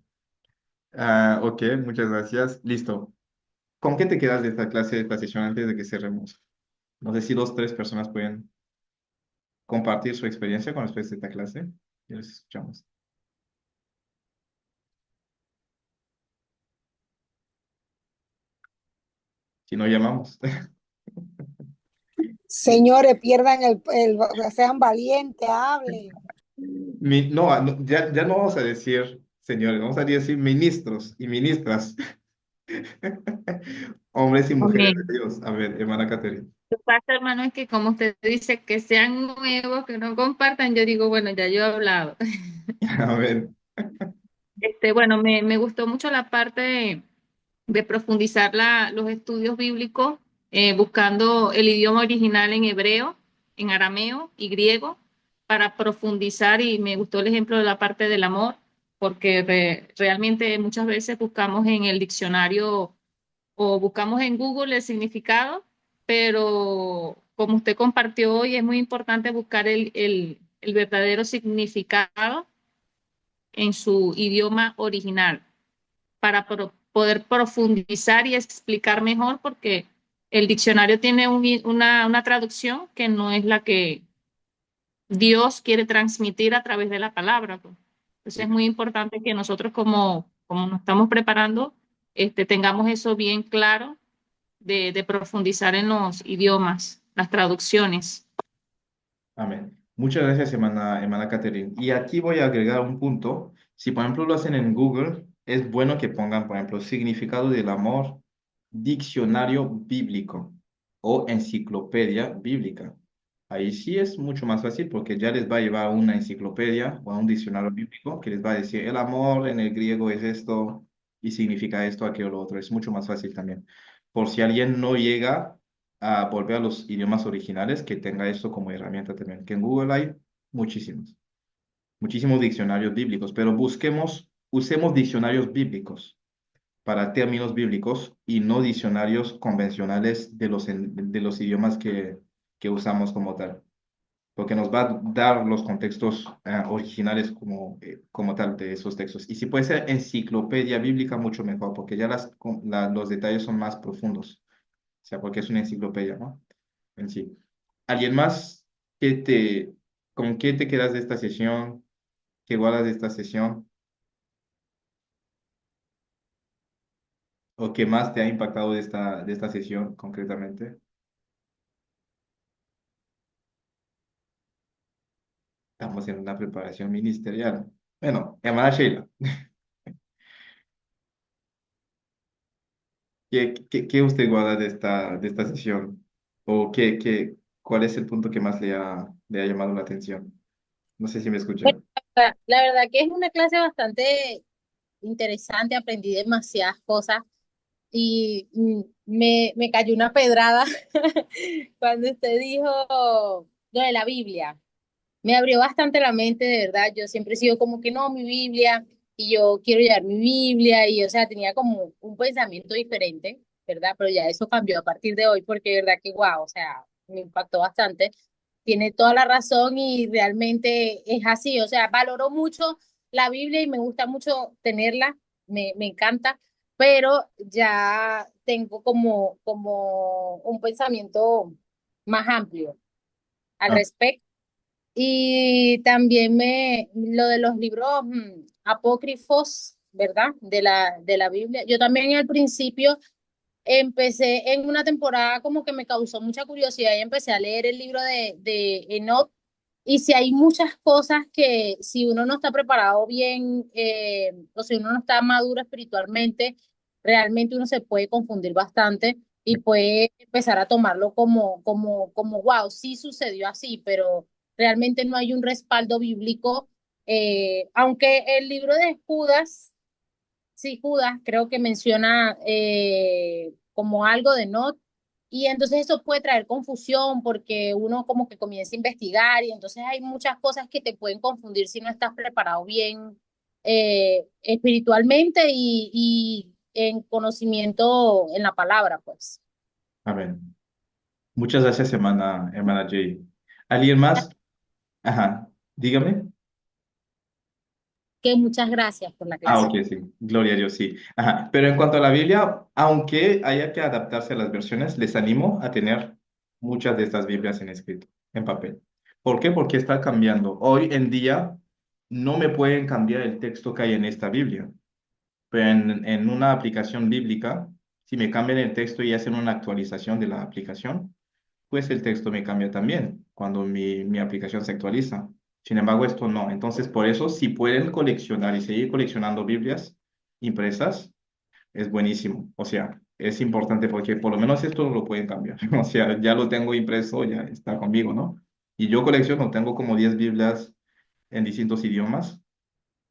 Ok, muchas gracias. Listo. ¿Con qué te quedas de esta clase, de esta sesión antes de que cerremos? No sé si dos, tres personas pueden compartir su experiencia con respecto a esta clase. Y les escuchamos. Si no, llamamos. Señores, pierdan sean valientes, hablen. No, no, ya no vamos a decir señores, vamos a decir ministros y ministras, hombres y mujeres de Amén. Dios. A ver, hermana Caterina. pasa, hermano, es que como usted dice, que sean nuevos, que no compartan, yo digo, bueno, ya yo he hablado. A ver, Bueno, me gustó mucho la parte de profundizar los estudios bíblicos, buscando el idioma original en hebreo, en arameo y griego, para profundizar, y me gustó el ejemplo de la parte del amor, porque realmente muchas veces buscamos en el diccionario o buscamos en Google el significado, pero como usted compartió hoy, es muy importante buscar el verdadero significado en su idioma original para poder profundizar y explicar mejor, porque el diccionario tiene una traducción que no es la que Dios quiere transmitir a través de la palabra, pues. Entonces es muy importante que nosotros como nos estamos preparando, tengamos eso bien claro de profundizar en los idiomas, las traducciones. amén. Muchas gracias, hermana Catherine. Y aquí voy a agregar un punto. Si, por ejemplo, lo hacen en Google, es bueno que pongan, por ejemplo, significado del amor, diccionario bíblico o enciclopedia bíblica. Ahí sí es mucho más fácil porque ya les va a llevar a una enciclopedia o a un diccionario bíblico que les va a decir el amor en el griego es esto y significa esto, aquello, lo otro. Es mucho más fácil también. Por si alguien no llega a volver a los idiomas originales, que tenga esto como herramienta también, que en Google hay muchísimos, muchísimos diccionarios bíblicos, pero usemos diccionarios bíblicos para términos bíblicos y no diccionarios convencionales de los idiomas que usamos como tal, porque nos va a dar los contextos originales como tal de esos textos. Y si puede ser enciclopedia bíblica, mucho mejor, porque ya los detalles son más profundos, o sea, porque es una enciclopedia, ¿no? En sí. ¿Alguien más que con qué te quedas de esta sesión? ¿Qué guardas de esta sesión? ¿O qué más te ha impactado de esta sesión concretamente? Estamos en una preparación ministerial. Bueno, hermana Sheila, ¿qué usted guarda de esta sesión? ¿O cuál es el punto que más le ha llamado la atención? No sé si me escucha. Bueno, la verdad que es una clase bastante interesante, aprendí demasiadas cosas y me cayó una pedrada cuando usted dijo lo de la Biblia. Me abrió bastante la mente, de verdad. Yo siempre he sido como que no, mi Biblia, y yo quiero llevar mi Biblia, y o sea, tenía como un pensamiento diferente, ¿verdad? Pero ya eso cambió a partir de hoy, porque de verdad que, wow, o sea, me impactó bastante. Tiene toda la razón y realmente es así, o sea, valoro mucho la Biblia y me gusta mucho tenerla, me encanta, pero ya tengo como un pensamiento más amplio al Ah, respecto y también lo de los libros apócrifos, ¿verdad? De la Biblia. Yo también al principio empecé en una temporada como que me causó mucha curiosidad y empecé a leer el libro de Enoch. Y si hay muchas cosas que si uno no está preparado bien o si uno no está maduro espiritualmente, realmente uno se puede confundir bastante y puede empezar a tomarlo como, wow, sí sucedió así, pero realmente no hay un respaldo bíblico. Aunque el libro de Judas, sí, Judas creo que menciona como algo de no, y entonces eso puede traer confusión porque uno como que comienza a investigar y entonces hay muchas cosas que te pueden confundir si no estás preparado bien espiritualmente y en conocimiento en la palabra, pues. amén. Muchas gracias, hermana Jay. ¿Alguien más? Ajá, dígame. Que muchas gracias por la Ah, clase. ok, sí. Gloria a Dios, sí. Ajá. Pero en cuanto a la Biblia, aunque haya que adaptarse a las versiones, les animo a tener muchas de estas Biblias en escrito, en papel. ¿Por qué? Porque está cambiando. Hoy en día no me pueden cambiar el texto que hay en esta Biblia, pero en una aplicación bíblica, si me cambian el texto y hacen una actualización de la aplicación, pues el texto me cambia también cuando mi aplicación se actualiza. Sin embargo, esto no. Entonces, por eso, si pueden coleccionar y seguir coleccionando Biblias impresas, es buenísimo. O sea, es importante porque por lo menos esto no lo pueden cambiar. O sea, ya lo tengo impreso, ya está conmigo, ¿no? Y yo colecciono, tengo como 10 Biblias en distintos idiomas,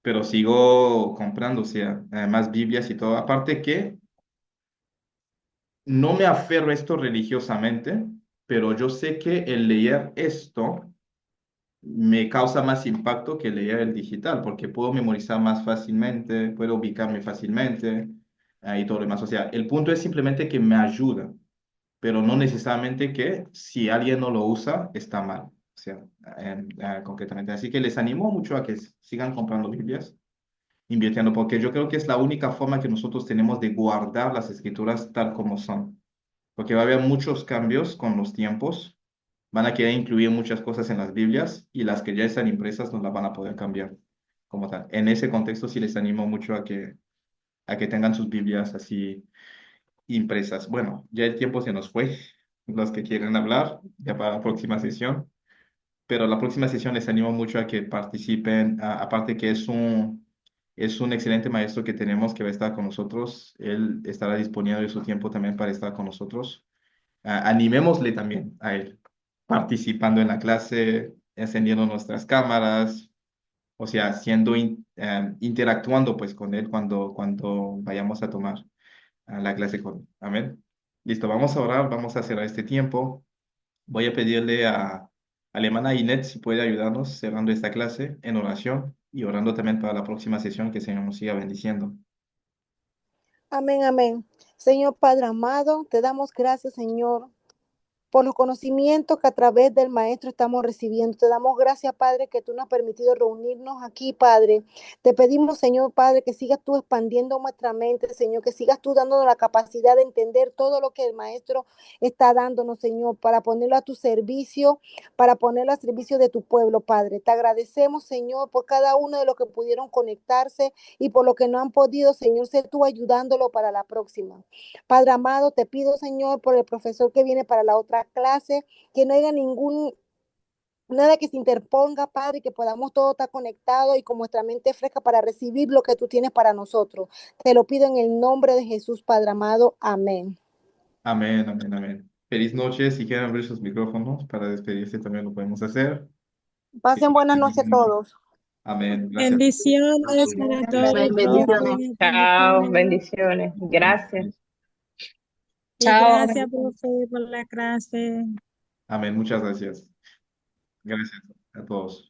pero sigo comprando, o sea, más Biblias y todo. Aparte que no me aferro a esto religiosamente, pero yo sé que el leer esto me causa más impacto que leer el digital, porque puedo memorizar más fácilmente, puedo ubicarme fácilmente, y todo lo demás. O sea, el punto es simplemente que me ayuda, pero no necesariamente que si alguien no lo usa, está mal. O sea, concretamente. Así que les animo mucho a que sigan comprando Biblias, invirtiendo, porque yo creo que es la única forma que nosotros tenemos de guardar las escrituras tal como son, porque va a haber muchos cambios con los tiempos, van a querer incluir muchas cosas en las Biblias y las que ya están impresas no las van a poder cambiar como tal. En ese contexto sí les animo mucho a que tengan sus Biblias así impresas. Bueno, ya el tiempo se nos fue, los que quieren hablar, ya para la próxima sesión, pero la próxima sesión les animo mucho a que participen, aparte que es un excelente maestro que tenemos que va a estar con nosotros, él estará disponiendo de su tiempo también para estar con nosotros. Animémosle también a él, participando en la clase, encendiendo nuestras cámaras, o sea, interactuando pues con él cuando vayamos a tomar la clase con él. Amén. Listo, vamos a orar, vamos a cerrar este tiempo. Voy a pedirle a la hermana Inet si puede ayudarnos cerrando esta clase en oración y orando también para la próxima sesión, que el Señor nos siga bendiciendo. Amén, amén. Señor Padre amado, te damos gracias, Señor, por los conocimientos que a través del Maestro estamos recibiendo. Te damos gracias, Padre, que tú nos has permitido reunirnos aquí, Padre. Te pedimos, Señor, Padre, que sigas tú expandiendo nuestra mente, Señor, que sigas tú dándonos la capacidad de entender todo lo que el Maestro está dándonos, Señor, para ponerlo a tu servicio, para ponerlo al servicio de tu pueblo, Padre. Te agradecemos, Señor, por cada uno de los que pudieron conectarse y por lo que no han podido, Señor, ser tú ayudándolo para la próxima. Padre amado, te pido, Señor, por el profesor que viene para la otra clase, que no haya nada que se interponga, Padre, que podamos todos estar conectados y con nuestra mente fresca para recibir lo que tú tienes para nosotros. Te lo pido en el nombre de Jesús, Padre amado. Amén. Amén, amén, amén. Feliz noche. Si quieren abrir sus micrófonos para despedirse, también lo podemos hacer. Sí. Pasen buenas noches a todos. Amén. Gracias. Bendiciones para todos, Bendiciones. profe. Chao, Bendiciones. bendiciones. Gracias. Y Chao. gracias, profe, por la clase. Amén. Muchas gracias. Gracias a todos.